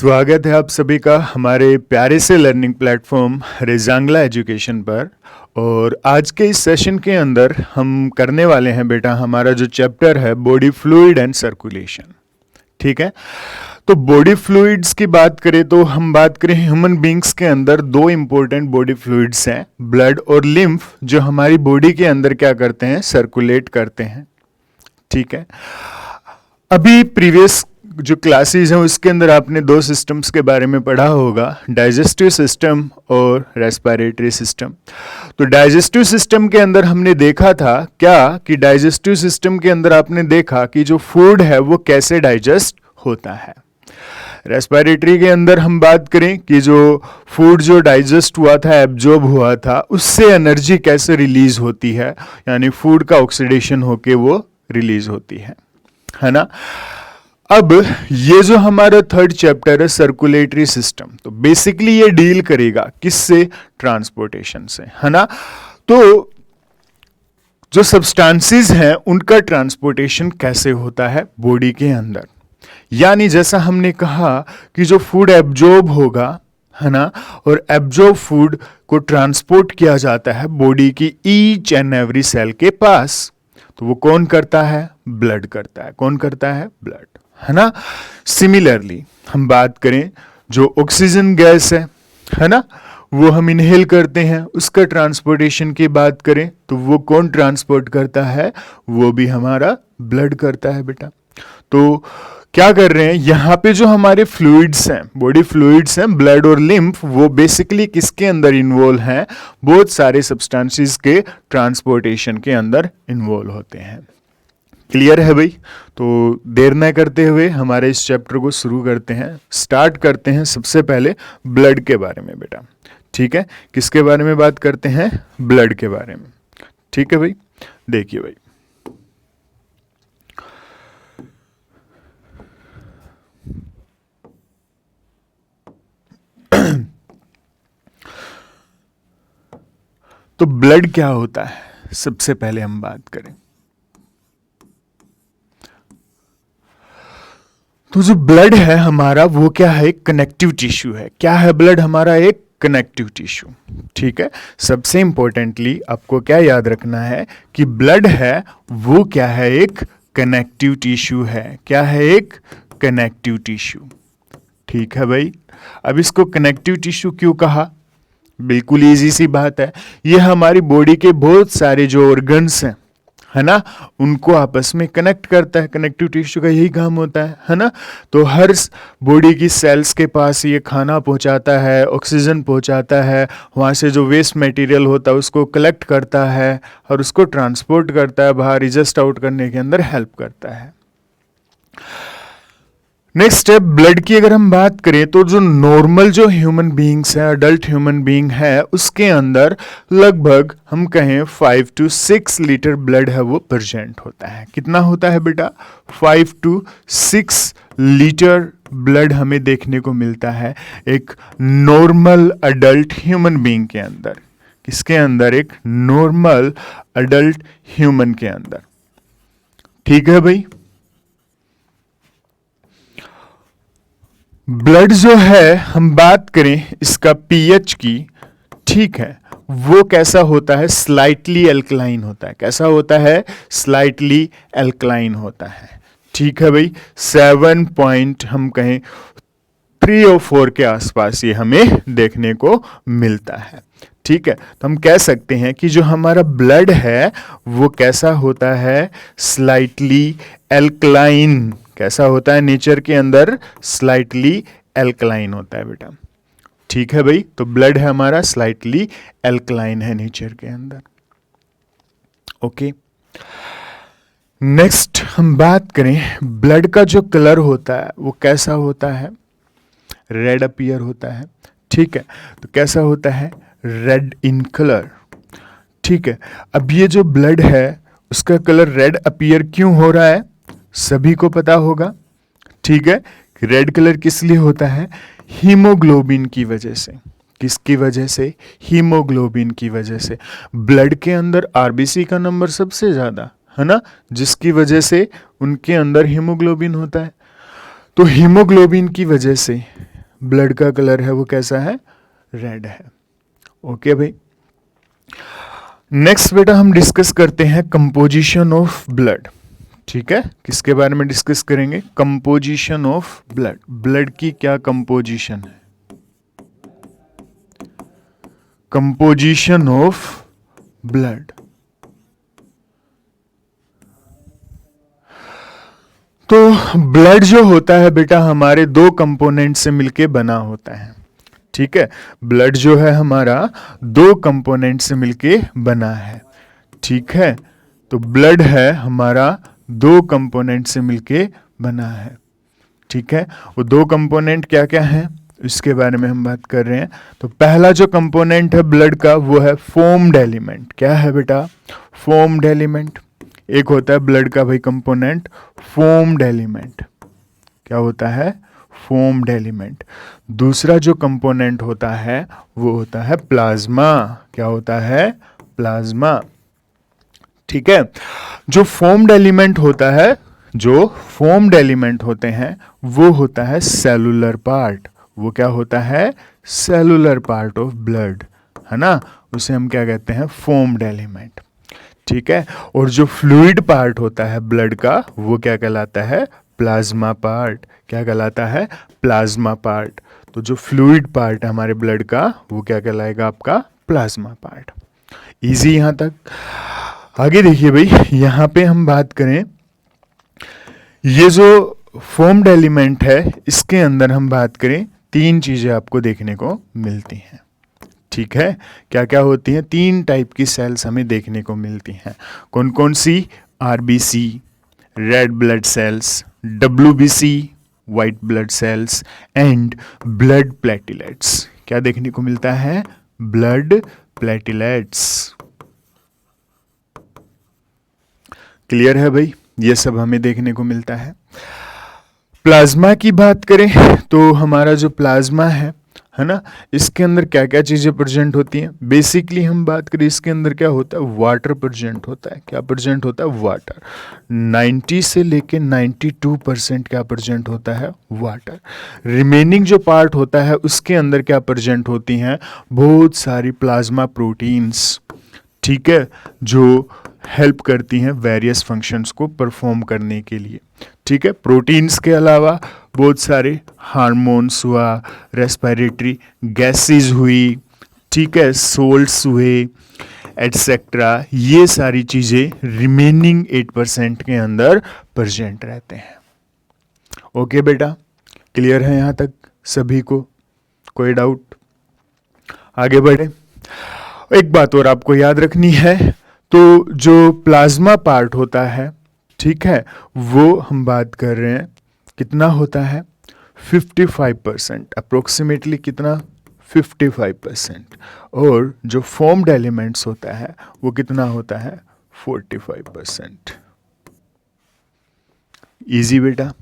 स्वागत है आप सभी का हमारे प्यारे से लर्निंग प्लेटफॉर्म रेजांगला एजुकेशन पर। और आज के इस सेशन के अंदर हम करने वाले हैं बेटा हमारा जो चैप्टर है बॉडी फ्लूइड एंड सर्कुलेशन। ठीक है, तो बॉडी फ्लूइड्स की बात करें तो हम बात करें ह्यूमन बींग्स के अंदर दो इंपॉर्टेंट बॉडी फ्लूइड्स हैं, ब्लड और लिम्फ, जो हमारी बॉडी के अंदर क्या करते हैं, सर्कुलेट करते हैं। ठीक है, अभी प्रीवियस जो क्लासेस हैं उसके अंदर आपने दो सिस्टम्स के बारे में पढ़ा होगा, डाइजेस्टिव सिस्टम और रेस्पिरेटरी सिस्टम। तो डाइजेस्टिव सिस्टम के अंदर हमने देखा था क्या कि डाइजेस्टिव सिस्टम के अंदर आपने देखा कि जो फूड है वो कैसे डाइजेस्ट होता है। रेस्पिरेटरी के अंदर हम बात करें कि जो फूड जो डाइजेस्ट हुआ था, एब्जॉर्ब हुआ था, उससे एनर्जी कैसे रिलीज होती है, यानी फूड का ऑक्सीडेशन होके वो रिलीज होती है ना। अब ये जो हमारा थर्ड चैप्टर है सर्कुलेटरी सिस्टम, तो बेसिकली ये डील करेगा किससे, ट्रांसपोर्टेशन से, है ना। तो जो सब्सटेंसेस हैं उनका ट्रांसपोर्टेशन कैसे होता है बॉडी के अंदर, यानी जैसा हमने कहा कि जो फूड एब्जॉर्ब होगा, है ना, और एब्जॉर्ब फूड को ट्रांसपोर्ट किया जाता है बॉडी की ईच एंड एवरी सेल के पास। तो वो कौन करता है, ब्लड करता है। कौन करता है, ब्लड, है ना। सिमिलरली हम बात करें जो ऑक्सीजन गैस है ना, वो हम इनहेल करते हैं, उसका ट्रांसपोर्टेशन की बात करें तो वो कौन ट्रांसपोर्ट करता है, वो भी हमारा ब्लड करता है बेटा। तो क्या कर रहे हैं यहाँ पे, जो हमारे फ्लूइड्स हैं, बॉडी फ्लूइड्स हैं, ब्लड और लिम्फ, वो बेसिकली किसके अंदर इन्वॉल्व हैं, बहुत सारे सब्सटेंसेस के ट्रांसपोर्टेशन के अंदर इन्वॉल्व होते हैं। क्लियर है भाई। तो देर न करते हुए हमारे इस चैप्टर को शुरू करते हैं, स्टार्ट करते हैं सबसे पहले ब्लड के बारे में बेटा। ठीक है, किसके बारे में बात करते हैं, ब्लड के बारे में। ठीक है भाई, देखिए भाई, तो ब्लड क्या होता है, सबसे पहले हम बात करें तो जो ब्लड है हमारा वो क्या है, एक कनेक्टिव टिश्यू है। क्या है ब्लड हमारा, एक कनेक्टिव टिश्यू। ठीक है, सबसे इंपॉर्टेंटली आपको क्या याद रखना है कि ब्लड है वो क्या है, एक कनेक्टिव टिश्यू है। क्या है, एक कनेक्टिव टिश्यू। ठीक है भाई, अब इसको कनेक्टिव टिश्यू क्यों कहा, बिल्कुल इजी सी बात है, ये हमारी बॉडी के बहुत सारे जो ऑर्गन्स हैं, है ना, उनको आपस में कनेक्ट करता है। कनेक्टिव टिश्यू का यही काम होता है ना। तो हर बॉडी की सेल्स के पास ये खाना पहुंचाता है, ऑक्सीजन पहुंचाता है, वहाँ से जो वेस्ट मटेरियल होता है उसको कलेक्ट करता है और उसको ट्रांसपोर्ट करता है, बाहर रिजस्ट आउट करने के अंदर हेल्प करता है। नेक्स्ट स्टेप, ब्लड की अगर हम बात करें तो जो नॉर्मल जो ह्यूमन बीइंग्स है, अडल्ट ह्यूमन बीइंग है, उसके अंदर लगभग हम कहें 5 to 6 लीटर ब्लड है वो प्रेजेंट होता है। कितना होता है बेटा, 5 to 6 लीटर ब्लड हमें देखने को मिलता है एक नॉर्मल अडल्ट ह्यूमन बीइंग के अंदर। किसके अंदर, एक नॉर्मल अडल्ट ह्यूमन के अंदर। ठीक है भाई, ब्लड जो है हम बात करें इसका पीएच की, ठीक है, वो कैसा होता है, स्लाइटली एल्कलाइन होता है। कैसा होता है, स्लाइटली एल्कलाइन होता है। ठीक है भाई, 7 पॉइंट हम कहें 3 और 4 के आसपास ये हमें देखने को मिलता है। ठीक है, तो हम कह सकते हैं कि जो हमारा ब्लड है वो कैसा होता है, स्लाइटली एल्कलाइन। कैसा होता है, नेचर के अंदर स्लाइटली एल्कलाइन होता है बेटा। ठीक है भाई, तो ब्लड है हमारा स्लाइटली एल्कलाइन है नेचर के अंदर। ओके, नेक्स्ट हम बात करें ब्लड का जो कलर होता है वो कैसा होता है, रेड अपीयर होता है। ठीक है, तो कैसा होता है, रेड इन कलर। ठीक है, अब ये जो ब्लड है उसका कलर रेड अपीयर क्यों हो रहा है, सभी को पता होगा। ठीक है, रेड कलर किस लिए होता है, हीमोग्लोबिन की वजह से। किसकी वजह से, हीमोग्लोबिन की वजह से। ब्लड के अंदर आरबीसी का नंबर सबसे ज्यादा है ना, जिसकी वजह से उनके अंदर हीमोग्लोबिन होता है। तो हीमोग्लोबिन की वजह से ब्लड का कलर है वो कैसा है, रेड है। ओके भाई, नेक्स्ट बेटा हम डिस्कस करते हैं कंपोजिशन ऑफ ब्लड। ठीक है, किसके बारे में डिस्कस करेंगे, कंपोजिशन ऑफ ब्लड। ब्लड की क्या कंपोजिशन है, कंपोजिशन ऑफ ब्लड। तो ब्लड जो होता है बेटा हमारे दो कंपोनेंट से मिलके बना होता है। ठीक है, ब्लड जो है हमारा दो कंपोनेंट से मिलके बना है। ठीक है, तो ब्लड है हमारा दो कंपोनेंट से मिलके बना है। ठीक है, वो दो कंपोनेंट क्या क्या हैं इसके बारे में हम बात कर रहे हैं। तो पहला जो कंपोनेंट है ब्लड का वो है फोम्ड एलिमेंट। क्या है बेटा, फोम्ड एलिमेंट। एक होता है ब्लड का भाई कंपोनेंट फोम्ड एलिमेंट। क्या होता है, फोम्ड एलिमेंट। दूसरा जो कंपोनेंट होता है वो होता है प्लाज्मा। क्या होता है, प्लाज्मा। ठीक है, जो फोम्ड एलिमेंट होता है, जो फोम्ड एलिमेंट होते हैं वो होता है सेलुलर पार्ट। वो क्या होता है, सेलुलर पार्ट ऑफ ब्लड, है ना, उसे हम क्या कहते हैं, फोम्ड एलिमेंट। ठीक है, और जो फ्लूइड पार्ट होता है ब्लड का वो क्या कहलाता है, प्लाज्मा पार्ट। क्या कहलाता है, प्लाज्मा पार्ट। तो जो फ्लूइड पार्ट है हमारे ब्लड का वो क्या कहलाएगा, आपका प्लाज्मा पार्ट। इजी यहां तक। आगे देखिए भाई, यहां पे हम बात करें, ये जो फोम्ड एलिमेंट है इसके अंदर हम बात करें, तीन चीजें आपको देखने को मिलती हैं। ठीक है, क्या क्या होती हैं, तीन टाइप की सेल्स हमें देखने को मिलती हैं। कौन कौन सी, RBC red blood cells, WBC white blood cells and blood platelets. क्या देखने को मिलता है, ब्लड प्लेटलेट्स। क्लियर है भाई, ये सब हमें देखने को मिलता है। प्लाज्मा की बात करें तो हमारा जो प्लाज्मा है ना, इसके अंदर क्या क्या चीजें प्रेजेंट होती हैं। बेसिकली हम बात करें इसके अंदर क्या होता है, वाटर प्रेजेंट होता है। क्या प्रेजेंट होता है, वाटर। 90 से लेके 92% क्या प्रेजेंट होता है, वाटर। रिमेनिंग जो पार्ट होता है उसके अंदर क्या प्रेजेंट होती हैं, बहुत सारी प्लाज्मा प्रोटीन्स। ठीक है, जो हेल्प करती हैं वेरियस फंक्शंस को परफॉर्म करने के लिए। ठीक है, प्रोटीन्स के अलावा बहुत सारे हार्मोन्स हुआ, रेस्पिरेटरी गैसेस हुई, ठीक है, सोल्ट्स हुए, एटसेट्रा। ये सारी चीज़ें रिमेनिंग 8% के अंदर प्रेजेंट रहते हैं। ओके बेटा, क्लियर है यहाँ तक सभी को, कोई डाउट। आगे बढ़े, एक बात और आपको याद रखनी है, तो जो प्लाज्मा पार्ट होता है, ठीक है, वो हम बात कर रहे हैं कितना होता है, 55%, अप्रोक्सीमेटली कितना, 55%। और जो फॉर्म्ड एलिमेंट्स होता है वो कितना होता है, 45%। इजी बेटा।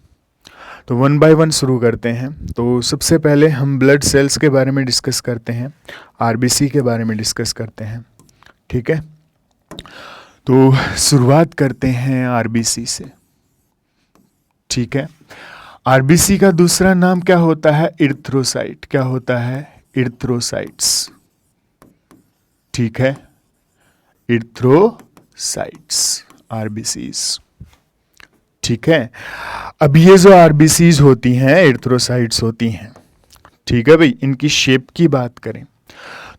तो वन बाय वन शुरू करते हैं। तो सबसे पहले हम ब्लड सेल्स के बारे में डिस्कस करते हैं, आरबीसी के बारे में डिस्कस करते हैं। ठीक है, तो शुरुआत करते हैं आरबीसी से। ठीक है, आरबीसी का दूसरा नाम क्या होता है, इरिथ्रोसाइट। क्या होता है, इरिथ्रोसाइट्स। ठीक है, इरिथ्रोसाइट्स, आरबीसीज। ठीक है, अब ये जो आरबीसीज होती हैं, इरिथ्रोसाइट्स होती हैं। ठीक है भाई, इनकी शेप की बात करें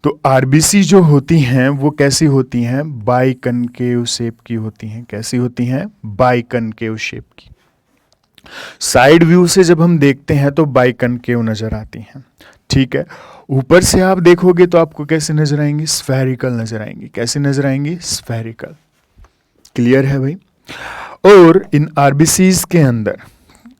तो आरबीसी जो होती हैं वो कैसी होती हैं, बाइकनकेव शेप की होती हैं। कैसी होती हैं, बाइकनकेव शेप की। साइड व्यू से जब हम देखते हैं तो बाइकनकेव नजर आती हैं। ठीक है, ऊपर से आप देखोगे तो आपको कैसे नजर आएंगी, स्फेरिकल नजर आएंगी। कैसे नजर आएंगी, स्फेरिकल। क्लियर है भाई। और इन आरबीसीज के अंदर,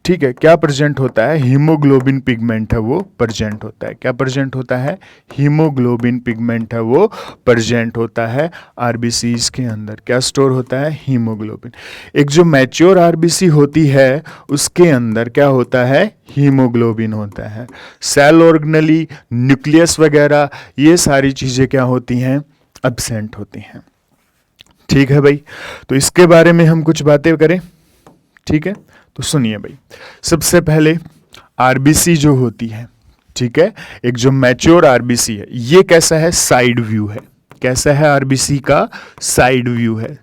ठीक है, क्या प्रेजेंट होता है, हीमोग्लोबिन पिगमेंट है वो प्रेजेंट होता है। क्या प्रेजेंट होता है, हीमोग्लोबिन पिगमेंट है वो प्रेजेंट होता है आरबीसीज के अंदर। क्या स्टोर होता है, हीमोग्लोबिन। एक जो मैच्योर आरबीसी होती है उसके अंदर क्या होता है, हीमोग्लोबिन होता है। सेल ऑर्गेनली, न्यूक्लियस वगैरह ये सारी चीजें क्या होती हैं, एब्सेंट होती हैं। ठीक है भाई, तो इसके बारे में हम कुछ बातें करें। ठीक है, तो सुनिए भाई, सबसे पहले आरबीसी जो होती है, ठीक है। एक जो मैच्योर आरबीसी है, ये कैसा है, साइड व्यू है। कैसा है, आरबीसी का साइड व्यू है।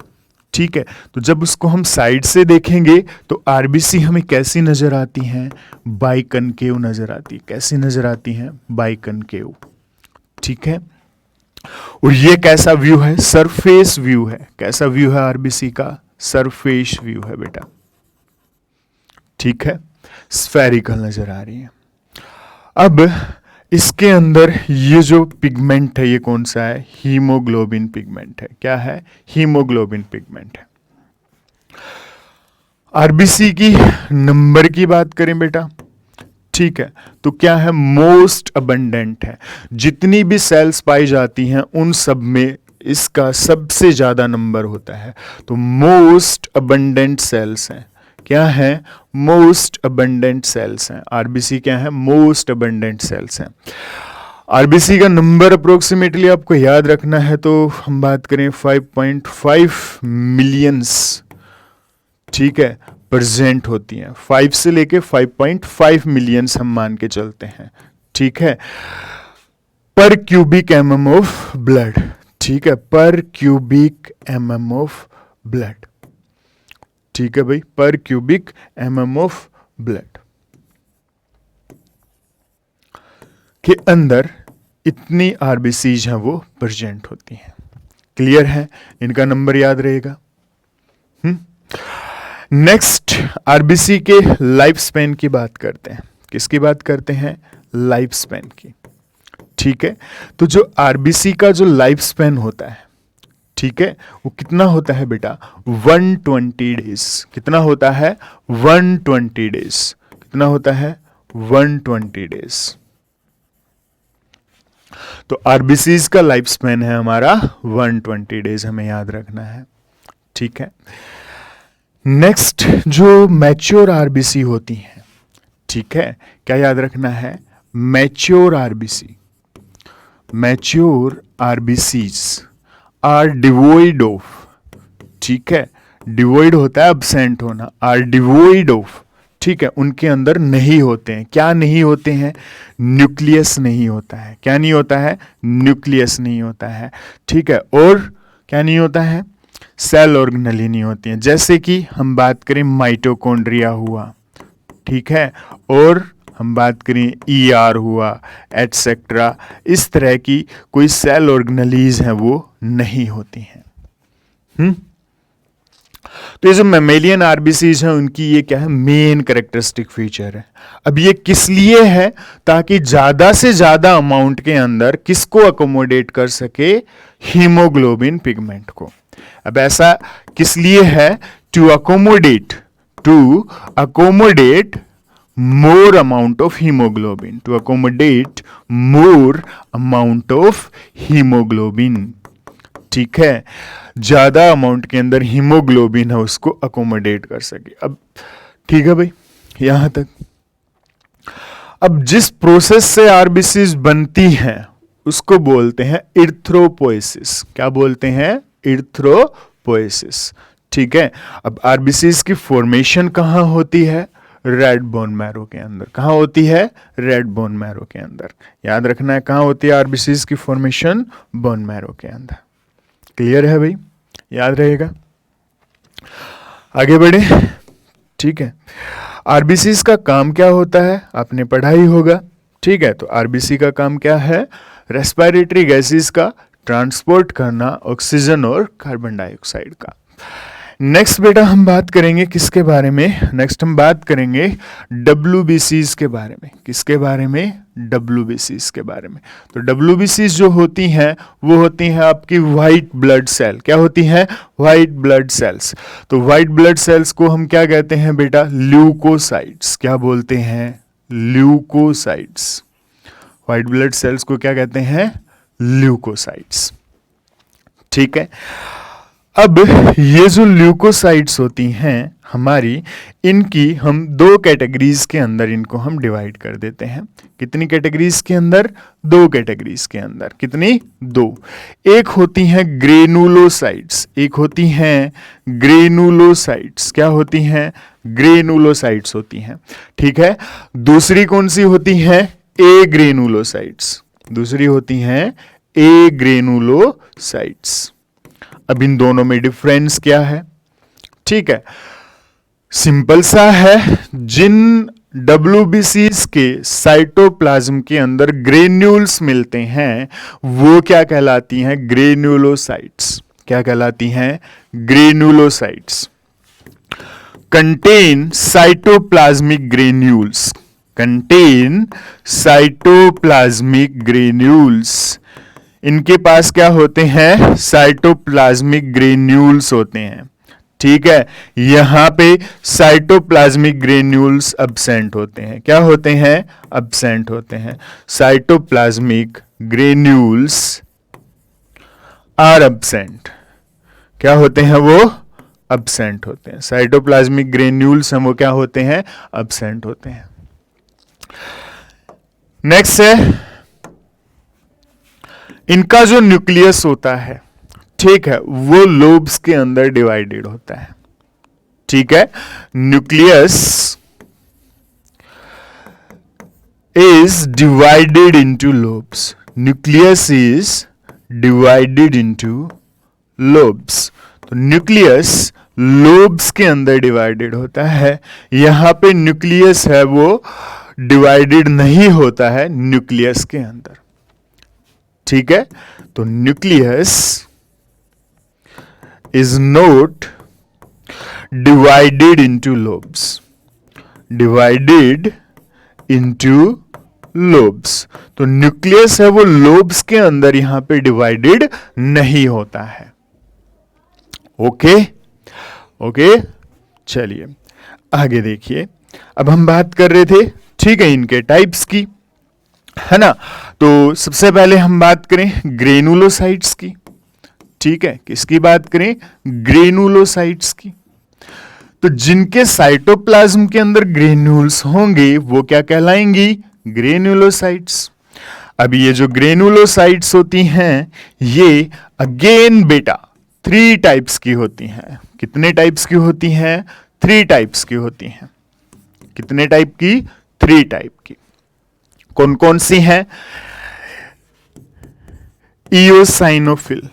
ठीक है, तो जब उसको हम साइड से देखेंगे तो आरबीसी हमें कैसी नजर आती हैं, बाइकनकेव नजर आती है। कैसी नजर आती हैं, बाइकनकेव। ठीक है, और ये कैसा व्यू है, सरफेस व्यू है। कैसा व्यू है आरबीसी का, सरफेस व्यू है बेटा। ठीक है, स्फेरिकल नजर आ रही है। अब इसके अंदर ये जो पिगमेंट है, ये कौन सा है, हीमोग्लोबिन पिगमेंट है। क्या है, हीमोग्लोबिन पिगमेंट है। आरबीसी की नंबर की बात करें बेटा, ठीक है, तो क्या है, मोस्ट अबंडेंट है। जितनी भी सेल्स पाई जाती हैं उन सब में इसका सबसे ज्यादा नंबर होता है। तो मोस्ट अबंडेंट सेल्स हैं। क्या है, मोस्ट अबंडेंट सेल्स हैं। आरबीसी क्या है, मोस्ट अबंडेंट सेल्स हैं। आरबीसी का नंबर अप्रोक्सीमेटली आपको याद रखना है, तो हम बात करें 5.5 मिलियंस, ठीक है, प्रेजेंट होती हैं। 5 से लेके 5.5 मिलियंस हम मान के चलते हैं। ठीक है, पर क्यूबिक एमएम ऑफ ब्लड। ठीक है, पर क्यूबिक एमएम ऑफ ब्लड। ठीक है भाई, पर क्यूबिक एमएम ऑफ ब्लड के अंदर इतनी आरबीसीज हैं वो प्रेजेंट होती हैं। क्लियर है, इनका नंबर याद रहेगा। नेक्स्ट, आरबीसी के लाइफ स्पैन की बात करते हैं। किसकी बात करते हैं, लाइफ स्पैन की। ठीक है, तो जो आरबीसी का जो लाइफ स्पैन होता है, ठीक है, वो कितना होता है बेटा, 120 डेज। कितना होता है, 120 डेज। कितना होता है, 120 डेज। तो आरबीसीज का लाइफ स्पैन है हमारा 120 डेज, हमें याद रखना है। ठीक है, नेक्स्ट, जो मैच्योर आरबीसी होती हैं, ठीक है, क्या याद रखना है, mature RBC. Mature RBCs are devoid of, ठीक है, डिवोइड होता है एब्सेंट होना, आर डिवोइड ऑफ, ठीक है, उनके अंदर नहीं होते हैं। क्या नहीं होते हैं, न्यूक्लियस नहीं होता है। क्या नहीं होता है, न्यूक्लियस नहीं होता है। ठीक है, और क्या नहीं होता है, सेल ऑर्गेनेली नहीं होती हैं। जैसे कि हम बात करें माइटोकॉन्ड्रिया हुआ, ठीक है, और हम बात करें ईआर हुआ, एटसेट्रा, इस तरह की कोई सेल ऑर्गेनेलीज हैं वो नहीं होती हैं। तो ये जो मैमेलियन आरबीसीज हैं उनकी ये क्या है, मेन कैरेक्टरिस्टिक फीचर है। अब ये किस लिए है, ताकि ज्यादा से ज्यादा अमाउंट के अंदर किसको अकोमोडेट कर सके, हीमोग्लोबिन पिगमेंट को। अब ऐसा किस लिए है, to accommodate more amount of hemoglobin, to accommodate more amount of hemoglobin। ठीक है, ज्यादा अमाउंट के अंदर हीमोग्लोबिन है उसको अकोमोडेट कर सके। अब ठीक है भाई, यहां तक। अब जिस प्रोसेस से आरबीसीज बनती हैं उसको बोलते हैं इर्थ्रोपोएसिस। क्या बोलते हैं, इर्थ्रोपोएसिस। ठीक है, अब आरबीसीज की फॉर्मेशन कहां होती है, रेड बोन मैरो के अंदर। कहां होती है, रेड बोन मैरो के अंदर। याद रखना है कहां होती है आरबीसीज की फॉर्मेशन, बोन मैरो के अंदर। क्लियर है भाई, याद रहेगा। आगे बढ़े, ठीक है। आरबीसीज का काम क्या होता है, आपने पढ़ा ही होगा। ठीक है, तो आरबीसी का काम क्या है, रेस्पिरेटरी गैसेस का ट्रांसपोर्ट करना, ऑक्सीजन और कार्बन डाइऑक्साइड का। नेक्स्ट बेटा हम बात करेंगे किसके बारे में, नेक्स्ट हम बात करेंगे डब्ल्यूबीसीज के बारे में। किसके बारे में, डब्ल्यूबीसीज के बारे में। तो डब्ल्यूबीसीज जो होती हैं वो होती हैं आपकी व्हाइट ब्लड सेल। क्या होती हैं, व्हाइट ब्लड सेल्स। तो व्हाइट ब्लड सेल्स को हम क्या कहते हैं बेटा, ल्यूकोसाइट्स। क्या बोलते हैं, ल्यूकोसाइट्स। व्हाइट ब्लड सेल्स को क्या कहते हैं, ल्यूकोसाइट्स। ठीक है, अब ये जो ल्यूकोसाइट्स होती हैं हमारी, इनकी हम दो कैटेगरीज के अंदर इनको हम डिवाइड कर देते हैं। कितनी कैटेगरीज के अंदर, दो कैटेगरीज के अंदर। कितनी, दो। एक होती हैं ग्रेनुलोसाइट्स, एक होती हैं ग्रेनुलोसाइट्स। क्या होती हैं, ग्रेनुलोसाइट्स होती हैं। ठीक है, दूसरी कौन सी होती हैं, ए ग्रेनुलोसाइट्स, दूसरी होती हैं ए ग्रेनुलोसाइट्स। अब इन दोनों में डिफरेंस क्या है? ठीक है, सिंपल सा है। जिन WBCs के साइटोप्लाज्म के अंदर ग्रेन्यूल्स मिलते हैं वो क्या कहलाती हैं? ग्रेनुलोसाइट्स। क्या कहलाती हैं? Granulocytes. Contain cytoplasmic granules, contain cytoplasmic granules. इनके पास क्या होते हैं? साइटोप्लाज्मिक ग्रेन्यूल्स होते हैं। ठीक है, यहां पे साइटोप्लाज्मिक ग्रेन्यूल्स अब्सेंट होते हैं। क्या होते हैं? अब्सेंट होते हैं। Cytoplasmic granules are absent. क्या होते हैं वो? अब्सेंट होते हैं। साइटोप्लाज्मिक ग्रेन्यूल्स हम वो क्या होते हैं? अब्सेंट होते हैं। नेक्स्ट है, इनका जो न्यूक्लियस होता है, ठीक है, वो लोब्स के अंदर डिवाइडेड होता है। ठीक है, nucleus is divided into lobes. Nucleus is divided into lobes. तो न्यूक्लियस लोब्स के अंदर डिवाइडेड होता है। यहां पे न्यूक्लियस है वो डिवाइडेड नहीं होता है न्यूक्लियस के अंदर। ठीक है, तो nucleus is not divided into lobes, divided into lobes। तो न्यूक्लियस है वो लोब्स के अंदर यहां पे डिवाइडेड नहीं होता है। ओके ओके, चलिए आगे देखिए। अब हम बात कर रहे थे, ठीक है, इनके टाइप्स की, है ना। तो सबसे पहले हम बात करें ग्रेनुलोसाइट्स की। ठीक है, किसकी बात करें? ग्रेनुलोसाइट्स की। तो जिनके साइटोप्लाज्म के अंदर ग्रेन्यूल्स होंगे वो क्या कहलाएंगी? ग्रेनुलोसाइट्स। अब ये जो ग्रेनुलोसाइट्स होती हैं ये अगेन बेटा 3 टाइप्स की होती हैं। कितने टाइप्स की होती हैं? 3 टाइप्स की होती हैं। कितने टाइप की? 3 टाइप की। कौन कौन सी हैं? इओसाइनोफिल,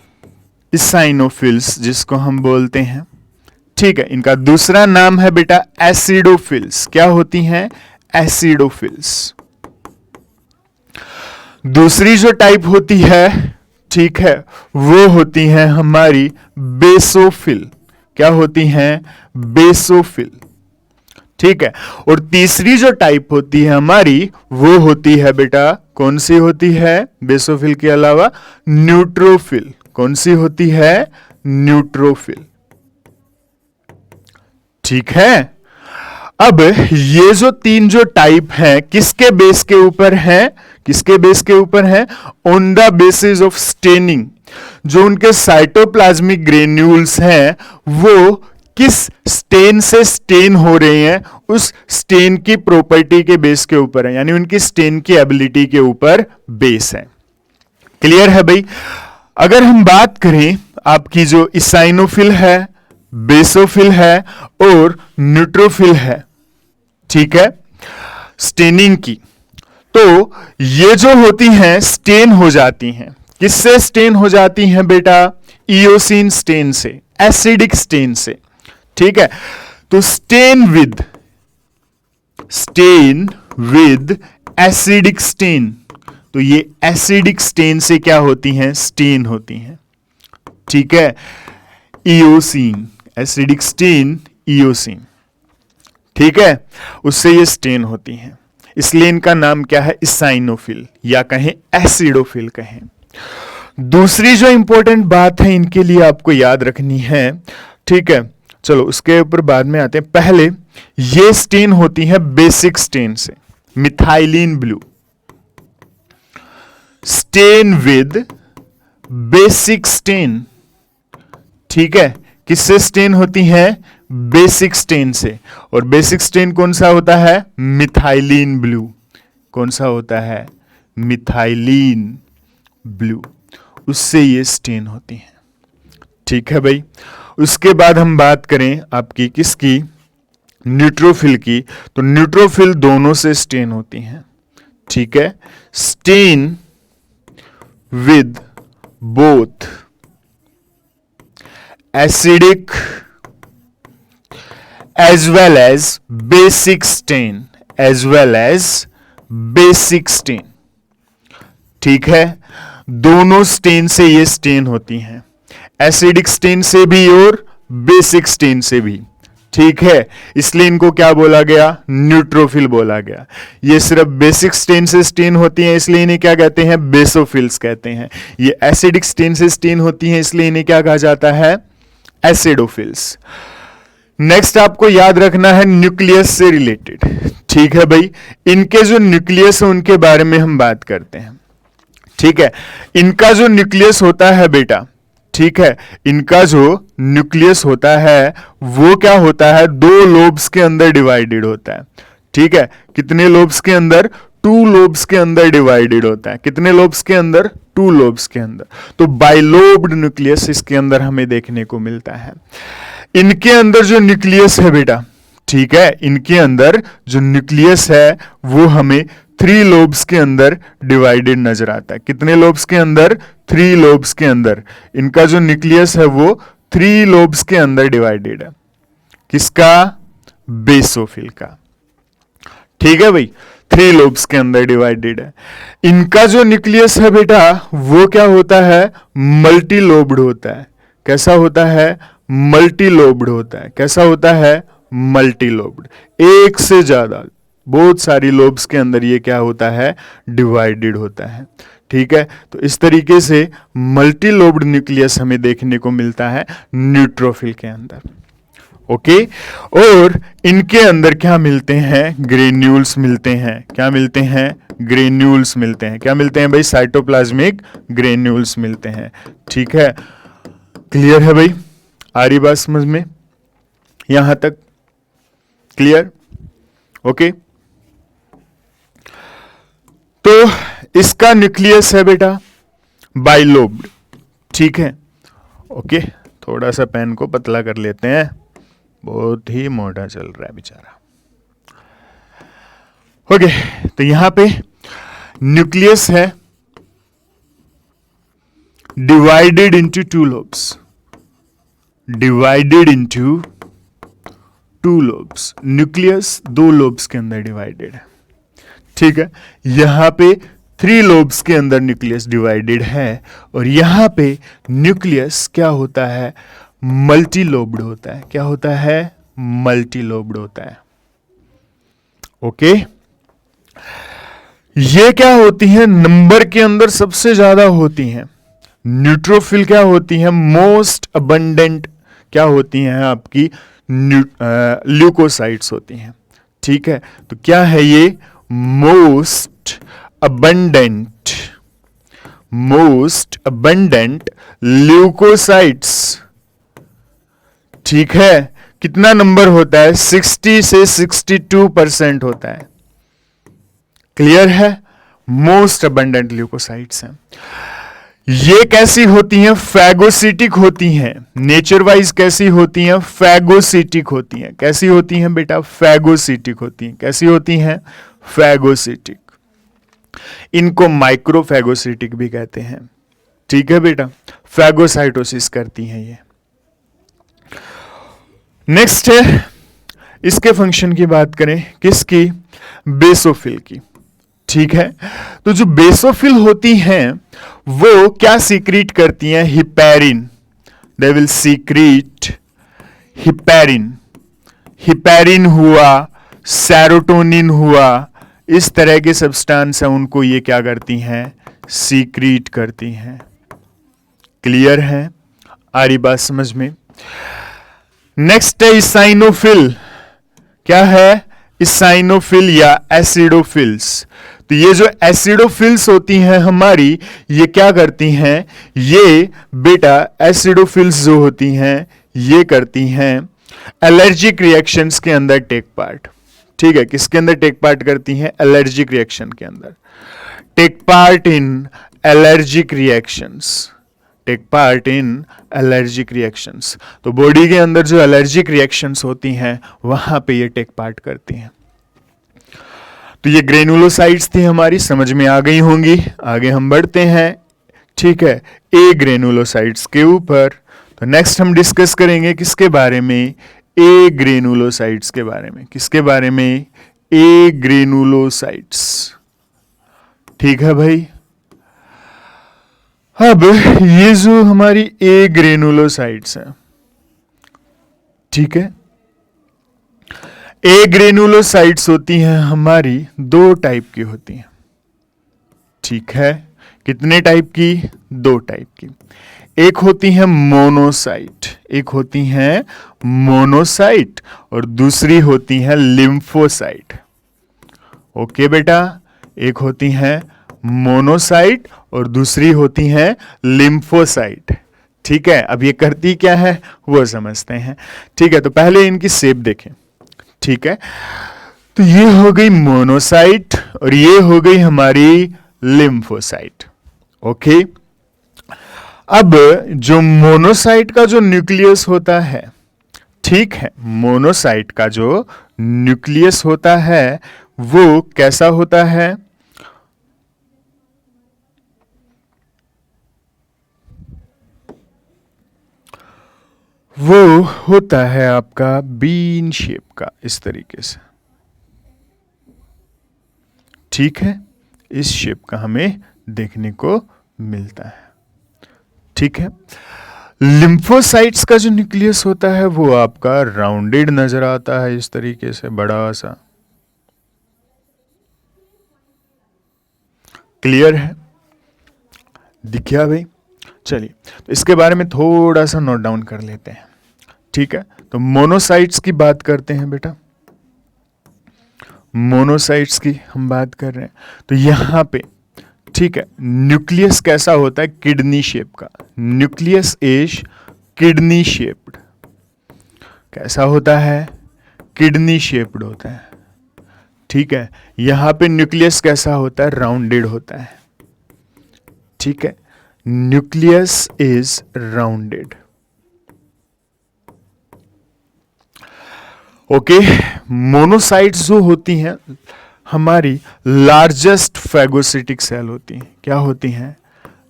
इसाइनोफिल्स जिसको हम बोलते हैं। ठीक है, इनका दूसरा नाम है बेटा एसिडोफिल्स। क्या होती हैं? एसिडोफिल्स। दूसरी जो टाइप होती है, ठीक है, वो होती है हमारी बेसोफिल। क्या होती हैं? बेसोफिल। ठीक है, और तीसरी जो टाइप होती है हमारी वो होती है बेटा, कौन सी होती है बेसोफिल के अलावा? न्यूट्रोफिल। कौन सी होती है? न्यूट्रोफिल। ठीक है, अब ये जो 3 जो टाइप हैं किसके बेस के ऊपर हैं? किसके बेस के ऊपर हैं? On the basis of staining. जो उनके साइटोप्लाज्मिक ग्रेन्यूल्स हैं वो किस स्टेन से स्टेन हो रहे हैं उस स्टेन की प्रॉपर्टी के बेस के ऊपर है, यानी उनकी स्टेन की एबिलिटी के ऊपर बेस है। क्लियर है भाई? अगर हम बात करें आपकी जो इसाइनोफिल है, बेसोफिल है और न्यूट्रोफिल है, ठीक है, स्टेनिंग की, तो ये जो होती हैं स्टेन हो जाती हैं। किससे स्टेन हो जाती हैं बेटा? इओसिन स्टेन से, एसिडिक स्टेन से। ठीक है, तो स्टेन विद एसिडिक स्टेन। तो ये एसिडिक स्टेन से क्या होती हैं? स्टेन होती हैं। ठीक है, इओसिन, एसिडिक स्टेन इओसिन, ठीक है, उससे ये स्टेन होती हैं। इसलिए इनका नाम क्या है? इसाइनोफिल या कहें एसिडोफिल कहें। दूसरी जो इंपॉर्टेंट बात है इनके लिए आपको याद रखनी है, ठीक है, चलो उसके ऊपर बाद में आते हैं। पहले ये स्टेन होती है बेसिक स्टेन से, methylene blue. Stain with basic stain, ठीक है, किससे स्टेन होती है? बेसिक स्टेन से। और बेसिक स्टेन कौन सा होता है? Methylene blue. कौन सा होता है? Methylene blue. उससे ये स्टेन होती है। ठीक है भाई, उसके बाद हम बात करें आपकी किसकी? न्यूट्रोफिल की। तो न्यूट्रोफिल दोनों से स्टेन होती हैं। ठीक है, stain with both acidic as well as basic stain, as well as basic stain. ठीक है, दोनों स्टेन से ये स्टेन होती हैं, एसिडिक स्टेन से भी और बेसिक स्टेन से भी. ठीक है, इसलिए इनको क्या बोला गया, न्यूट्रोफिल बोला गया. ये सिर्फ बेसिक स्टेन से स्टेन होती हैं, इसलिए इन्हें क्या कहते हैं, बेसोफिल्स कहते हैं. ये एसिडिक स्टेन से स्टेन होती हैं, इसलिए इन्हें क्या कहा जाता है, एसिडोफिल्स. नेक्स्ट आपको याद रखना है न्यूक्लियस से रिलेटेड. ठीक है भाई, इनके जो न्यूक्लियस है उनके बारे में हम बात करते हैं. ठीक है, इनका जो न्यूक्लियस होता है बेटा, ठीक है, इनका जो न्यूक्लियस होता है वो क्या होता है, 2 लोब्स के अंदर डिवाइडेड होता है. ठीक है, कितने लोब्स के अंदर, 2 लोब्स के अंदर डिवाइडेड होता है. कितने लोब्स के अंदर, 2 लोब्स के अंदर. तो बाइलोब्ड न्यूक्लियस इसके अंदर हमें देखने को मिलता है. इनके अंदर जो न्यूक्लियस है बेटा, ठीक है, इनके अंदर जो न्यूक्लियस है वो हमें 3 लोब्स के अंदर डिवाइडेड नजर आता है. कितने लोब्स के अंदर, 3 लोब्स के अंदर. इनका जो न्यूक्लियस है वो 3 लोब्स के अंदर डिवाइडेड है. किसका, बेसोफिल का. ठीक है भाई, 3 लोब्स के अंदर डिवाइडेड है. इनका जो न्यूक्लियस है बेटा वो क्या होता है, मल्टी लोब्ड होता है. कैसा होता है, मल्टी लोब्ड होता है. कैसा होता है, मल्टी लोब्ड. एक से ज्यादा, बहुत सारी लोब्स के अंदर ये क्या होता है, डिवाइडेड होता है. ठीक है, तो इस तरीके से मल्टी लोब्ड न्यूक्लियस हमें देखने को मिलता है न्यूट्रोफिल के अंदर. ओके, और इनके अंदर क्या मिलते हैं, ग्रेन्यूल्स मिलते हैं. क्या मिलते हैं, ग्रेन्यूल्स मिलते हैं. क्या मिलते हैं भाई, साइटोप्लाज्मिक ग्रेन्यूल्स मिलते हैं. ठीक है, क्लियर है भाई, आ रही बात समझ में, यहां तक क्लियर. ओके, तो इसका न्यूक्लियस है बेटा बाइलोब्ड. ठीक है, ओके, थोड़ा सा पेन को पतला कर लेते हैं, बहुत ही मोटा चल रहा है बेचारा. ओके, तो यहां पे न्यूक्लियस है divided into 2 lobes, divided into 2 lobes. Nucleus 2 lobes के अंदर डिवाइडेड है. ठीक है, यहां पे 3 लोब्स के अंदर न्यूक्लियस डिवाइडेड है, और यहां पे न्यूक्लियस क्या होता है, मल्टी लोब्ड होता है. क्या होता है, मल्टी लोब्ड होता है. ओके, ये क्या होती हैं, नंबर के अंदर सबसे ज्यादा होती हैं. न्यूट्रोफिल क्या होती हैं, मोस्ट अबंडेंट क्या होती हैं आपकी, ल्यूकोसाइट्स होती हैं. ठीक है, तो क्या है ये, मोस्ट अबंडेंट ल्यूकोसाइट्स. ठीक है, कितना नंबर होता है, 60 से 62% होता है. क्लियर है, मोस्ट अबंडेंट ल्यूकोसाइट्स हैं. ये कैसी होती हैं, फैगोसिटिक होती हैं. नेचर वाइज कैसी होती हैं, फैगोसिटिक होती हैं. कैसी होती हैं बेटा, फैगोसिटिक होती हैं. कैसी होती हैं, फैगोसिटिक. इनको माइक्रोफैगोसिटिक भी कहते हैं. ठीक है बेटा, फैगोसाइटोसिस करती हैं ये. नेक्स्ट है, इसके फंक्शन की बात करें, किसकी, बेसोफिल की. ठीक है, तो जो बेसोफिल होती हैं वो क्या सीक्रेट करती हैं, heparin. They will secret heparin. Heparin हुआ, सेरोटोनिन हुआ, इस तरह के सब्सटेंस है, उनको ये क्या करती हैं, सीक्रेट करती हैं. क्लियर है, आ रही बात समझ में. नेक्स्ट है इसाइनोफिल. क्या है, इसाइनोफिल या एसिडोफिल्स. तो ये जो एसिडोफिल्स होती हैं हमारी, ये क्या करती हैं, ये बेटा एसिडोफिल्स जो होती हैं ये करती हैं एलर्जिक रिएक्शंस के अंदर टेक पार्ट. ठीक है, किसके अंदर टेक पार्ट करती हैं, एलर्जिक रिएक्शन के अंदर. Take part in allergic reactions, take part in allergic reactions. तो बॉडी के अंदर जो एलर्जिक रिएक्शंस होती हैं वहां पे ये टेक पार्ट करती हैं. तो ये ग्रेनुलोसाइट्स थी हमारी, समझ में आ गई होंगी। आगे हम बढ़ते हैं, ठीक है, ए ग्रेनुलोसाइट्स के ऊपर। तो नेक्स्ट हम डिस्कस करेंगे किसके बारे में, ए ग्रेनुलोसाइट्स के बारे में। किसके बारे में, ए ग्रेनुलोसाइट्स। ठीक है भाई। अब ये जो हमारी ए ग्रेनुलोसाइट्स है, ठीक है, ए ग्रेनुलोसाइट्स होती हैं हमारी दो टाइप की होती हैं। ठीक है, कितने टाइप की, दो टाइप की। एक होती है मोनोसाइट, एक होती हैं मोनोसाइट और दूसरी होती है लिम्फोसाइट। ओके बेटा, एक होती हैं मोनोसाइट और दूसरी होती हैं लिम्फोसाइट। ठीक है, अब ये करती क्या है वो समझते हैं। ठीक है, तो पहले इनकी शेप देखें। ठीक है, तो ये हो गई मोनोसाइट और ये हो गई हमारी लिम्फोसाइट। ओके, अब जो मोनोसाइट का जो न्यूक्लियस होता है, ठीक है, मोनोसाइट का जो न्यूक्लियस होता है वो कैसा होता है, वो होता है आपका बीन शेप का, इस तरीके से। ठीक है, इस शेप का हमें देखने को मिलता है। ठीक है, लिम्फोसाइट्स का जो न्यूक्लियस होता है वो आपका राउंडेड नजर आता है, इस तरीके से, बड़ा सा। क्लियर है, दिख गया भाई। चलिए, तो इसके बारे में थोड़ा सा नोट डाउन कर लेते हैं। ठीक है, तो मोनोसाइट्स की बात करते हैं बेटा, मोनोसाइट्स की हम बात कर रहे हैं। तो यहां पे, ठीक है, न्यूक्लियस कैसा होता है, किडनी शेप का। Nucleus is kidney shaped. कैसा होता है, किडनी शेप्ड होता है। ठीक है, यहां पे न्यूक्लियस कैसा होता है, राउंडेड होता है। ठीक है, nucleus is rounded. Okay, monocytes जो होती हैं हमारी लार्जेस्ट फैगोसिटिक सेल होती हैं। क्या होती हैं,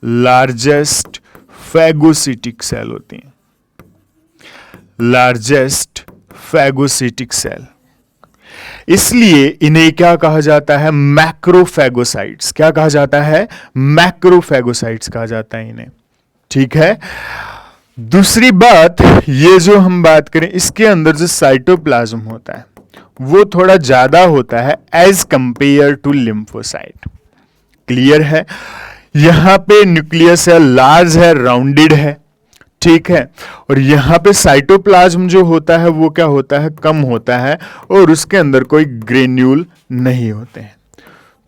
लार्जेस्ट फैगोसिटिक सेल होती हैं, लार्जेस्ट फैगोसिटिक सेल। इसलिए इन्हें क्या कहा जाता है, मैक्रोफैगोसाइट्स। क्या कहा जाता है, मैक्रोफैगोसाइट्स कहा जाता है इन्हें। ठीक है, दूसरी बात, ये जो हम बात करें, इसके अंदर जो साइटोप्लाज्म होता है वो थोड़ा ज्यादा होता है as compared to lymphocyte. Clear है, यहां पे न्यूक्लियस है, लार्ज है, राउंडेड है। ठीक है, और यहां पे साइटोप्लाज्म जो होता है वो क्या होता है, कम होता है और उसके अंदर कोई ग्रेन्यूल नहीं होते हैं।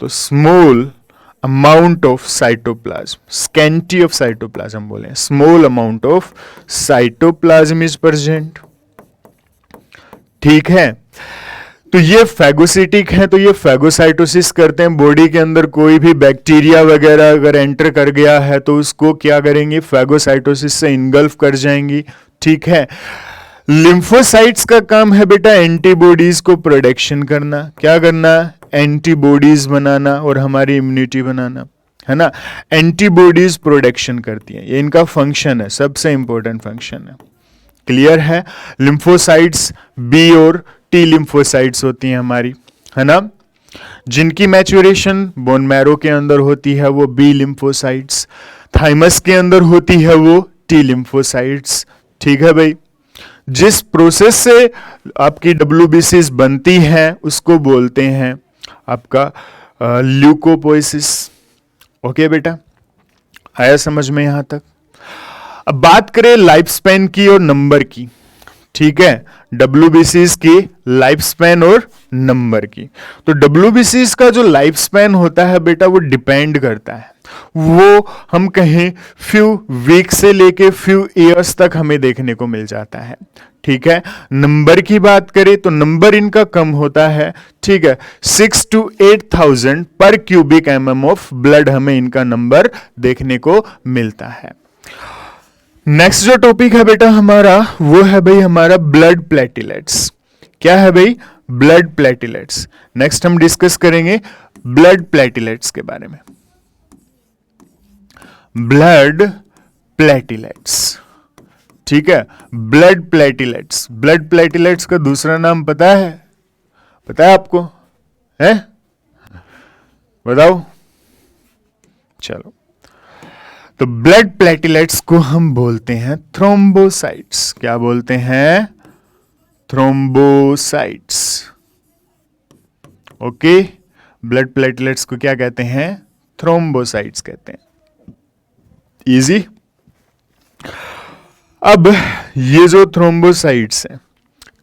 तो small amount of cytoplasm, scanty of cytoplasm बोले, small amount of cytoplasm is present. ठीक है, तो ये फैगोसिटिक है, तो ये फैगोसाइटोसिस करते हैं। बॉडी के अंदर कोई भी बैक्टीरिया वगैरह अगर एंटर कर गया है तो उसको क्या करेंगे, फैगोसाइटोसिस से इनगल्फ कर जाएंगी। ठीक है, लिम्फोसाइट्स का काम है बेटा एंटीबॉडीज को प्रोडक्शन करना। क्या करना, एंटीबॉडीज बनाना और हमारी इम्यूनिटी बनाना, है ना। एंटीबॉडीज प्रोडक्शन करती है, ये इनका फंक्शन है, सबसे इंपॉर्टेंट फंक्शन है। क्लियर है, लिम्फोसाइट्स बी और टी लिम्फोसाइट्स होती हैं हमारी, है ना, जिनकी मैच्योरेशन बोन मैरो के अंदर होती है वो बी लिम्फोसाइट्स, थाइमस के अंदर होती है वो टी लिम्फोसाइट्स। ठीक है भाई, जिस प्रोसेस से आपकी डब्ल्यूबीसीज बनती हैं उसको बोलते हैं आपका ल्यूकोपोइसिस। ओके बेटा, आया समझ में यहां तक। अब बात करें लाइफ स्पैन की और नंबर की। ठीक है, डब्ल्यूबीसीज की लाइफ स्पैन और नंबर की। तो डब्ल्यूबीसीज का जो लाइफ स्पैन होता है बेटा वो डिपेंड करता है, वो हम कहें फ्यू वीक से लेके फ्यू ईयर्स तक हमें देखने को मिल जाता है। ठीक है, नंबर की बात करें तो नंबर इनका कम होता है। ठीक है, 6 to 8,000 पर क्यूबिक mm ऑफ ब्लड हमें इनका नंबर देखने को मिलता है। नेक्स्ट जो टॉपिक है बेटा हमारा वो है भाई हमारा ब्लड प्लेटलेट्स। क्या है भाई, ब्लड प्लेटिलेट्स। नेक्स्ट हम डिस्कस करेंगे ब्लड प्लेटिलेट्स के बारे में। ब्लड प्लेटिलेट्स, ठीक है, ब्लड प्लेटिलेट्स। ब्लड प्लेटिलेट्स का दूसरा नाम पता है? पता है आपको? है? बताओ। चलो, तो ब्लड प्लेटिलेट्स को हम बोलते हैं थ्रोम्बोसाइट्स। क्या बोलते हैं? थ्रोम्बोसाइट्स। ओके, ब्लड प्लेटलेट्स को क्या कहते हैं? थ्रोम्बोसाइट्स कहते हैं। इजी। अब ये जो थ्रोम्बोसाइट्स हैं,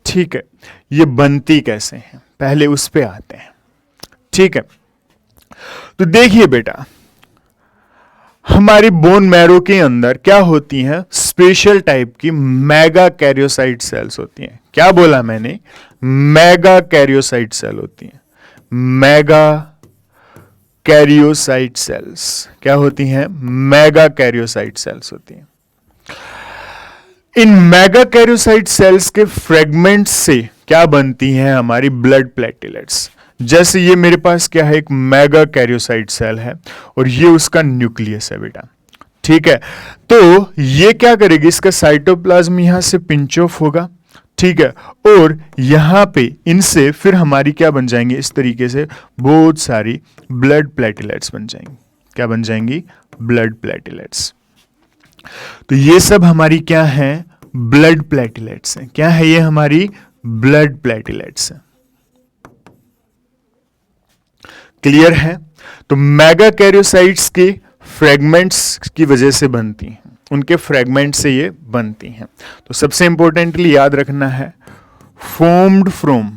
ठीक है, ये बनती कैसे हैं, पहले उस पे आते हैं। ठीक है, तो देखिए बेटा, हमारी बोन मैरो के अंदर क्या होती हैं? स्पेशल टाइप की मेगा कैरियोसाइट सेल्स होती हैं। क्या बोला मैंने? मेगा कैरियोसाइट सेल होती हैं। मेगा कैरियोसाइट सेल्स क्या होती हैं? मेगा कैरियोसाइट सेल्स होती हैं। इन मेगा कैरियोसाइट सेल्स के फ्रेगमेंट्स से क्या बनती हैं? हमारी ब्लड प्लेटलेट्स। जैसे ये मेरे पास क्या है? एक मेगा कैरियोसाइट सेल है और ये उसका न्यूक्लियस है बेटा। ठीक है, तो ये क्या करेगी? इसका साइटोप्लाज्म यहां से पिंच ऑफ होगा, ठीक है, और यहां पे इनसे फिर हमारी क्या बन जाएंगे? इस तरीके से बहुत सारी ब्लड प्लेटलेट्स बन जाएंगी। क्या बन जाएंगी? Blood platelets. तो ये सब हमारी क्या है? ब्लड प्लेटलेट्स हैं। क्या है ये? हमारी ब्लड प्लेटलेट्स हैं। क्लियर है? तो मेगा कैरियोसाइट्स के फ्रेगमेंट्स की वजह से बनती हैं, उनके फ्रेगमेंट से ये बनती हैं। तो सबसे इंपॉर्टेंटली याद रखना है, formed from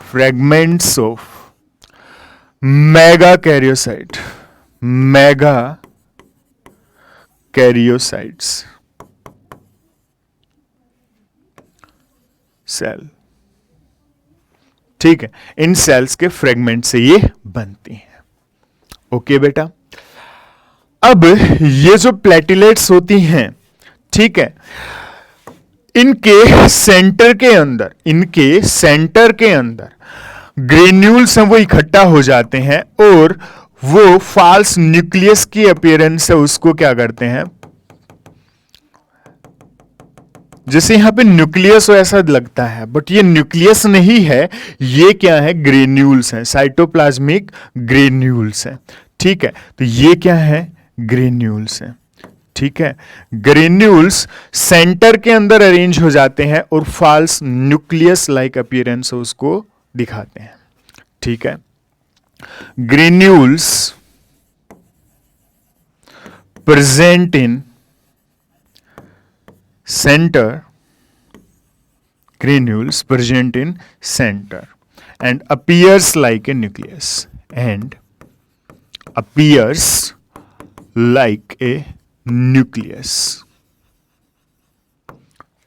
fragments of mega karyocytes cell. ठीक है, इन सेल्स के फ्रेगमेंट से ये बनती हैं। ओके बेटा, अब ये जो प्लेटलेट्स होती हैं, ठीक है, इनके सेंटर के अंदर ग्रेन्यूल्स हैं, वो इकट्ठा हो जाते हैं और वो फाल्स न्यूक्लियस की अपीयरेंस है उसको क्या करते हैं? जैसे यहां पे न्यूक्लियस हो ऐसा लगता है, बट ये न्यूक्लियस नहीं है, ये क्या है? ग्रेन्यूल्स हैं, साइटोप्लाज्मिक ग्रेन्यूल्स हैं। ठीक है, तो ये क्या है? ग्रेन्यूल्स हैं। ठीक है, ग्रेन्यूल्स सेंटर के अंदर अरेंज हो जाते हैं और फाल्स न्यूक्लियस लाइक अपीयरेंस उसको दिखाते हैं। ठीक है, granules present in center, granules present in center and appears like a nucleus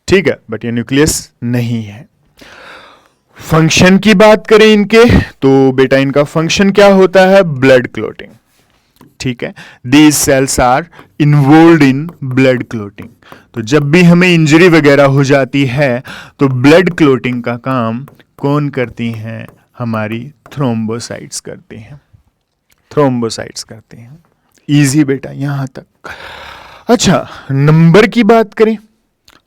ठीक है, बट ये न्यूक्लियस नहीं है। फंक्शन की बात करें इनके, तो बेटा इनका फंक्शन क्या होता है? Blood clotting. ठीक है, these cells are involved in blood clotting. तो जब भी हमें इंजरी वगैरह हो जाती है तो ब्लड क्लोटिंग का काम कौन करती हैं? हमारी थ्रोम्बोसाइट्स करती हैं। थ्रोम्बोसाइट्स करते हैं। इजी बेटा यहां तक। अच्छा, नंबर की बात करें,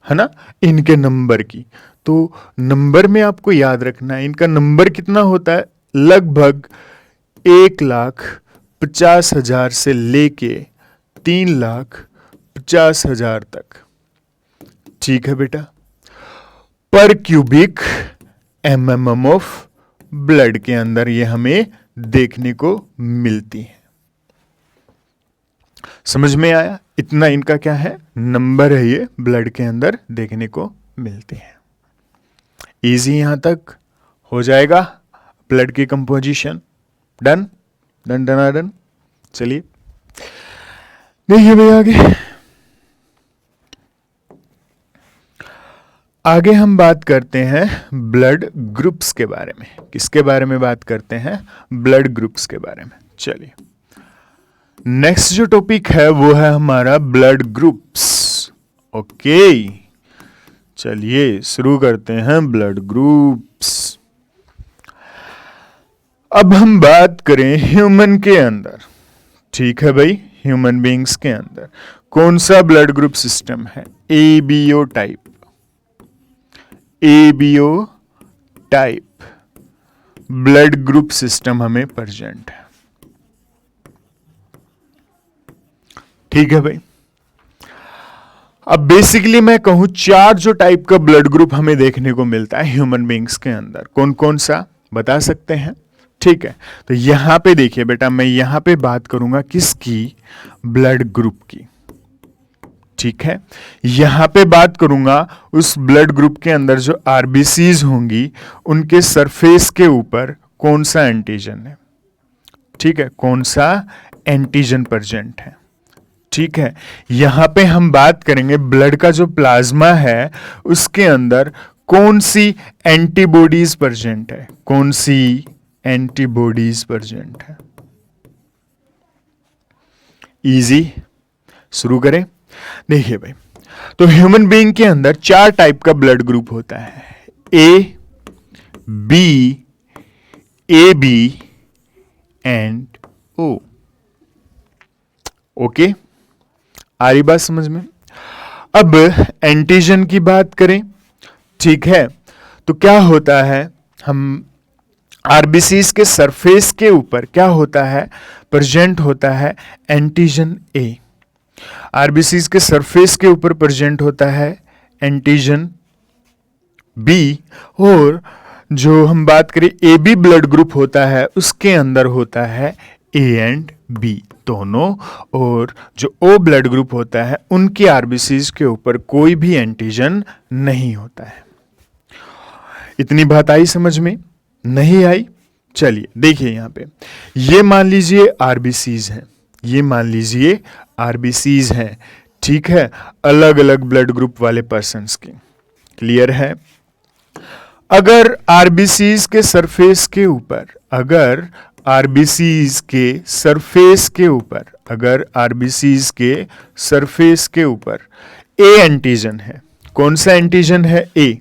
है ना, इनके नंबर की, तो नंबर में आपको याद रखना है इनका नंबर कितना होता है? लगभग 1,50,000 से लेके 3,50,000 तक। ठीक है बेटा, पर क्यूबिक एमएम ऑफ ब्लड के अंदर ये हमें देखने को मिलती है। समझ में आया? इतना इनका क्या है? नंबर है, ये ब्लड के अंदर देखने को मिलते हैं। इजी यहां तक हो जाएगा। ब्लड की composition done done done done. चलिए देखिए भाई, आगे हम बात करते हैं ब्लड ग्रुप्स के बारे में। किसके बारे में बात करते हैं? ब्लड ग्रुप्स के बारे में। चलिए नेक्स्ट जो टॉपिक है वो है हमारा ब्लड ग्रुप्स। ओके, चलिए शुरू करते हैं ब्लड ग्रुप्स। अब हम बात करें ह्यूमन के अंदर, ठीक है भाई, ह्यूमन बीइंग्स के अंदर कौन सा ब्लड ग्रुप सिस्टम है? ABO type. ABO type blood group system हमें प्रेजेंट है, ठीक है भाई। अब बेसिकली मैं कहूं 4 जो टाइप का ब्लड ग्रुप हमें देखने को मिलता है ह्यूमन बीइंग्स के अंदर, कौन कौन सा बता सकते हैं? ठीक है, तो यहां पे देखिए बेटा, मैं यहां पे बात करूंगा किसकी? ब्लड ग्रुप की, ठीक है। यहां पे बात करूंगा उस ब्लड ग्रुप के अंदर जो आरबीसीज होंगी उनके सरफेस के ऊपर कौन सा एंटीजन है, ठीक है, कौन सा एंटीजन प्रेजेंट है, ठीक है। यहां पे हम बात करेंगे ब्लड का जो प्लाज्मा है उसके अंदर कौन सी एंटीबॉडीज प्रेजेंट है, कौन सी एंटीबॉडीज प्रेजेंट है। इजी, शुरू करें। देखिए भाई, तो ह्यूमन बीइंग के अंदर 4 टाइप का ब्लड ग्रुप होता है, A B, A B and O. Okay, आ रही बात समझ में? अब एंटीजन की बात करें, ठीक है, तो क्या होता है, हम आरबीसीज के सरफेस के ऊपर क्या होता है, प्रेजेंट होता है एंटीजन ए। आरबीसीज के सरफेस के ऊपर प्रेजेंट होता है एंटीजन बी, और जो हम बात करें ए बी ब्लड ग्रुप होता है उसके अंदर होता है ए एंड बी दोनों, और जो ओ ब्लड ग्रुप होता है उनके आरबीसीज के ऊपर कोई भी एंटीजन नहीं होता है। इतनी बात आई समझ में? नहीं आई? चलिए देखिए यहां पे, ये मान लीजिए आरबीसीज हैं, ये मान लीजिए आरबीसीज हैं, ठीक है, अलग अलग ब्लड ग्रुप वाले पर्सन्स की। क्लियर है? अगर आरबीसीज के सरफेस के ऊपर, अगर आरबीसीज के सरफेस के ऊपर, अगर आरबीसीज के सरफेस के ऊपर ए एंटीजन है, कौन सा एंटीजन है? ए।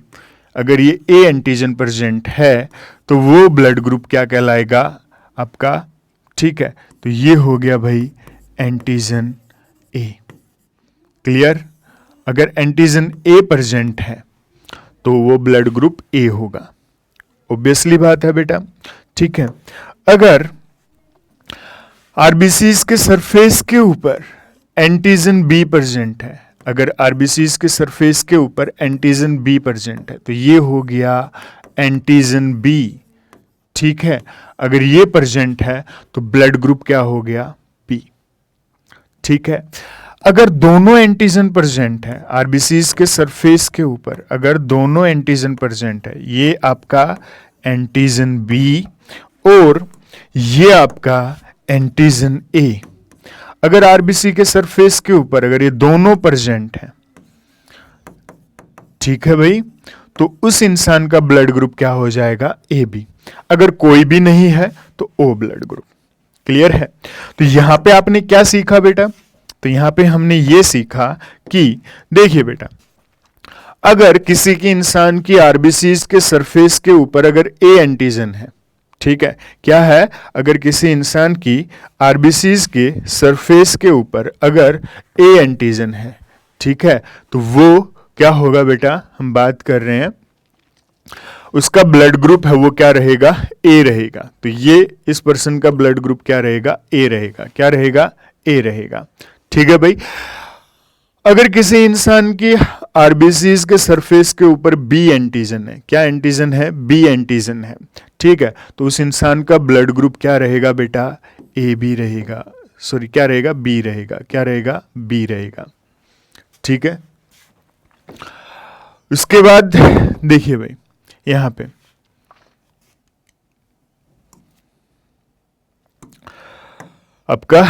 अगर ये ए एंटीजन प्रेजेंट है तो वो ब्लड ग्रुप क्या कहलाएगा आपका, ठीक है, तो ये हो गया भाई एंटीजन ए। क्लियर? अगर एंटीजन ए प्रेजेंट है तो वो ब्लड ग्रुप ए होगा, ऑब्वियसली बात है बेटा, ठीक है। अगर आरबीसीज के सरफेस के ऊपर एंटीजन बी प्रेजेंट है, अगर आरबीसीज के सरफेस के ऊपर एंटीजन बी प्रेजेंट है तो ये हो गया एंटीजन बी, ठीक है। अगर ये प्रेजेंट है तो ब्लड ग्रुप क्या हो गया? बी, ठीक है। अगर दोनों एंटीजन प्रेजेंट है आरबीसीज के सरफेस के ऊपर, अगर दोनों एंटीजन प्रेजेंट है, ये आपका एंटीजन बी और ये आपका एंटीजन ए, अगर आरबीसी के सरफेस के ऊपर अगर ये दोनों प्रेजेंट हैं, ठीक है भाई, तो उस इंसान का ब्लड ग्रुप क्या हो जाएगा? A B. अगर कोई भी नहीं है तो ओ ब्लड ग्रुप। क्लियर है? तो यहां पे आपने क्या सीखा बेटा? तो यहां पे हमने ये सीखा कि देखिए बेटा, अगर किसी की इंसान की आरबीसीज के सरफेस के ऊपर अगर ए एंटीजन है, ठीक है, क्या है, अगर किसी इंसान की आरबीसीज के सरफेस के ऊपर अगर ए एंटीजन है, ठीक है, तो वो क्या होगा बेटा, हम बात कर रहे हैं उसका ब्लड ग्रुप है वो क्या रहेगा? ए रहेगा। तो ये इस पर्सन का ब्लड ग्रुप क्या रहेगा? ए रहेगा। क्या रहेगा? ए रहेगा। ठीक है भाई। अगर किसी इंसान की आरबीसीज के सरफेस के ऊपर बी एंटीजन है, क्या एंटीजन है? बी एंटीजन है, ठीक है, तो उस इंसान का ब्लड ग्रुप क्या रहेगा बेटा? ए बी रहेगा। सॉरी, क्या रहेगा? बी रहेगा। क्या रहेगा? बी रहेगा। ठीक है। उसके बाद देखिए भाई, यहां पे आपका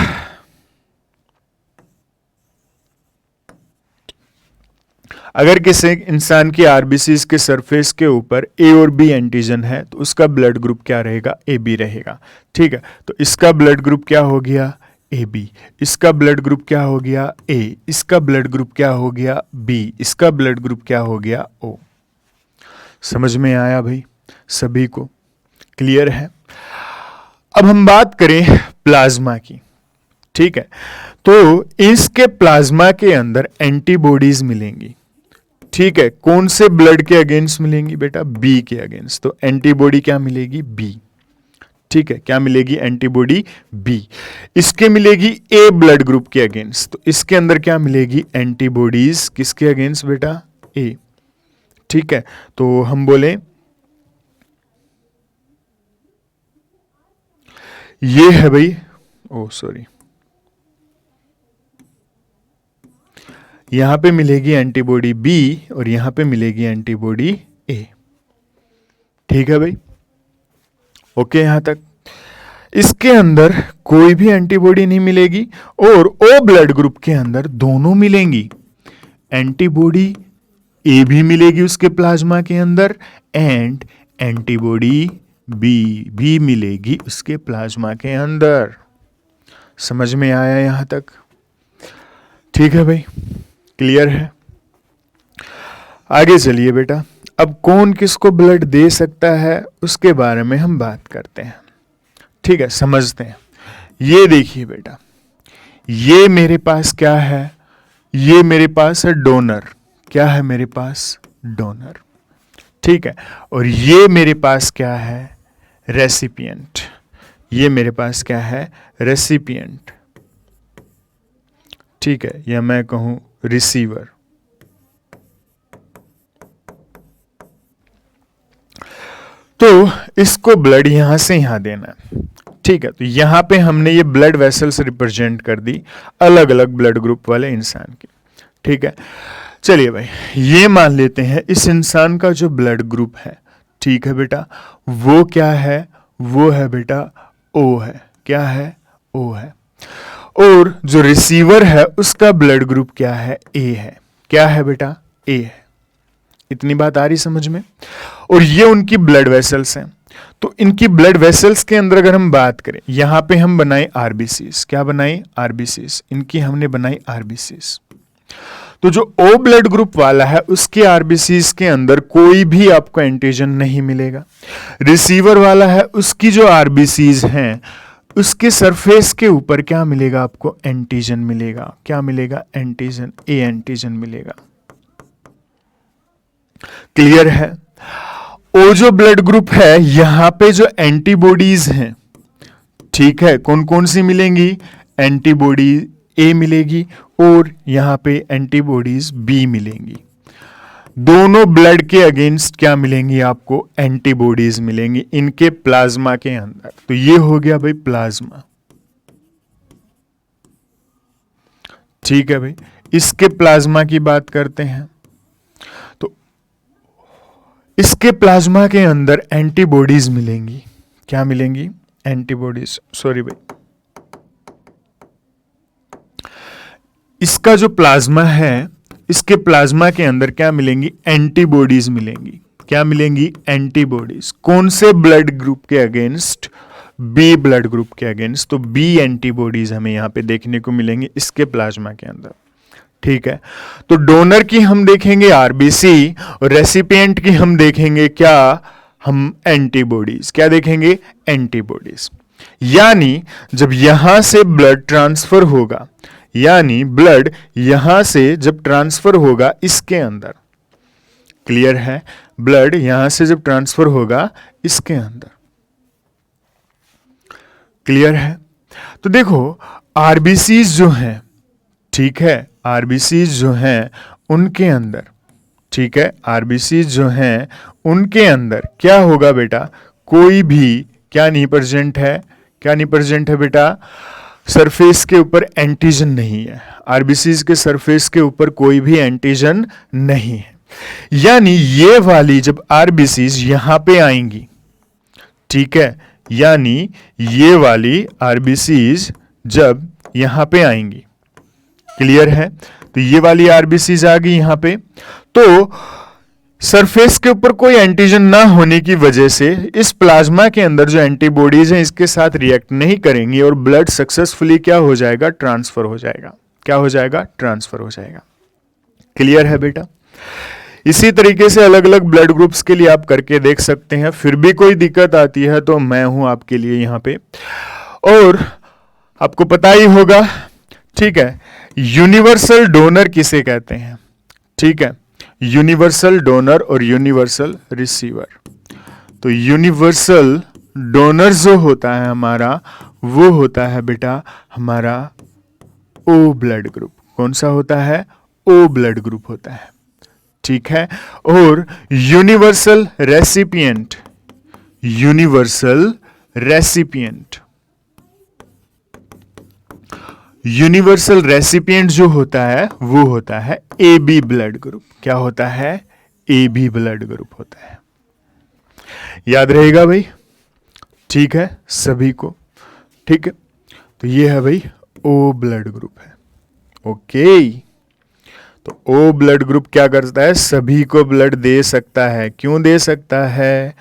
अगर किसी इंसान की आरबीसीज के सरफेस के ऊपर ए और बी एंटीजन है तो उसका ब्लड ग्रुप क्या रहेगा? ए बी रहेगा। ठीक है, तो इसका ब्लड ग्रुप क्या हो गया? A B. इसका ब्लड ग्रुप क्या हो गया? ए। इसका ब्लड ग्रुप क्या हो गया? बी। इसका ब्लड ग्रुप क्या हो गया? ओ। समझ में आया भाई सभी को? क्लियर है? अब हम बात करें प्लाज्मा की। ठीक है, तो इसके प्लाज्मा के अंदर एंटीबॉडीज मिलेंगी। ठीक है, कौन से ब्लड के अगेंस्ट मिलेंगी बेटा? बी के अगेंस्ट। तो एंटीबॉडी क्या मिलेगी? बी। ठीक है, क्या मिलेगी? Antibody B. इसके मिलेगी ए ब्लड ग्रुप के अगेंस्ट, तो इसके अंदर क्या मिलेगी? एंटीबॉडीज किसके अगेंस्ट बेटा? ए। ठीक है, तो हम बोले ये है भाई, ओ सॉरी, यहां पे मिलेगी एंटीबॉडी बी और यहां पे मिलेगी एंटीबॉडी ए। ठीक है भाई, ओके यहां तक? इसके अंदर कोई भी एंटीबॉडी नहीं मिलेगी और ओ ब्लड ग्रुप के अंदर दोनों मिलेंगी। एंटीबॉडी ए भी मिलेगी उसके प्लाज्मा के अंदर एंड एंटीबॉडी बी भी मिलेगी उसके प्लाज्मा के अंदर। समझ में आया यहां तक? ठीक है भाई, क्लियर है? आगे चलिए बेटा, अब कौन किसको ब्लड दे सकता है उसके बारे में हम बात करते हैं। ठीक है, समझते हैं। ये देखिए बेटा, ये मेरे पास क्या है? ये मेरे पास है डोनर। क्या है मेरे पास? डोनर। ठीक है, और ये मेरे पास क्या है? रेसिपिएंट। ये मेरे पास क्या है? रेसिपिएंट। ठीक है, या मैं कहूं रिसीवर। तो इसको ब्लड यहां से यहां देना है। ठीक है, तो यहां पे हमने ये ब्लड वेसल्स रिप्रेजेंट कर दी अलग अलग ब्लड ग्रुप वाले इंसान की। ठीक है, चलिए भाई, ये मान लेते हैं इस इंसान का जो ब्लड ग्रुप है, ठीक है बेटा, वो क्या है? वो है बेटा ओ है। क्या है? ओ है। और जो रिसीवर है उसका ब्लड ग्रुप क्या है? ए है। क्या है बेटा? ए है। इतनी बात आ रही समझ में? और ये उनकी ब्लड वेसल्स हैं। तो इनकी ब्लड वेसल्स के अंदर अगर हम बात करें, यहां पे हम बनाए आरबीसीज। क्या बनाए? आरबीसीज। इनकी हमने बनाई आरबीसीज। तो जो ओ ब्लड ग्रुप वाला है उसके आरबीसीज के अंदर कोई भी आपको एंटीजन नहीं मिलेगा। रिसीवर वाला है उसकी जो आरबीसीज हैं उसके सरफेस के ऊपर क्या मिलेगा आपको? एंटीजन मिलेगा। क्या मिलेगा? एंटीजन। ए एंटीजन मिलेगा। क्लियर है? ओ जो ब्लड ग्रुप है यहां पे जो एंटीबॉडीज हैं, ठीक है, कौन कौन सी मिलेंगी? एंटीबॉडी ए मिलेगी और यहां पे एंटीबॉडीज बी मिलेंगी। दोनों ब्लड के अगेंस्ट क्या मिलेंगी आपको? एंटीबॉडीज मिलेंगी इनके प्लाज्मा के अंदर। तो ये हो गया भाई प्लाज्मा। ठीक है भाई, इसके प्लाज्मा की बात करते हैं। तो इसके प्लाज्मा के अंदर एंटीबॉडीज मिलेंगी। क्या मिलेंगी? एंटीबॉडीज। सॉरी भाई, इसका जो प्लाज्मा है इसके प्लाज्मा के अंदर क्या मिलेंगी? एंटीबॉडीज मिलेंगी। क्या मिलेंगी? एंटीबॉडीज। कौन से ब्लड ग्रुप के अगेंस्ट? बी ब्लड ग्रुप के अगेंस्ट। तो बी एंटीबॉडीज हमें यहां पे देखने को मिलेंगे इसके प्लाज्मा के अंदर। ठीक है, तो डोनर की हम देखेंगे आरबीसी और रेसिपिएंट की हम देखेंगे क्या? हम एंटीबॉडीज। क्या देखेंगे? एंटीबॉडीज। यानी जब यहां से ब्लड ट्रांसफर होगा, यानी ब्लड यहां से जब ट्रांसफर होगा इसके अंदर, क्लियर है? ब्लड यहां से जब ट्रांसफर होगा इसके अंदर, क्लियर है? तो देखो आरबीसीज जो हैं, ठीक है, आरबीसीज जो हैं उनके अंदर, ठीक है, आरबीसीज जो हैं उनके अंदर क्या होगा बेटा? कोई भी क्या नहीं प्रेजेंट है? क्या नहीं प्रेजेंट है बेटा? सरफेस के ऊपर एंटीजन नहीं है। आरबीसीज के सरफेस के ऊपर कोई भी एंटीजन नहीं है। यानी ये वाली जब आरबीसीज यहां पे आएंगी, ठीक है, यानी ये वाली आरबीसीज जब यहां पे आएंगी, क्लियर है? तो ये वाली आरबीसीज आ गई यहां पे। तो सरफेस के ऊपर कोई एंटीजन ना होने की वजह से इस प्लाज्मा के अंदर जो एंटीबॉडीज हैं इसके साथ रिएक्ट नहीं करेंगी और ब्लड सक्सेसफुली क्या हो जाएगा, ट्रांसफर हो जाएगा। क्या हो जाएगा, ट्रांसफर हो जाएगा। क्लियर है बेटा? इसी तरीके से अलग अलग ब्लड ग्रुप्स के लिए आप करके देख सकते हैं। फिर भी कोई दिक्कत आती है तो मैं हूं आपके लिए यहां पे। और आपको पता ही होगा, ठीक है, यूनिवर्सल डोनर किसे कहते हैं? ठीक है, यूनिवर्सल डोनर और यूनिवर्सल रिसीवर। तो यूनिवर्सल डोनर जो होता है हमारा, वो होता है बेटा हमारा ओ ब्लड ग्रुप। कौन सा होता है? ओ ब्लड ग्रुप होता है। ठीक है। और universal recipient, universal recipient, universal recipient जो होता है वो होता है ए बी ब्लड ग्रुप। क्या होता है? ए बी ब्लड ग्रुप होता है। याद रहेगा भाई? ठीक है सभी को? ठीक है, तो ये है भाई ओ ब्लड ग्रुप है। ओके, तो ओ ब्लड ग्रुप क्या करता है? सभी को ब्लड दे सकता है। क्यों दे सकता है?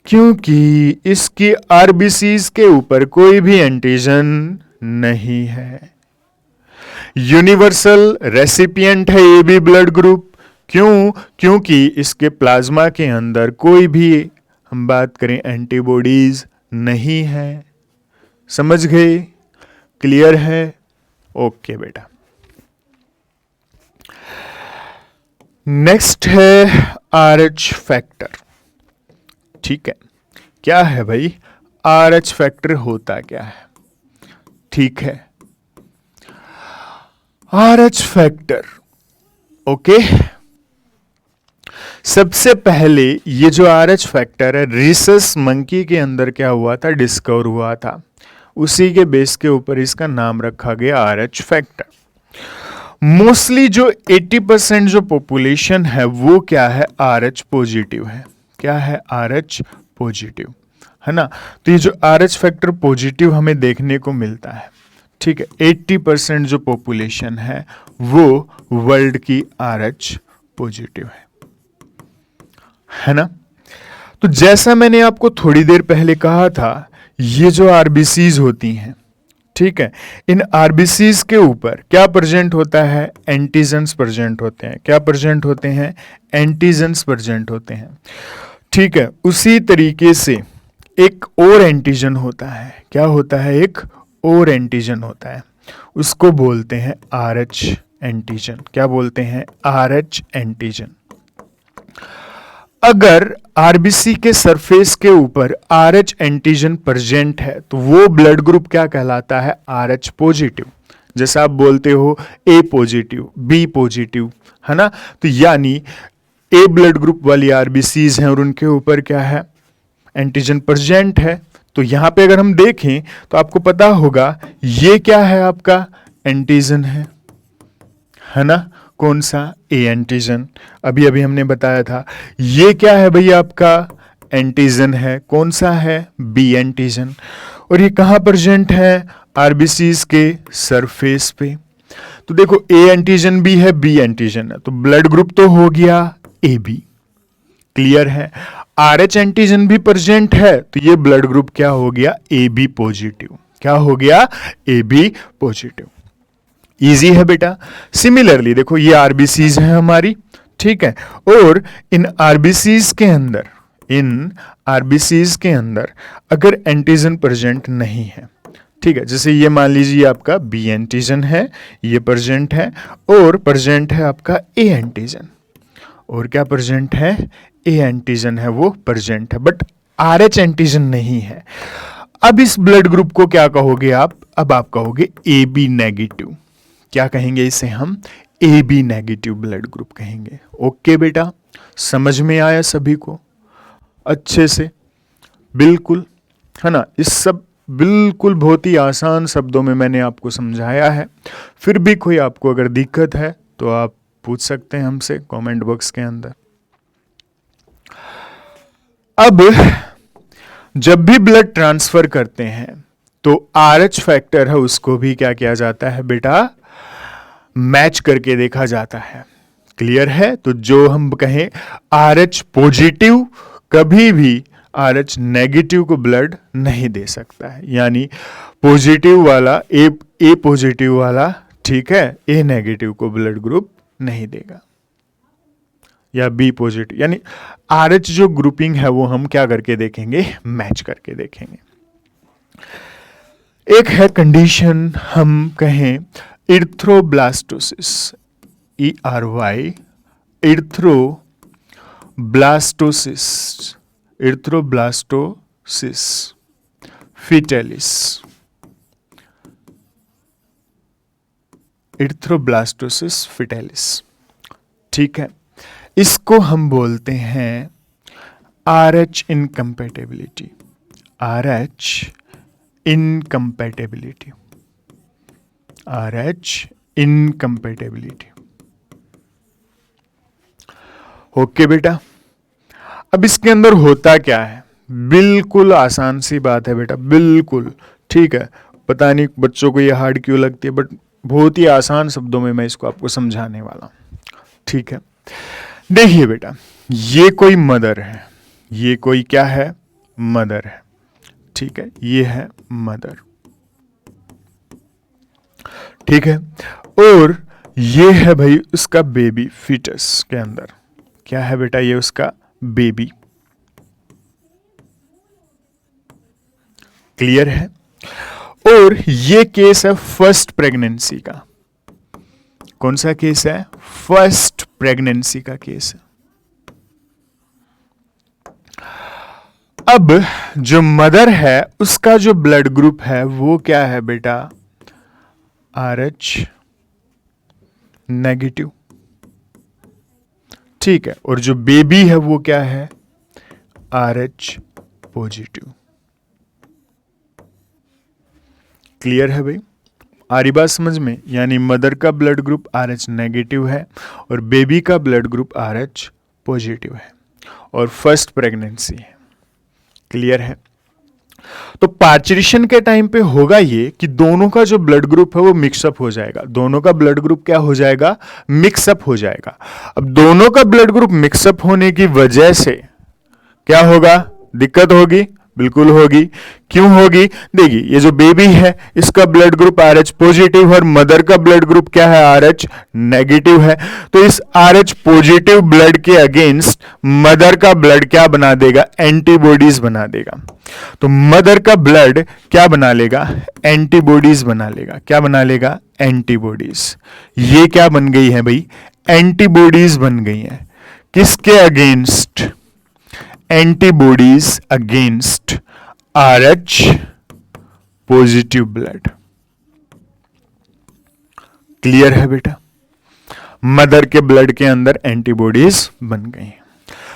क्योंकि इसकी आरबीसीज के ऊपर कोई भी एंटीजन नहीं है। यूनिवर्सल रेसिपिएंट है ए बी ब्लड ग्रुप। क्यों? क्योंकि इसके प्लाज्मा के अंदर कोई भी, हम बात करें, एंटीबॉडीज नहीं है। समझ गए? क्लियर है? ओके बेटा। नेक्स्ट है आरएच फैक्टर। ठीक है, क्या है भाई आरएच फैक्टर? होता क्या है? ठीक है, आरएच फैक्टर, ओके। सबसे पहले ये जो आरएच फैक्टर है रीसस मंकी के अंदर क्या हुआ था? डिस्कवर हुआ था। उसी के बेस के ऊपर इसका नाम रखा गया आरएच फैक्टर। मोस्टली जो 80% जो पॉपुलेशन है वो क्या है? आरएच पॉजिटिव है। क्या है? आरएच पॉजिटिव है ना। तो ये जो आरएच फैक्टर पॉजिटिव हमें देखने को मिलता है, ठीक है, 80% जो पॉपुलेशन है वो वर्ल्ड की आरएच पॉजिटिव है ना। तो जैसा मैंने आपको थोड़ी देर पहले कहा था, ये जो आरबीसीज होती हैं, ठीक है, इन आरबीसीज के ऊपर क्या प्रेजेंट होता है? एंटीजन्स प्रेजेंट होते हैं। क्या प्रेजेंट होते हैं? एंटीजन्स प्रेजेंट होते हैं। ठीक है, उसी तरीके से एक और एंटीजन होता है। क्या होता है? एक और एंटीजन होता है, उसको बोलते हैं आरएच एंटीजन। क्या बोलते हैं? RH antigen. अगर आरबीसी के सरफेस के ऊपर आरएच एंटीजन प्रेजेंट है तो वो ब्लड ग्रुप क्या कहलाता है? RH positive. जैसा आप बोलते हो ए पॉजिटिव, बी पॉजिटिव, है ना। तो यानी ए ब्लड ग्रुप वाली आरबीसीज हैं और उनके ऊपर क्या है? एंटीजन प्रेजेंट है। तो यहां पे अगर हम देखें तो आपको पता होगा ये क्या है? आपका एंटीजन है ना। कौन सा? A antigen. अभी अभी हमने बताया था। ये क्या है भैया? आपका एंटीजन है। कौन सा है? B antigen. और ये कहां प्रेजेंट है? आरबीसीज के सरफेस पे। तो देखो ए एंटीजन भी है, बी एंटीजन है, तो ब्लड ग्रुप तो हो गया ए बी। क्लियर है? आरएच एंटीजन भी प्रेजेंट है तो ये ब्लड ग्रुप क्या हो गया? A B positive. क्या हो गया? A B positive. इजी है बेटा। सिमिलरली देखो ये आरबीसीज है हमारी, ठीक है, और इन आरबीसीज के अंदर अगर एंटीजन प्रेजेंट नहीं है, ठीक है, जैसे ये मान लीजिए आपका बी एंटीजन है, ये प्रेजेंट है, और प्रेजेंट है आपका ए एंटीजन, और क्या प्रेजेंट है? ए एंटीजन है, वो प्रेजेंट है, बट आरएच एंटीजन नहीं है। अब इस ब्लड ग्रुप को क्या कहोगे आप? अब आप कहोगे ए बी नेगेटिव। क्या कहेंगे इसे हम? A B negative blood group कहेंगे। ओके बेटा, समझ में आया सभी को अच्छे से? बिल्कुल, है ना। इस सब बिल्कुल बहुत ही आसान शब्दों में मैंने आपको समझाया है। फिर भी कोई आपको अगर दिक्कत है तो आप पूछ सकते हैं हमसे कमेंट बॉक्स के अंदर। अब जब भी ब्लड ट्रांसफर करते हैं तो आरएच फैक्टर है उसको भी क्या किया जाता है बेटा? मैच करके देखा जाता है। क्लियर है? तो जो हम कहें RH पॉजिटिव कभी भी RH नेगेटिव को ब्लड नहीं दे सकता है, यानी पॉजिटिव वाला ए पॉजिटिव वाला, ठीक है, ए नेगेटिव को ब्लड ग्रुप नहीं देगा, या बी पॉजिटिव, यानी RH जो ग्रुपिंग है वो हम क्या करके देखेंगे, मैच करके देखेंगे। एक है कंडीशन, हम कहें इर्थ्रोब्लास्टोसिस, ERY, इर्थ्रोब्लास्टोसिस, इर्थ्रोब्लास्टोसिस फिटेलिस, इर्थ्रोब्लास्टोसिस फिटेलिस, ठीक है। इसको हम बोलते हैं RH incompatibility, RH incompatibility, RH incompatibility. Okay बेटा, अब इसके अंदर होता क्या है, बिल्कुल आसान सी बात है बेटा, बिल्कुल ठीक है। पता नहीं बच्चों को ये हार्ड क्यों लगती है, बट बहुत ही आसान शब्दों में मैं इसको आपको समझाने वाला हूं, ठीक है। देखिए बेटा, ये कोई मदर है, ये कोई क्या है, मदर है, ठीक है, ये है मदर, ठीक है। और ये है भाई उसका बेबी, फीटस के अंदर क्या है बेटा, ये उसका बेबी, क्लियर है। और ये केस है फर्स्ट प्रेगनेंसी का, कौन सा केस है, फर्स्ट प्रेगनेंसी का केस है। अब जो मदर है उसका जो ब्लड ग्रुप है वो क्या है बेटा, RH नेगेटिव, ठीक है। और जो बेबी है वो क्या है, RH पॉजिटिव, क्लियर है भाई, आ रही बात समझ में? यानी मदर का ब्लड ग्रुप RH नेगेटिव है और बेबी का ब्लड ग्रुप RH पॉजिटिव है और फर्स्ट प्रेगनेंसी है, क्लियर है। तो पार्चुरेशन के टाइम पे होगा ये कि दोनों का जो ब्लड ग्रुप है वो मिक्सअप हो जाएगा, दोनों का ब्लड ग्रुप क्या हो जाएगा, मिक्सअप हो जाएगा। अब दोनों का ब्लड ग्रुप मिक्सअप होने की वजह से क्या होगा, दिक्कत होगी, बिल्कुल होगी। क्यों होगी, देखिए ये जो बेबी है इसका ब्लड ग्रुप RH पॉजिटिव और मदर का ब्लड ग्रुप क्या है, RH नेगेटिव है। तो इस RH पॉजिटिव ब्लड के अगेंस्ट मदर का ब्लड क्या बना देगा, एंटीबॉडीज बना देगा। तो मदर का ब्लड क्या बना लेगा, एंटीबॉडीज बना लेगा, क्या बना लेगा, एंटीबॉडीज। ये क्या बन गई है भाई, एंटीबॉडीज बन गई है, किसके against, antibodies against RH positive blood, clear है बेटा। मदर के ब्लड के अंदर एंटीबॉडीज बन गई।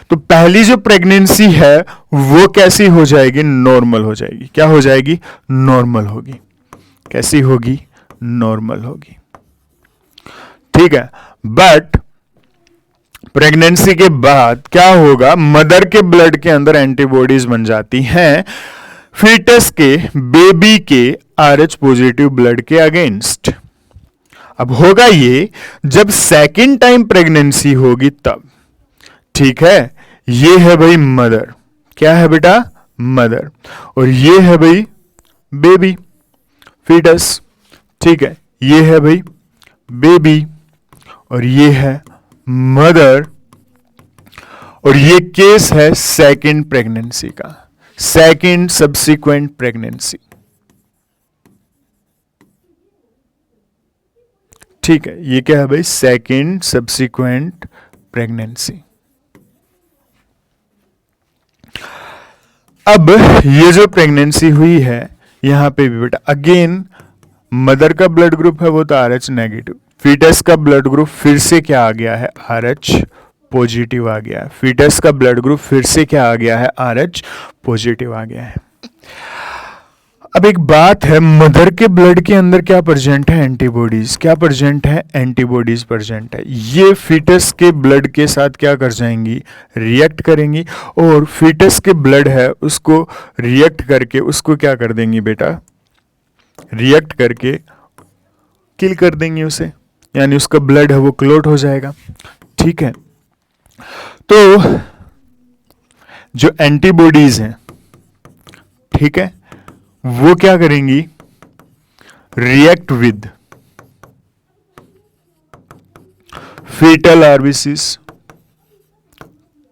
तो पहली जो प्रेगनेंसी है वो कैसी हो जाएगी, नॉर्मल हो जाएगी, क्या हो जाएगी, नॉर्मल होगी। कैसी होगी, नॉर्मल होगी, ठीक है। बट प्रेगनेंसी के बाद क्या होगा, मदर के ब्लड के अंदर एंटीबॉडीज बन जाती हैं फीटस के, बेबी के RH पॉजिटिव ब्लड के अगेंस्ट। अब होगा ये जब सेकंड टाइम प्रेगनेंसी होगी तब, ठीक है। ये है भाई मदर, क्या है बेटा, मदर, और ये है भाई बेबी, फीटस, ठीक है। ये है भाई बेबी और ये है मदर, और ये केस है सेकंड प्रेगनेंसी का, सेकंड सब्सिक्वेंट प्रेगनेंसी, ठीक है। ये क्या है भाई, सेकंड सब्सिक्वेंट प्रेगनेंसी। अब ये जो प्रेगनेंसी हुई है यहां पे भी बेटा अगेन मदर का ब्लड ग्रुप है वो तो RH नेगेटिव, फीटस का ब्लड ग्रुप फिर से क्या आ गया है, RH पॉजिटिव आ गया है। फीटस का ब्लड ग्रुप फिर से क्या आ गया है, RH पॉजिटिव आ गया है। अब एक बात है, मदर के ब्लड के अंदर क्या प्रेजेंट है, एंटीबॉडीज, क्या प्रेजेंट है, एंटीबॉडीज प्रेजेंट है। ये फीटस के ब्लड के साथ क्या कर जाएंगी, रिएक्ट करेंगी, और फीटस के ब्लड है उसको रिएक्ट करके उसको क्या कर देंगी बेटा, रिएक्ट करके किल कर देंगे उसे, यानी उसका ब्लड है वो क्लोट हो जाएगा, ठीक है, तो जो एंटीबॉडीज हैं, ठीक है, वो क्या करेंगी, रिएक्ट विद फीटल आरबीसीज,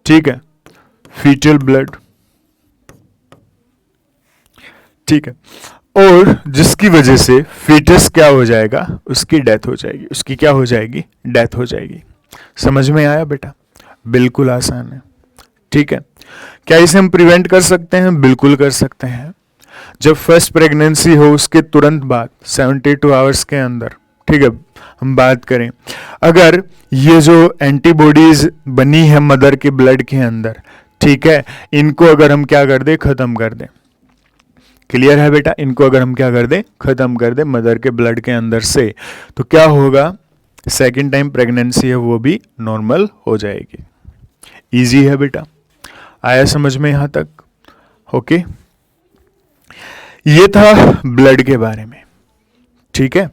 ठीक है, फीटल ब्लड, ठीक है, और जिसकी वजह से फीटस क्या हो जाएगा, उसकी डेथ हो जाएगी, उसकी क्या हो जाएगी, डेथ हो जाएगी। समझ में आया बेटा? बिल्कुल आसान है, ठीक है। क्या इसे हम प्रिवेंट कर सकते हैं? बिल्कुल कर सकते हैं। जब फर्स्ट प्रेगनेंसी हो उसके तुरंत बाद 72 आवर्स के अंदर, ठीक है, हम बात करें, अगर ये जो एंटीबॉडीज बनी है मदर के ब्लड के अंदर, ठीक है, इनको अगर हम क्या कर दें, खत्म कर दें, क्लियर है बेटा, इनको अगर हम क्या कर दें, खत्म कर दें मदर के ब्लड के अंदर से, तो क्या होगा, सेकेंड टाइम प्रेगनेंसी है वो भी नॉर्मल हो जाएगी। इजी है बेटा, आया समझ में यहां तक? ओके, ये था ब्लड के बारे में, ठीक है।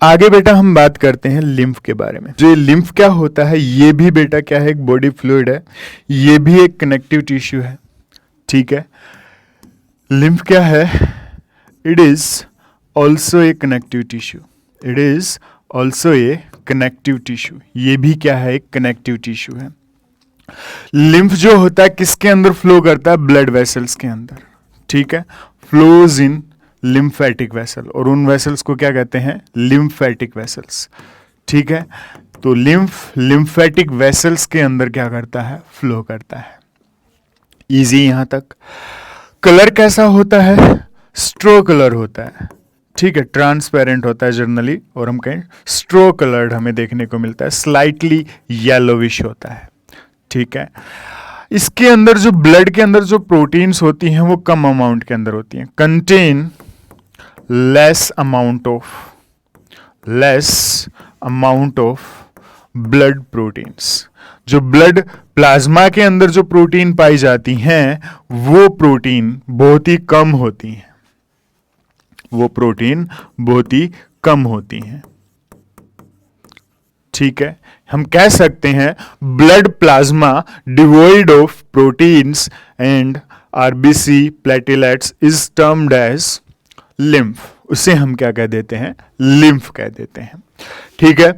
आगे बेटा हम बात करते हैं लिम्फ के बारे में। जो लिम्फ क्या होता है, ये भी बेटा क्या है, एक बॉडी फ्लूइड है, ये भी एक कनेक्टिव टिश्यू है, ठीक है। लिम्फ क्या है, it is also a connective tissue, it is also a connective tissue, ये भी क्या है, एक कनेक्टिव टिश्यू है। लिम्फ जो होता है किसके अंदर फ्लो करता है, ब्लड वेसल्स के अंदर, ठीक है, फ्लोज इन लिम्फेटिक वेसल, और उन वेसल्स को क्या कहते हैं, लिम्फेटिक वेसल्स, ठीक है। तो लिम्फ लिम्फेटिक वेसल्स के अंदर क्या करता है, फ्लो करता है। इजी यहां तक। कलर कैसा होता है, स्ट्रो कलर होता है, ठीक है, ट्रांसपेरेंट होता है जनरली, और हम कहें स्ट्रो कलर्ड हमें देखने को मिलता है, स्लाइटली येलोविश होता है, ठीक है। इसके अंदर जो ब्लड के अंदर जो प्रोटीन्स होती हैं वो कम अमाउंट के अंदर होती हैं, contain less amount of blood proteins. जो ब्लड प्लाज्मा के अंदर जो प्रोटीन पाई जाती हैं वो प्रोटीन बहुत ही कम होती हैं, वो प्रोटीन बहुत ही कम होती हैं, ठीक है। हम कह सकते हैं blood plasma devoid of proteins and RBC platelets is termed as lymph, उसे हम क्या कह देते हैं, लिम्फ कह देते हैं, ठीक है।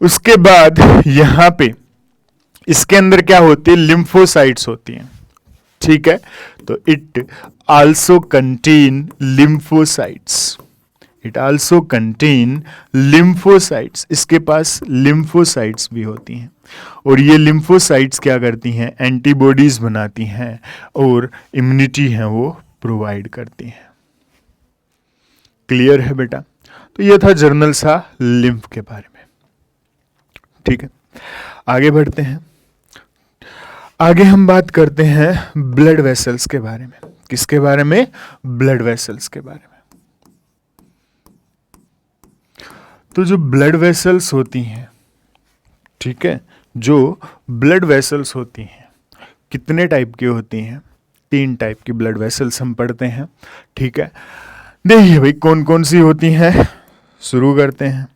उसके बाद यहां पे इसके अंदर क्या होती है, लिम्फोसाइट्स होती हैं, ठीक है। तो it also contain lymphocytes, it also contain lymphocytes, इसके पास लिम्फोसाइट्स भी होती हैं, और ये लिम्फोसाइट्स क्या करती हैं, एंटीबॉडीज बनाती हैं और इम्यूनिटी है वो प्रोवाइड करती हैं। क्लियर है बेटा? तो ये था जर्नल सा लिम्फ के बारे में, ठीक है। आगे बढ़ते हैं, आगे हम बात करते हैं ब्लड वेसल्स के बारे में। किसके बारे में, ब्लड वेसल्स के बारे में। तो जो ब्लड वेसल्स होती हैं, ठीक है, जो ब्लड वेसल्स होती हैं कितने टाइप की होती हैं, 3 टाइप की ब्लड वेसल्स हम पढ़ते हैं, ठीक है। देखिए भाई कौन कौन सी होती हैं, शुरू करते हैं।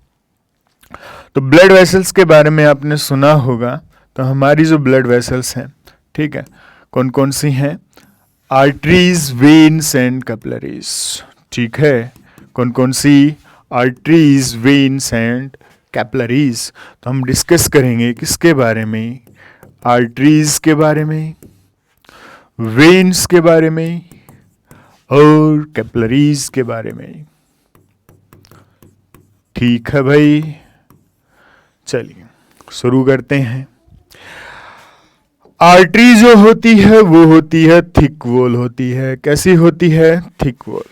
तो ब्लड वेसल्स के बारे में आपने सुना होगा, तो हमारी जो ब्लड वेसल्स हैं, ठीक है, कौन कौन सी हैं, आर्टरीज, वेन्स एंड कैपिलरीज, ठीक है। कौन कौन सी, आर्टरीज, वेन्स एंड कैपिलरीज। तो हम डिस्कस करेंगे किसके बारे में, आर्टरीज के बारे में, वेन्स के बारे में और कैपिलरीज के बारे में, ठीक है भाई। चलिए शुरू करते हैं। आर्टरी जो होती है वो होती है थिक वॉल होती है, कैसी होती है, थिक वॉल,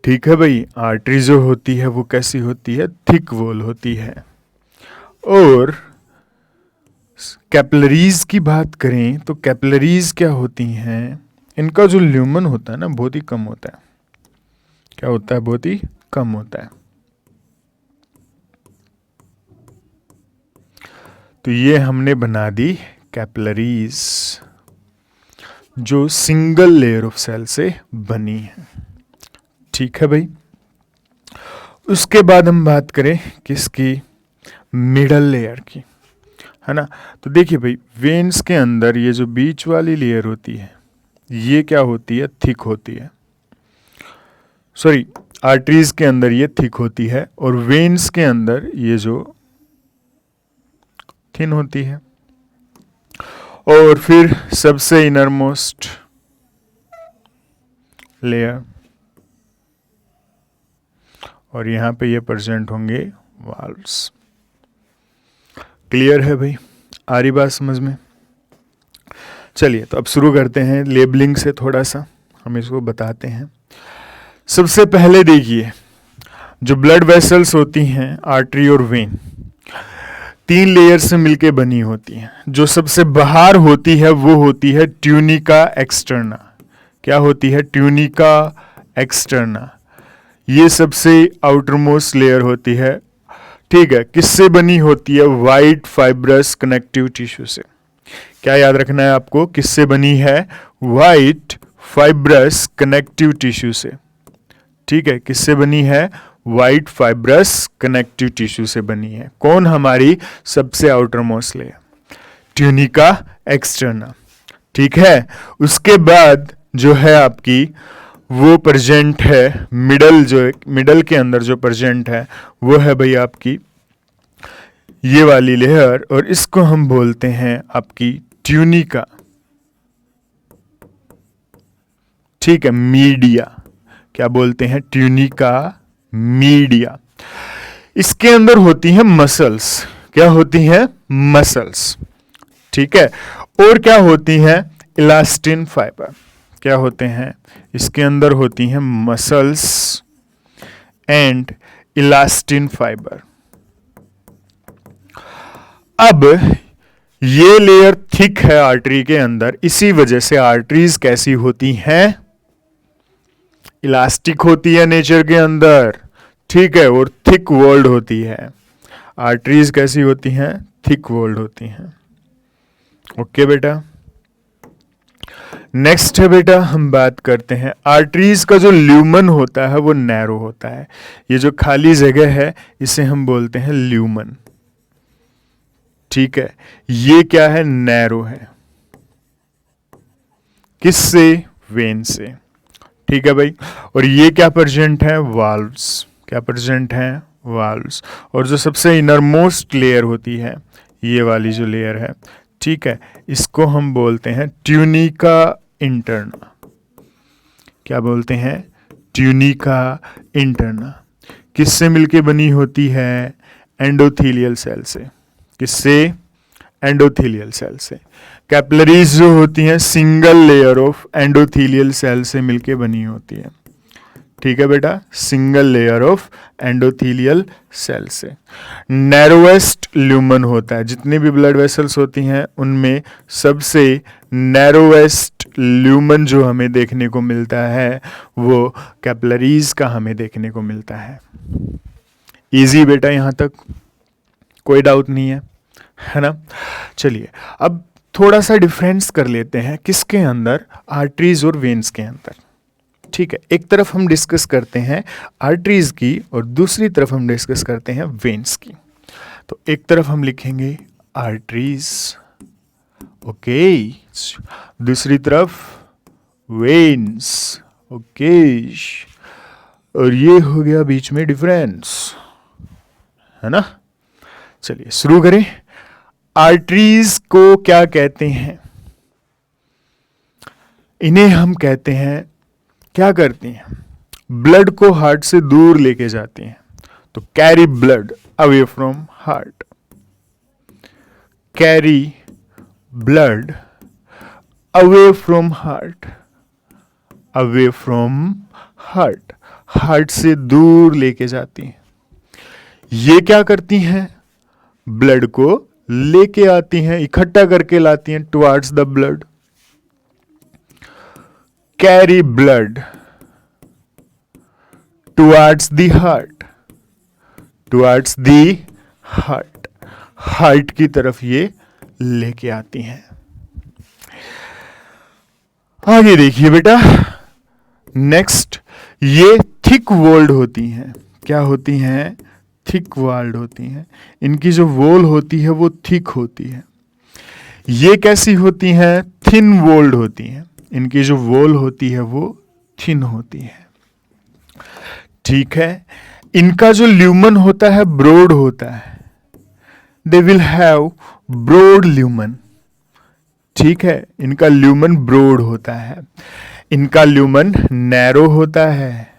ठीक है भाई। आर्टरी जो होती है वो कैसी होती है, थिक वॉल होती है। और कैपिलरीज की बात करें तो कैपिलरीज क्या होती हैं, इनका जो ल्यूमन होता है ना बहुत ही कम होता है, क्या होता है, बहुत ही कम होता है। तो ये हमने बना दी कैपिलरीज जो सिंगल लेयर ऑफ सेल से बनी है, ठीक है भाई। उसके बाद हम बात करें किसकी, मिडल लेयर की, है ना। तो देखिए भाई, वेन्स के अंदर ये जो बीच वाली लेयर होती है ये क्या होती है, थिक होती है। सॉरी, आर्टरीज के अंदर ये थिक होती है और वेन्स के अंदर ये जो थिन होती है। और फिर सबसे इनरमोस्ट लेयर, और यहां पे ये प्रेजेंट होंगे वाल्व्स। क्लियर है भाई, आ रही बात समझ में? चलिए तो अब शुरू करते हैं लेबलिंग से, थोड़ा सा हम इसको बताते हैं। सबसे पहले देखिए, जो ब्लड वेसल्स होती हैं, आर्टरी और वेन, 3 लेयर से मिलके बनी होती हैं। जो सबसे बाहर होती है वो होती है ट्यूनिका एक्सटर्ना। क्या होती है? Tunica externa. ये सबसे आउटरमोस्ट लेयर होती है, ठीक है। किससे बनी होती है? वाइट फाइब्रस कनेक्टिव टिश्यू से। क्या याद रखना है आपको? किससे बनी है? वाइट फाइब्रस कनेक्टिव टिश्यू से, ठीक है। किससे बनी है? वाइट फाइब्रस कनेक्टिव टिश्यू से बनी है। कौन? हमारी सबसे आउटरमोस्ट लेयर, ट्यूनिका एक्सटर्ना, ठीक है। उसके बाद जो है आपकी वो प्रेजेंट है मिडल, जो मिडल के अंदर जो प्रेजेंट है वो है भाई आपकी ये वाली लेयर, और इसको हम बोलते हैं आपकी ट्यूनिका, ठीक है, मीडिया। क्या बोलते हैं? Tunica media. इसके अंदर होती हैं मसल्स। क्या होती हैं? मसल्स, ठीक है। और क्या होती हैं? Elastin fibre. क्या होते हैं? इसके अंदर होती हैं मसल्स एंड इलास्टिन फाइबर। अब ये लेयर थिक है आर्टरी के अंदर, इसी वजह से आर्टरीज कैसी होती हैं? इलास्टिक होती है नेचर के अंदर, ठीक है, और थिक वॉल्ड होती है। आर्टरीज कैसी होती हैं? थिक वॉल्ड होती हैं। ओके बेटा। नेक्स्ट है बेटा, हम बात करते हैं आर्टरीज का जो ल्यूमन होता है वो नैरो होता है। ये जो खाली जगह है इसे हम बोलते हैं ल्यूमन, ठीक है। ये क्या है? नैरो है। किससे? वेन से, ठीक है भाई। और ये क्या प्रेजेंट है? वाल्व्स। क्या प्रेजेंट है? वाल्व्स। और जो सबसे इनरमोस्ट लेयर होती है, ये वाली जो लेयर है, ठीक है, इसको हम बोलते हैं ट्यूनिका इंटरना। क्या बोलते हैं? Tunica interna. किससे मिलके बनी होती है? एंडोथीलियल सेल से। किससे? एंडोथीलियल सेल से। कैपिलरीज जो होती हैं single layer of endothelial cell से मिलके बनी होती है, ठीक है बेटा, single layer of endothelial cell से। नैरोवेस्ट ल्यूमन होता है। जितनी भी ब्लड वेसल्स होती हैं उनमें सबसे नैरोवेस्ट ल्यूमन जो हमें देखने को मिलता है वो कैपिलरीज का हमें देखने को मिलता है। इजी बेटा, यहां तक कोई डाउट नहीं है ना। चलिए अब थोड़ा सा डिफरेंस कर लेते हैं किसके अंदर? आर्टरीज और वेन्स के अंदर, ठीक है। एक तरफ हम डिस्कस करते हैं आर्टरीज की और दूसरी तरफ हम डिस्कस करते हैं वेन्स की। तो एक तरफ हम लिखेंगे आर्टरीज, ओके, दूसरी तरफ वेन्स, ओके, और ये हो गया बीच में डिफरेंस, है ना। चलिए शुरू करें। आर्टरीज को क्या कहते हैं? इन्हें हम कहते हैं, क्या करती हैं? ब्लड को हार्ट से दूर लेके जाती हैं। तो carry blood away from heart, carry blood away from heart, away from heart, heart से दूर लेके जाती हैं। ये क्या करती हैं? ब्लड को लेके आती हैं, इकट्ठा करके लाती हैं towards the blood. Carry blood towards the heart, towards the heart, heart की तरफ ये लेके आती हैं। आगे देखिए बेटा, नेक्स्ट, ये थिक वॉल्ड होती हैं। क्या होती हैं? थिक वॉल्ड होती हैं, इनकी जो वॉल होती है वो थिक होती है। ये कैसी होती हैं? थिन वॉल्ड होती हैं, इनकी जो वॉल होती है वो थिन होती है। ठीक है, इनका जो ल्यूमन होता है ब्रॉड होता है, they will have broad lumen. ठीक है, इनका ल्यूमन ब्रॉड होता है, इनका ल्यूमन नैरो होता है।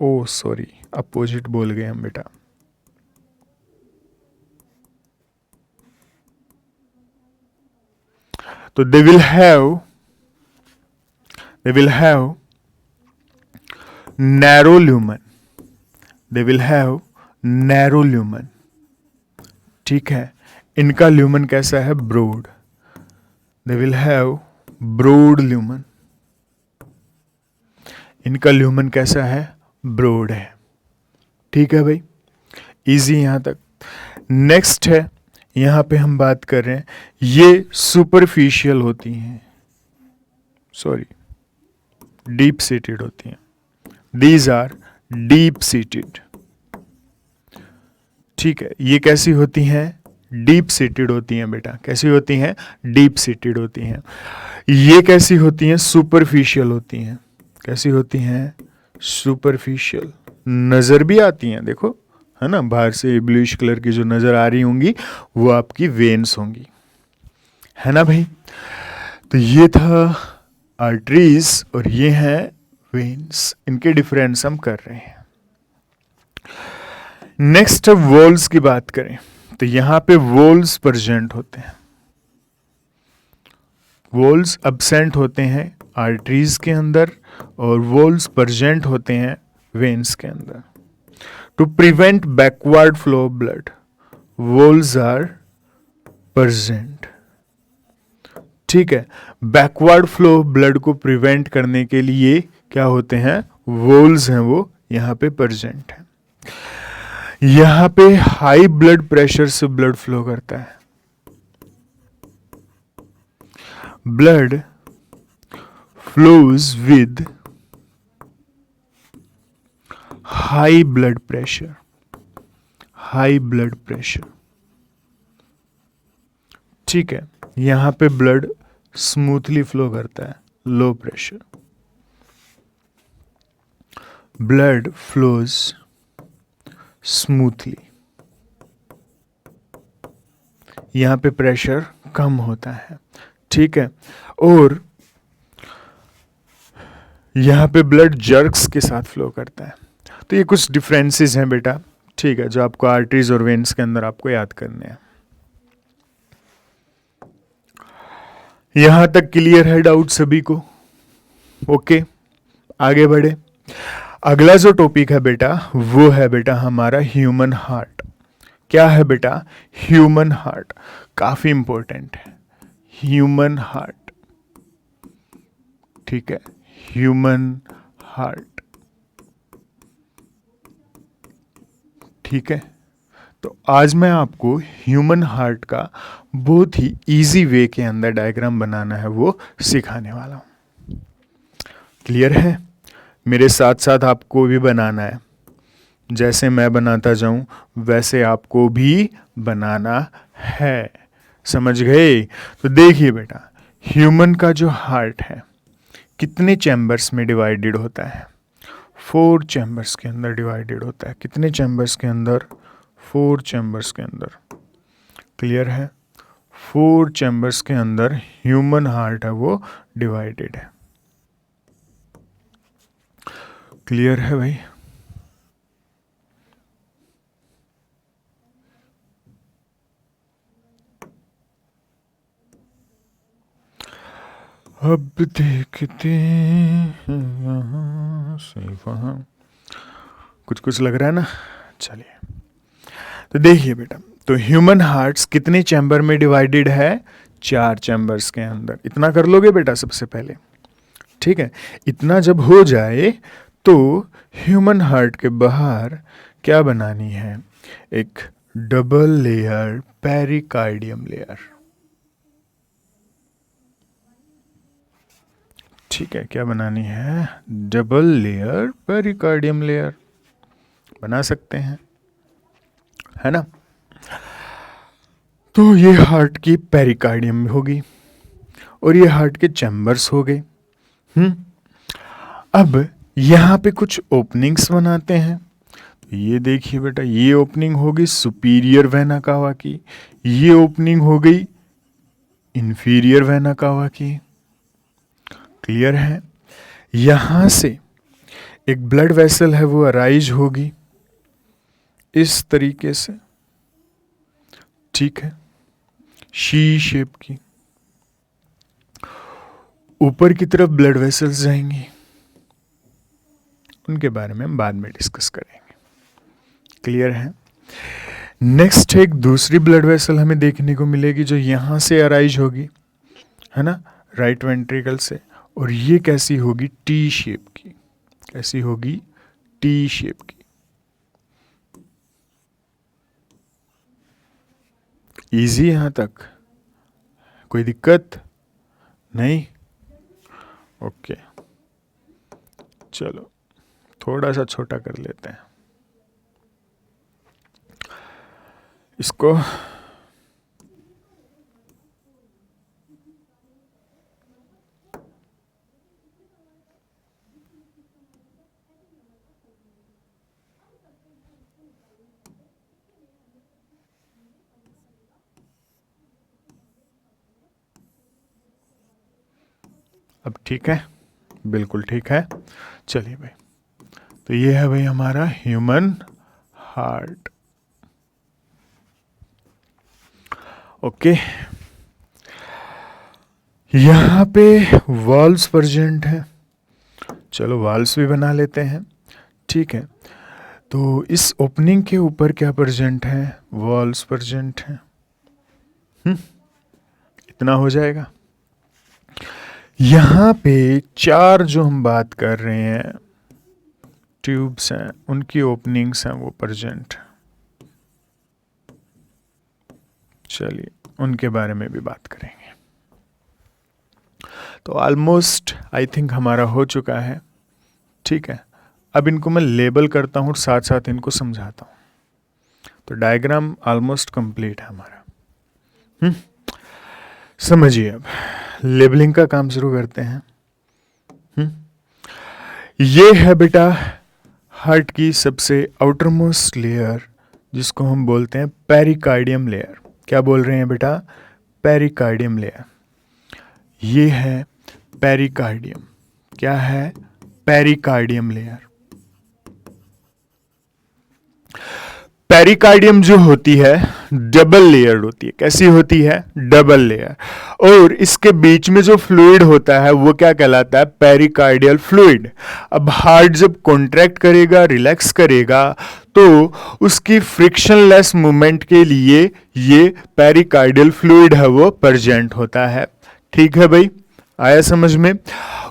ओ सॉरी, अपोजिट बोल गए हम बेटा। तो they will have narrow lumen, they will have narrow lumen. ठीक है, इनका ल्यूमन कैसा है? Broad, they will have broad lumen. इनका ल्यूमन कैसा है? ब्रॉड है। ठीक है भाई, इजी यहां तक। नेक्स्ट है, यहां पे हम बात कर रहे हैं, ये सुपरफिशियल होती हैं, सॉरी डीप सीटेड होती हैं, दीज आर डीप सीटेड। ठीक है, ये कैसी होती हैं? डीप सीटेड होती हैं बेटा। कैसी होती हैं? डीप सीटेड होती हैं। ये कैसी होती हैं? सुपरफिशियल होती हैं। कैसी होती हैं? सुपरफिशियल। नजर भी आती हैं, देखो है ना, बाहर से ब्लूइश कलर की जो नजर आ रही होंगी वो आपकी वेन्स होंगी, है ना भाई। तो ये था आर्टरीज और ये है वेन्स, इनके डिफरेंस हम कर रहे हैं। नेक्स्ट वॉल्स की बात करें तो यहां पे वॉल्स प्रेजेंट होते हैं, वॉल्स अब्सेंट होते हैं आर्टरीज के अंदर और वॉल्स प्रेजेंट होते हैं वेन्स के अंदर। To prevent backward flow of blood, walls are present. ठीक है, बैकवर्ड फ्लो ऑफ ब्लड को प्रिवेंट करने के लिए क्या होते हैं? वॉल्स हैं वो यहां पे प्रेजेंट है। यहां पे हाई ब्लड प्रेशर से ब्लड फ्लो करता है, blood flows with high blood pressure, high blood pressure. ठीक है, यहां पे ब्लड स्मूथली फ्लो करता है, low pressure. Blood flows smoothly, यहां पे प्रेशर कम होता है। ठीक है, और यहां पे ब्लड जर्क्स के साथ फ्लो करता है। तो ये कुछ डिफरेंसेस हैं बेटा, ठीक है, जो आपको आर्टरीज और वेन्स के अंदर आपको याद करने हैं। यहां तक क्लियर है डाउट सभी को? ओके, आगे बढ़े। अगला जो टॉपिक है बेटा वो है बेटा हमारा ह्यूमन हार्ट। क्या है बेटा? ह्यूमन हार्ट, काफी इंपॉर्टेंट है ह्यूमन हार्ट। ठीक है, ह्यूमन हार्ट। ठीक है, तो आज मैं आपको ह्यूमन हार्ट का बहुत ही इजी वे के अंदर डायग्राम बनाना है वो सिखाने वाला हूं। क्लियर है? मेरे साथ साथ आपको भी बनाना है, जैसे मैं बनाता जाऊं वैसे आपको भी बनाना है। समझ गए? तो देखिए बेटा, ह्यूमन का जो हार्ट है कितने चैम्बर्स में डिवाइडेड होता है? 4 चैम्बर्स के अंदर डिवाइडेड होता है। कितने चैम्बर्स के अंदर? 4 चैम्बर्स के अंदर। क्लियर है? 4 चैम्बर्स के अंदर ह्यूमन हार्ट है वो डिवाइडेड है। क्लियर है भाई? अब देखते हैं यहाँ से वहाँ, कुछ कुछ लग रहा है ना। चलिए, तो देखिए बेटा, तो ह्यूमन हार्ट्स कितने चैम्बर में डिवाइडेड है? 4 चैम्बर्स के अंदर। इतना कर लोगे बेटा सबसे पहले, ठीक है। इतना जब हो जाए तो ह्यूमन हार्ट के बाहर क्या बनानी है? एक डबल लेयर पेरिकार्डियम लेयर। ठीक है, क्या बनानी है? Double layer pericardium layer. बना सकते हैं, है ना। तो ये हार्ट की पेरिकार्डियम होगी और ये हार्ट के चैम्बर्स हो गए। अब यहाँ पे कुछ ओपनिंग्स बनाते हैं। तो ये देखिए बेटा, ये ओपनिंग होगी सुपीरियर वेना कावा की, ये ओपनिंग हो गई इंफीरियर वेना कावा की। क्लियर है। यहां से एक ब्लड वेसल है वो अराइज होगी इस तरीके से, ठीक है, शी शेप की। ऊपर की तरफ ब्लड वेसल्स जाएंगी, उनके बारे में हम बाद में डिस्कस करेंगे। क्लियर है। नेक्स्ट एक दूसरी ब्लड वेसल हमें देखने को मिलेगी जो यहां से अराइज होगी, है ना, राइट वेंट्रिकल से, और ये कैसी होगी, टी शेप की। कैसी होगी, टी शेप की। इजी यहां तक, कोई दिक्कत नहीं। ओके, चलो थोड़ा सा छोटा कर लेते हैं इसको। अब ठीक है, बिल्कुल ठीक है। चलिए भाई, तो ये है भाई हमारा ह्यूमन हार्ट। ओके, यहाँ पे वॉल्स प्रेजेंट है। चलो वॉल्स भी बना लेते हैं, ठीक है। तो इस ओपनिंग के ऊपर क्या प्रेजेंट है, वॉल्स प्रेजेंट है। इतना हो जाएगा। यहाँ पे चार जो हम बात कर रहे हैं ट्यूब्स हैं, उनकी ओपनिंग्स हैं वो प्रेजेंट। चलिए उनके बारे में भी बात करेंगे। तो ऑलमोस्ट आई थिंक हमारा हो चुका है, ठीक है। अब इनको मैं लेबल करता हूँ, साथ साथ इनको समझाता हूँ। तो डायग्राम ऑलमोस्ट कंप्लीट है हमारा। समझिए, अब लेबलिंग का काम शुरू करते हैं। ये है बेटा हार्ट की सबसे आउटरमोस्ट लेयर, जिसको हम बोलते हैं पेरिकार्डियम लेयर। क्या बोल रहे हैं बेटा, पेरिकार्डियम लेयर। ये है पेरिकार्डियम। क्या है, पेरिकार्डियम लेयर। पेरिकार्डियम जो होती है डबल लेयर होती है। कैसी होती है, डबल लेयर। और इसके बीच में जो फ्लूइड होता है वो क्या कहलाता है, पेरिकार्डियल फ्लूइड। अब हार्ट जब कॉन्ट्रैक्ट करेगा, रिलैक्स करेगा, तो उसकी फ्रिक्शनलेस मूवमेंट के लिए ये पेरिकार्डियल फ्लूइड है वो प्रेजेंट होता है। ठीक है भाई, आया समझ में।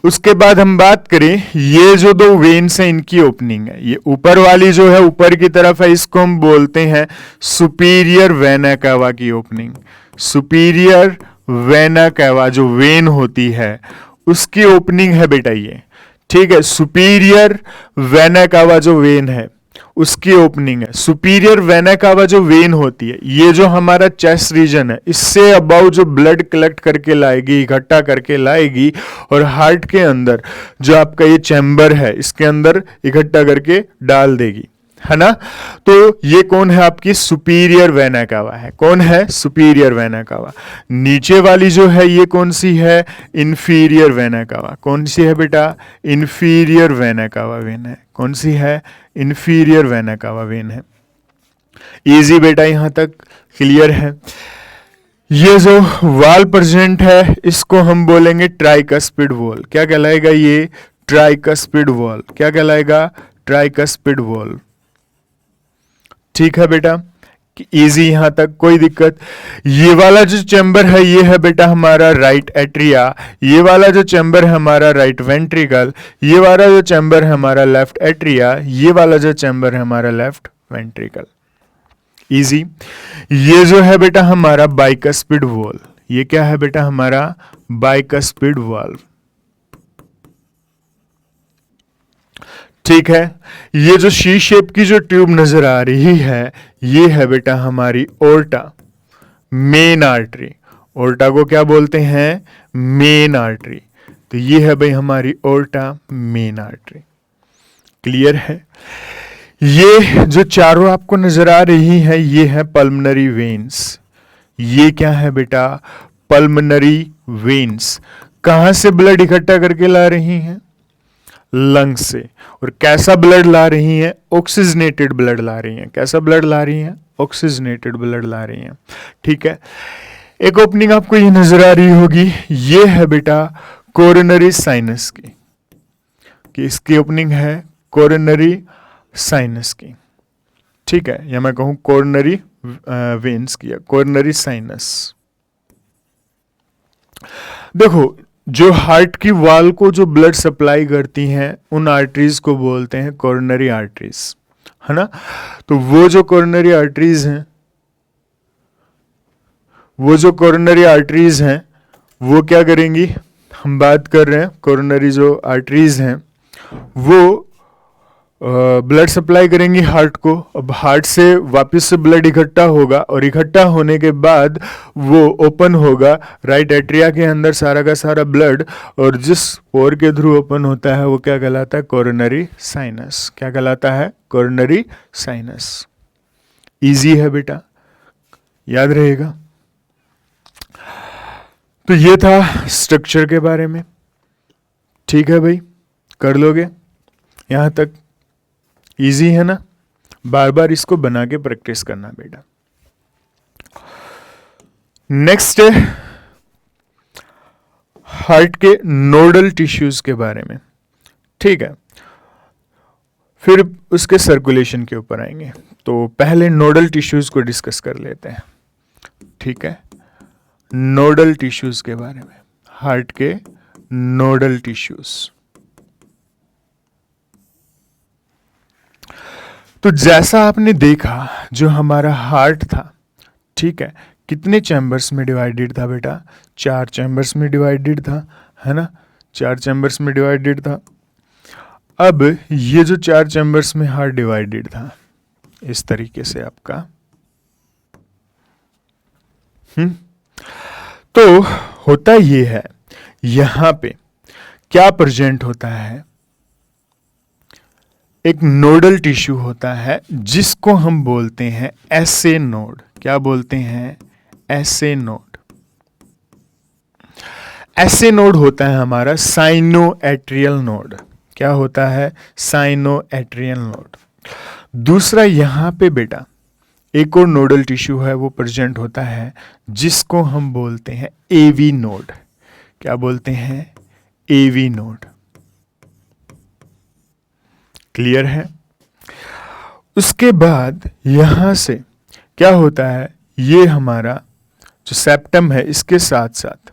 उसके बाद हम बात करें, ये जो दो वेन्स हैं इनकी ओपनिंग है। ये ऊपर वाली जो है ऊपर की तरफ है, इसको हम बोलते हैं सुपीरियर वेना कावा की ओपनिंग। सुपीरियर वेना कावा जो वेन होती है उसकी ओपनिंग है बेटा ये, ठीक है। सुपीरियर वेना कावा जो वेन है उसकी ओपनिंग है। सुपीरियर वेना कावा जो वेन होती है, ये जो हमारा चेस्ट रीजन है, इससे अबाउ जो ब्लड कलेक्ट करके लाएगी, इकट्ठा करके लाएगी, और हार्ट के अंदर जो आपका ये चैम्बर है इसके अंदर इकट्ठा करके डाल देगी, है ना। तो ये कौन है, आपकी सुपीरियर वेना कावा है। कौन है, सुपीरियर वेना कावा। नीचे वाली जो है ये कौन सी है, इंफीरियर वेना कावा। कौन सी है बेटा, इंफीरियर वेना कावा वेन है। कौन सी है, इंफीरियर वेना कावा वेन है। इजी बेटा, यहां तक क्लियर है। ये जो वाल प्रेजेंट है इसको हम बोलेंगे ट्राइकस्पिड वॉल। क्या कहलाएगा ये, ट्राइकस्पिड वॉल। क्या कहलाएगा, ट्राइकस्पिड वॉल। ठीक है बेटा, इजी यहां तक, कोई दिक्कत। ये वाला जो चैम्बर है ये है बेटा हमारा राइट एट्रिया। ये वाला जो चैम्बर है हमारा राइट वेंट्रिकल। ये वाला जो चैम्बर है हमारा लेफ्ट एट्रिया। ये वाला जो चैम्बर है हमारा लेफ्ट वेंट्रिकल। इजी। ये जो है बेटा हमारा बाइकस्पिड वॉल। ये क्या है बेटा हमारा, बाइकस्पिड वॉल्व। ठीक है। ये जो शी शेप की जो ट्यूब नजर आ रही है, ये है बेटा हमारी ओर्टा, मेन आर्टरी। ओर्टा को क्या बोलते हैं? Main artery. तो ये है भाई हमारी ओर्टा, मेन आर्टरी। क्लियर है? ये जो चारों आपको नजर आ रही है, ये है पल्मनरी वेन्स। ये क्या है बेटा? Pulmonary veins. कहां से ब्लड इकट्ठा करके ला रही हैं? लंग्स से। और कैसा ब्लड ला रही हैं? ऑक्सीजनेटेड ब्लड ला रही हैं। कैसा ब्लड ला रही हैं? ऑक्सीजनेटेड ब्लड ला रही हैं। ठीक है। एक ओपनिंग आपको ये नजर आ रही होगी, ये है बेटा कोरोनरी साइनस की, कि इसकी ओपनिंग है कोरोनरी साइनस की। ठीक है, या मैं कहूं कोरोनरी वेन्स की, कोरोनरी साइनस। देखो, जो हार्ट की वॉल को जो ब्लड सप्लाई करती हैं, उन आर्टरीज को बोलते हैं कोरोनरी आर्टरीज, है ना। तो वो जो कोरोनरी आर्टरीज हैं, वो क्या करेंगी? हम बात कर रहे हैं कोरोनरी जो आर्टरीज हैं, वो ब्लड सप्लाई करेंगी हार्ट को। अब हार्ट से वापस से ब्लड इकट्ठा होगा, और इकट्ठा होने के बाद वो ओपन होगा राइट एट्रिया के अंदर सारा का सारा ब्लड, और जिस पोर के थ्रू ओपन होता है वो क्या कहलाता है? Coronary sinus. क्या कहलाता है? Coronary sinus. इजी है बेटा, याद रहेगा। तो ये था स्ट्रक्चर के बारे में। ठीक है भाई, कर लोगे यहां तक? इजी है ना? बार बार इसको बना के प्रैक्टिस करना बेटा। नेक्स्ट है हार्ट के नोडल टिश्यूज के बारे में। ठीक है, फिर उसके सर्कुलेशन के ऊपर आएंगे। तो पहले नोडल टिश्यूज को डिस्कस कर लेते हैं। ठीक है, नोडल टिश्यूज के बारे में, हार्ट के नोडल टिश्यूज। तो जैसा आपने देखा, जो हमारा हार्ट था, ठीक है, कितने चैम्बर्स में डिवाइडेड था बेटा? 4 चैम्बर्स में डिवाइडेड था, है ना। 4 चैम्बर्स में डिवाइडेड था। अब ये जो 4 चैम्बर्स में हार्ट डिवाइडेड था, इस तरीके से आपका, तो होता ये है, यहां पे क्या प्रेजेंट होता है? एक नोडल टिश्यू होता है जिसको हम बोलते हैं एसे नोड। क्या बोलते हैं? एसे नोड। एसे नोड होता है हमारा साइनो एट्रियल नोड। क्या होता है? Cyano atrial node. दूसरा यहां पे बेटा एक और नोडल टिश्यू है, वो प्रेजेंट होता है जिसको हम बोलते हैं एवी नोड। क्या बोलते हैं? AV node. क्लियर है? उसके बाद यहां से क्या होता है, ये हमारा जो सेप्टम है इसके साथ साथ,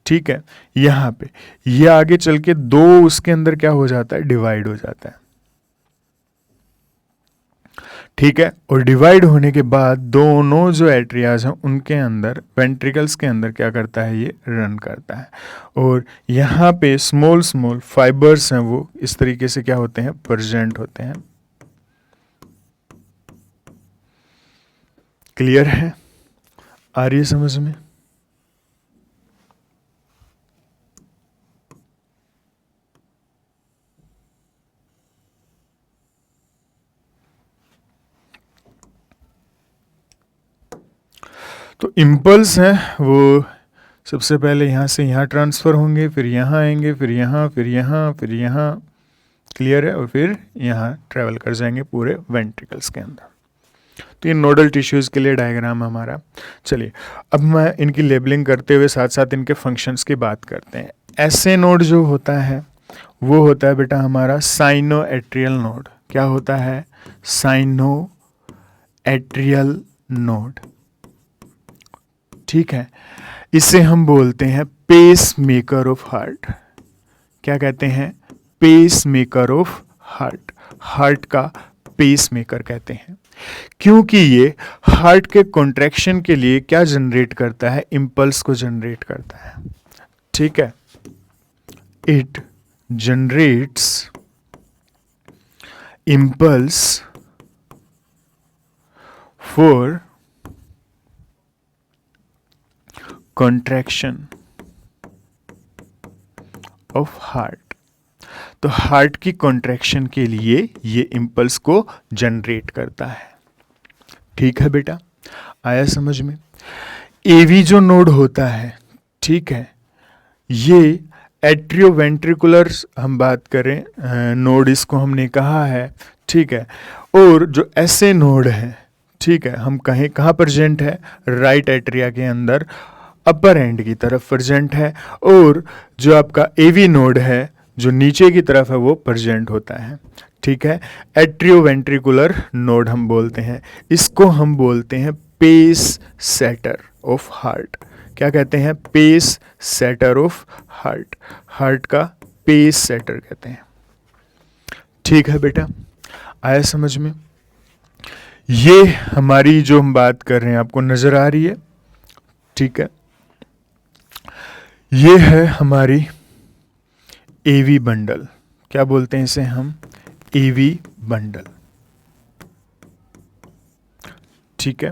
ठीक है, यहां पे ये आगे चल के 2 उसके अंदर क्या हो जाता है? डिवाइड हो जाता है। ठीक है, और डिवाइड होने के बाद दोनों जो एट्रियाज हैं उनके अंदर, वेंट्रिकल्स के अंदर क्या करता है? ये रन करता है। और यहाँ पे स्मॉल स्मॉल फाइबर्स हैं, वो इस तरीके से क्या होते हैं? प्रेजेंट होते हैं। क्लियर है? आ रही है समझ में? तो इम्पल्स हैं वो सबसे पहले यहाँ से यहाँ ट्रांसफ़र होंगे, फिर यहाँ आएंगे, फिर यहाँ, फिर यहाँ, फिर यहाँ। क्लियर है? और फिर यहाँ ट्रैवल कर जाएंगे पूरे वेंट्रिकल्स के अंदर। तो ये नोडल टिश्यूज़ के लिए डायग्राम हमारा। चलिए, अब मैं इनकी लेबलिंग करते हुए साथ साथ इनके फंक्शंस की बात करते हैं। ऐसे नोड जो होता है वो होता है बेटा हमारा साइनो एट्रियल नोड। क्या होता है? Cyano atrial node. ठीक है, इसे हम बोलते हैं पेस मेकर ऑफ हार्ट। क्या कहते हैं? Pacemaker of heart. Heart का पेस मेकर कहते हैं, क्योंकि ये हार्ट के कॉन्ट्रैक्शन के लिए क्या जनरेट करता है? इंपल्स को जनरेट करता है। ठीक है, it generates impulse for contraction of heart। तो हार्ट की कॉन्ट्रैक्शन के लिए ये इम्पल्स को जनरेट करता है। ठीक है बेटा, आया समझ में। एवी जो नोड होता है, ठीक है, ये एट्रियोवेंट्रिकुलर हम बात करें नोड इसको हमने कहा है, ठीक है। और जो एसए नोड है, ठीक है, हम कहें कहाँ प्रेजेंट है, राइट एट्रिया के अंदर अपर एंड की तरफ प्रेजेंट है। और जो आपका एवी नोड है जो नीचे की तरफ है वो प्रेजेंट होता है। ठीक है, एट्रियोवेंट्रिकुलर नोड हम बोलते हैं इसको, हम बोलते हैं पेस सेटर ऑफ हार्ट। क्या कहते हैं? Pacesetter of heart. Heart का पेस सेटर कहते हैं। ठीक है बेटा, आया समझ में। ये हमारी जो हम बात कर रहे हैं आपको नजर आ रही है, ठीक है। ये है हमारी एवी बंडल। क्या बोलते हैं इसे हम? AV bundle. ठीक है,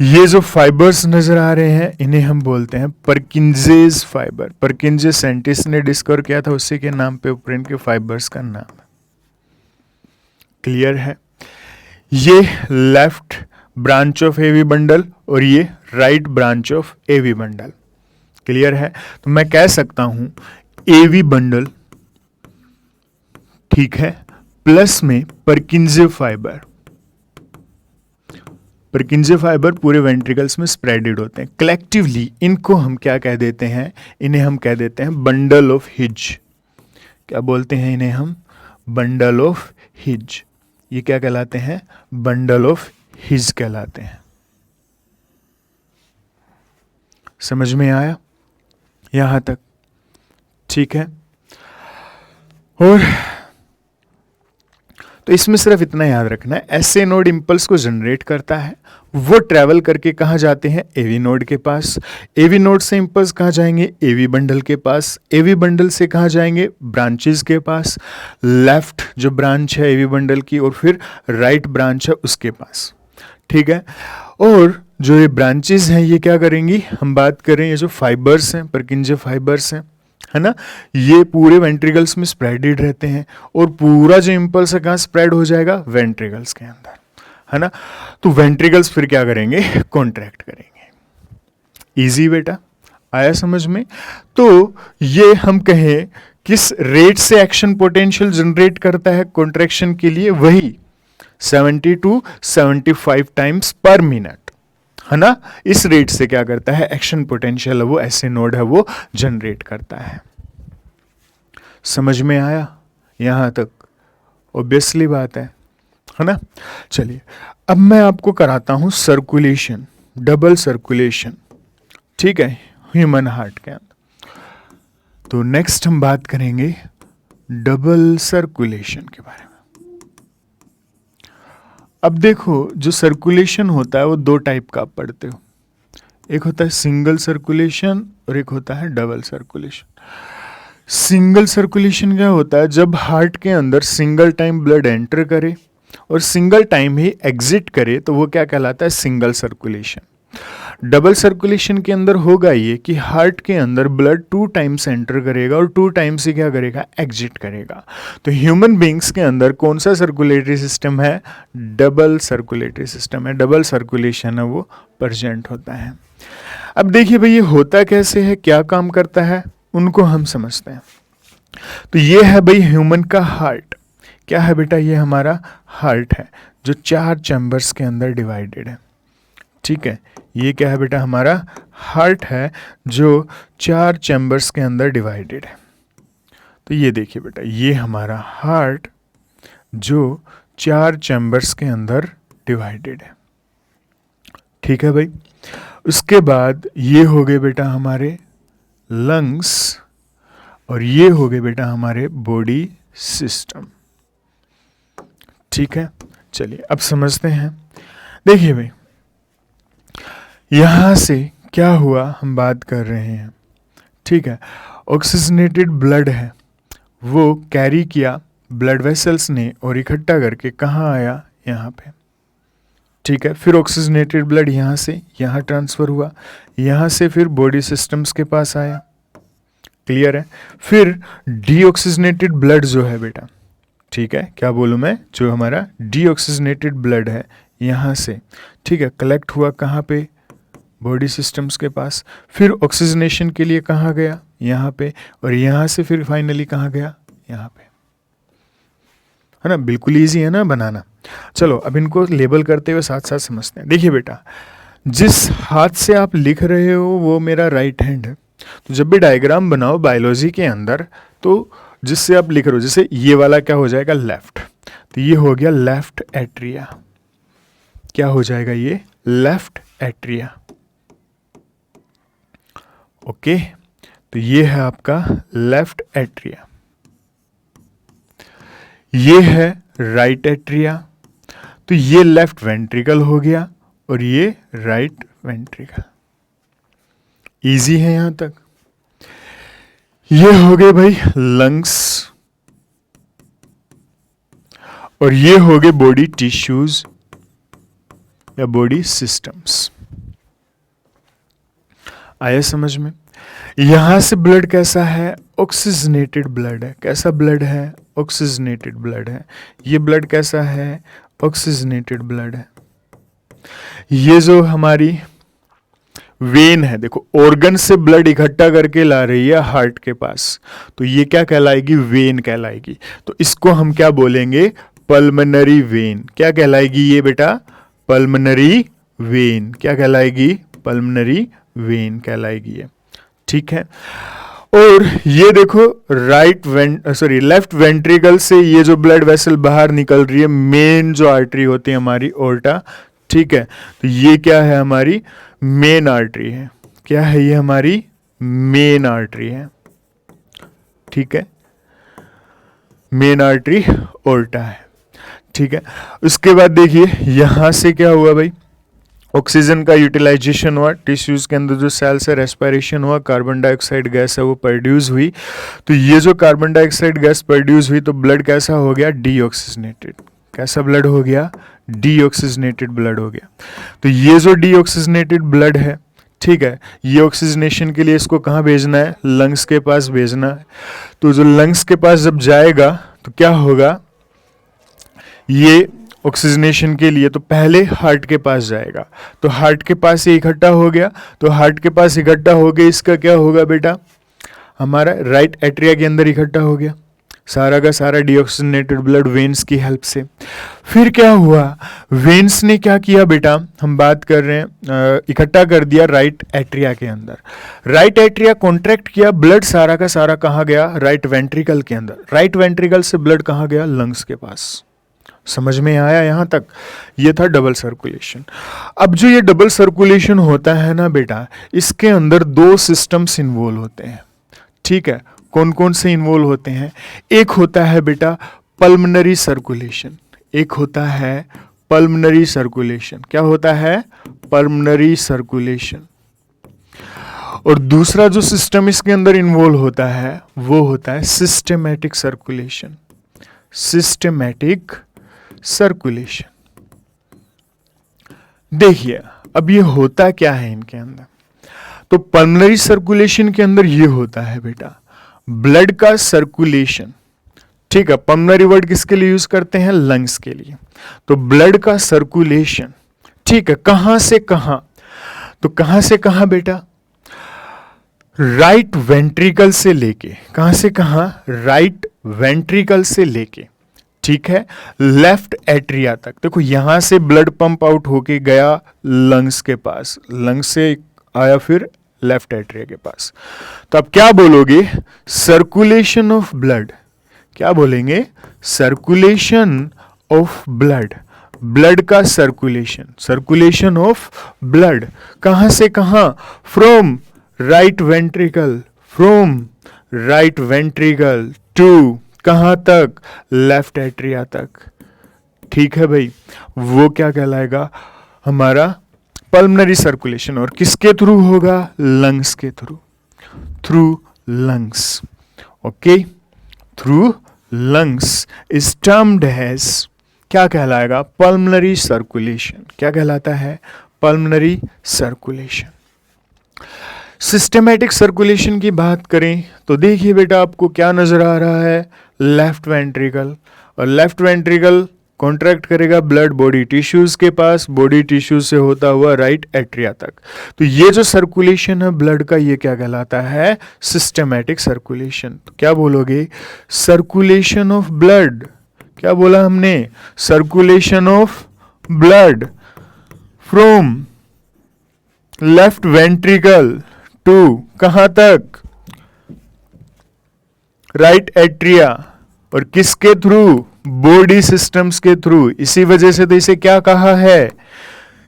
ये जो फाइबर्स नजर आ रहे हैं इन्हें हम बोलते हैं परकिंजेस फाइबर। परकिंजेस साइंटिस्ट ने डिस्कवर किया था, उसी के नाम पे ऊपर इनके फाइबर्स का नाम है। क्लियर है? ये left branch of AV bundle और ये right branch of AV bundle. Clear है? तो मैं कह सकता हूं एवी बंडल, ठीक है, प्लस में परकिंजे फाइबर। परकिंजे फाइबर पूरे वेंट्रिकल्स में स्प्रेडेड होते हैं। कलेक्टिवली इनको हम क्या कह देते हैं? इन्हें हम कह देते हैं बंडल ऑफ हिज। क्या बोलते हैं इन्हें हम? Bundle of his. ये क्या कहलाते हैं? बंडल ऑफ हिज कहलाते हैं। समझ में आया यहां तक? ठीक है। और तो इसमें सिर्फ इतना याद रखना है, एसए नोड इंपल्स को जनरेट करता है, वो ट्रैवल करके कहाँ जाते हैं? एवी नोड के पास। एवी नोड से इंपल्स कहाँ जाएंगे? एवी बंडल के पास। एवी बंडल से कहाँ जाएंगे? ब्रांचेस के पास। लेफ्ट जो ब्रांच है एवी बंडल की और फिर राइट ब्रांच है उसके पास। ठीक है, और जो ये ब्रांचेस हैं ये क्या करेंगी? हम बात करें ये जो फाइबर्स हैं, परकिंजे फाइबर्स हैं, है ना, ये पूरे वेंट्रिकल्स में स्प्रेडेड रहते हैं और पूरा जो इंपल्स है कहाँ स्प्रेड हो जाएगा? वेंट्रिकल्स के अंदर, है ना। तो वेंट्रिकल्स फिर क्या करेंगे? कॉन्ट्रैक्ट करेंगे। इजी बेटा, आया समझ में। तो ये हम कहें किस रेट से एक्शन पोटेंशियल जनरेट करता है कॉन्ट्रैक्शन के लिए? वही 70 to 75 टाइम्स पर मिनट, है ना। इस रेट से क्या करता है? एक्शन पोटेंशियल वो ऐसे नोड है वो जनरेट करता है। समझ में आया यहां तक? ऑब्वियसली बात है ना। चलिए अब मैं आपको कराता हूं सर्कुलेशन, डबल सर्कुलेशन, ठीक है, ह्यूमन हार्ट के अंदर। तो नेक्स्ट हम बात करेंगे डबल सर्कुलेशन के बारे में। अब देखो जो सर्कुलेशन होता है वो दो टाइप का आप पढ़ते हो, एक होता है सिंगल सर्कुलेशन और एक होता है डबल सर्कुलेशन। सिंगल सर्कुलेशन क्या होता है? जब हार्ट के अंदर सिंगल टाइम ब्लड एंटर करे और सिंगल टाइम ही एग्जिट करे तो वो क्या कहलाता है? Single circulation. डबल सर्कुलेशन के अंदर होगा ये कि हार्ट के अंदर ब्लड 2 टाइम्स एंटर करेगा और 2 टाइम्स ही क्या करेगा? एग्जिट करेगा। तो ह्यूमन बींग्स के अंदर कौन सा सर्कुलेटरी सिस्टम है? डबल सर्कुलेटरी सिस्टम है। डबल सर्कुलेशन है वो प्रेजेंट होता है। अब देखिए भाई ये होता कैसे है, क्या काम करता है, उनको हम समझते हैं। तो ये है भाई ह्यूमन का हार्ट। क्या है बेटा? ये हमारा हार्ट है जो 4 चैम्बर्स के अंदर डिवाइडेड है। ठीक है, ये क्या है बेटा? हमारा हार्ट है जो 4 चैम्बर्स के अंदर डिवाइडेड है। तो ये देखिए बेटा, ये हमारा हार्ट जो 4 चैम्बर्स के अंदर डिवाइडेड है। ठीक है भाई। उसके बाद ये हो गए बेटा हमारे लंग्स और ये हो गए बेटा हमारे बॉडी सिस्टम। ठीक है, चलिए अब समझते हैं। देखिए भाई यहां से क्या हुआ हम बात कर रहे हैं, ठीक है, ऑक्सीजनेटेड ब्लड है वो कैरी किया ब्लड वेसल्स ने और इकट्ठा करके कहाँ आया, यहाँ पे। ठीक है, फिर ऑक्सीजनेटेड ब्लड यहाँ से यहाँ ट्रांसफ़र हुआ, यहाँ से फिर बॉडी सिस्टम्स के पास आया। क्लियर है। फिर डीऑक्सीजनेटेड ब्लड जो है बेटा, ठीक है, क्या बोलूँ मैं, जो हमारा डीऑक्सीजनेटेड ब्लड है यहाँ से, ठीक है, कलेक्ट हुआ कहाँ पे, बॉडी सिस्टम्स के पास। फिर ऑक्सीजनेशन के लिए कहाँ गया, यहाँ पे, और यहाँ से फिर फाइनली कहाँ गया, यहाँ पे, है ना। बिल्कुल ईजी है ना बनाना। चलो अब इनको लेबल करते हुए साथ साथ समझते हैं। देखिए बेटा, जिस हाथ से आप लिख रहे हो वो मेरा राइट हैंड है। तो जब भी डायग्राम बनाओ बायोलॉजी के अंदर, तो जिससे आप लिख रहे हो, जैसे ये वाला क्या हो जाएगा, लेफ्ट, तो ये हो गया लेफ्ट एट्रिया। क्या हो जाएगा ये, लेफ्ट एट्रिया। ओके, तो ये है आपका लेफ्ट एट्रिया। ये है राइट एट्रिया, तो ये लेफ्ट वेंट्रिकल हो गया और ये राइट वेंट्रिकल। इजी है यहां तक। ये हो गए भाई लंग्स, और ये हो गए बॉडी टिश्यूज या बॉडी सिस्टम्स। आया समझ में। यहां से ब्लड कैसा है, ऑक्सीजनेटेड ब्लड है। कैसा ब्लड है, ऑक्सीजनेटेड ब्लड है। ये ब्लड कैसा है, ऑक्सीजनेटेड ब्लड है। ये जो हमारी वेन है, देखो ऑर्गन से ब्लड इकट्ठा करके ला रही है हार्ट के पास, तो ये क्या कहलाएगी, वेन कहलाएगी। तो इसको हम क्या बोलेंगे, पल्मनरी वेन। क्या कहलाएगी ये बेटा, पल्मनरी वेन। क्या कहलाएगी, पल्मनरी वेन कहलाएगी ये। ठीक है। और ये देखो लेफ्ट वेंट्रिकल से ये जो ब्लड वेसल बाहर निकल रही है, मेन जो आर्टरी होती है हमारी ओर्टा, ठीक है, तो ये क्या है, हमारी मेन आर्टरी है। क्या है ये, हमारी मेन आर्टरी है। ठीक है, मेन आर्टरी ओर्टा है। ठीक है, उसके बाद देखिए यहां से क्या हुआ भाई, ऑक्सीजन का यूटिलाइजेशन हुआ, टिश्यूज के अंदर जो सेल्स है रेस्पिरेशन हुआ, कार्बन डाइऑक्साइड गैस है वो प्रोड्यूस हुई। तो ये जो कार्बन डाइऑक्साइड गैस प्रोड्यूस हुई, तो ब्लड कैसा हो गया, डीऑक्सीजनेटेड। कैसा ब्लड हो गया, डीऑक्सीजनेटेड ब्लड हो गया। तो ये जो डीऑक्सीजनेटेड ब्लड है, ठीक है, ये ऑक्सीजनेशन के लिए इसको कहाँ भेजना है, लंग्स के पास भेजना है। तो जो लंग्स के पास जब जाएगा तो क्या होगा, ये ऑक्सीजनेशन के लिए तो पहले हार्ट के पास जाएगा, तो हार्ट के पास ये इकट्ठा हो गया। तो हार्ट के पास इकट्ठा हो गया, इसका क्या होगा बेटा, हमारा राइट एट्रिया के अंदर इकट्ठा हो गया सारा का सारा डीऑक्सीजनेटेड ब्लड वेन्स की हेल्प से। फिर क्या हुआ, वेन्स ने क्या किया बेटा, हम बात कर रहे हैं, इकट्ठा कर दिया राइट एट्रिया के अंदर। राइट एट्रिया कॉन्ट्रैक्ट किया, ब्लड सारा का सारा कहाँ गया, राइट वेंट्रिकल के अंदर। राइट वेंट्रिकल से ब्लड कहाँ गया, लंग्स के पास। समझ में आया यहां तक। ये था डबल सर्कुलेशन। अब जो ये डबल सर्कुलेशन होता है ना बेटा, इसके अंदर दो सिस्टम्स इन्वॉल्व होते हैं। ठीक है, कौन कौन से इन्वॉल्व होते हैं, एक होता है बेटा पल्मनरी सर्कुलेशन, एक होता है पल्मनरी सर्कुलेशन। क्या होता है, पल्मनरी सर्कुलेशन। और दूसरा जो सिस्टम इसके अंदर इन्वॉल्व होता है वो होता है सिस्टेमैटिक सर्कुलेशन। Systematic circulation. देखिए अब ये होता क्या है इनके अंदर, तो पल्मनरी सर्कुलेशन के अंदर ये होता है बेटा ब्लड का सर्कुलेशन। ठीक है, पल्मनरी वर्ड किसके लिए यूज करते हैं, लंग्स के लिए। तो ब्लड का सर्कुलेशन, ठीक है, कहां से कहां, तो कहां से कहां बेटा, राइट वेंट्रिकल से लेके, कहां से कहां, राइट वेंट्रिकल से लेके, ठीक है, लेफ्ट एट्रिया तक। देखो यहां से ब्लड पंप आउट होके गया लंग्स के पास, लंग्स से आया फिर लेफ्ट एट्रिया के पास। तो अब क्या बोलोगे, सर्कुलेशन ऑफ ब्लड। क्या बोलेंगे, सर्कुलेशन ऑफ ब्लड। ब्लड का सर्कुलेशन, सर्कुलेशन ऑफ ब्लड कहां से कहां, from right ventricle, from right ventricle to कहां तक, लेफ्ट एट्रिया तक। ठीक है भाई, वो क्या कहलाएगा, हमारा पल्मनरी सर्कुलेशन। और किसके थ्रू होगा, लंग्स के through, through lungs. Okay, through lungs is termed as, क्या कहलाएगा? Pulmonary circulation. क्या कहलाता है? Pulmonary circulation. सिस्टेमैटिक सर्कुलेशन की बात करें तो देखिए बेटा, आपको क्या नजर आ रहा है? लेफ्ट वेंट्रिकल, और लेफ्ट वेंट्रिकल कॉन्ट्रैक्ट करेगा ब्लड बॉडी टिश्यूज के पास, बॉडी टिश्यूज से होता हुआ राइट एट्रिया तक। तो ये जो सर्कुलेशन है ब्लड का, ये क्या कहलाता है? Systematic circulation. तो क्या बोलोगे? Circulation of blood. क्या बोला हमने? Circulation of blood from left ventricle to कहां तक? Right atria. और किसके थ्रू? बॉडी सिस्टम्स के थ्रू। इसी वजह से तो इसे क्या कहा है?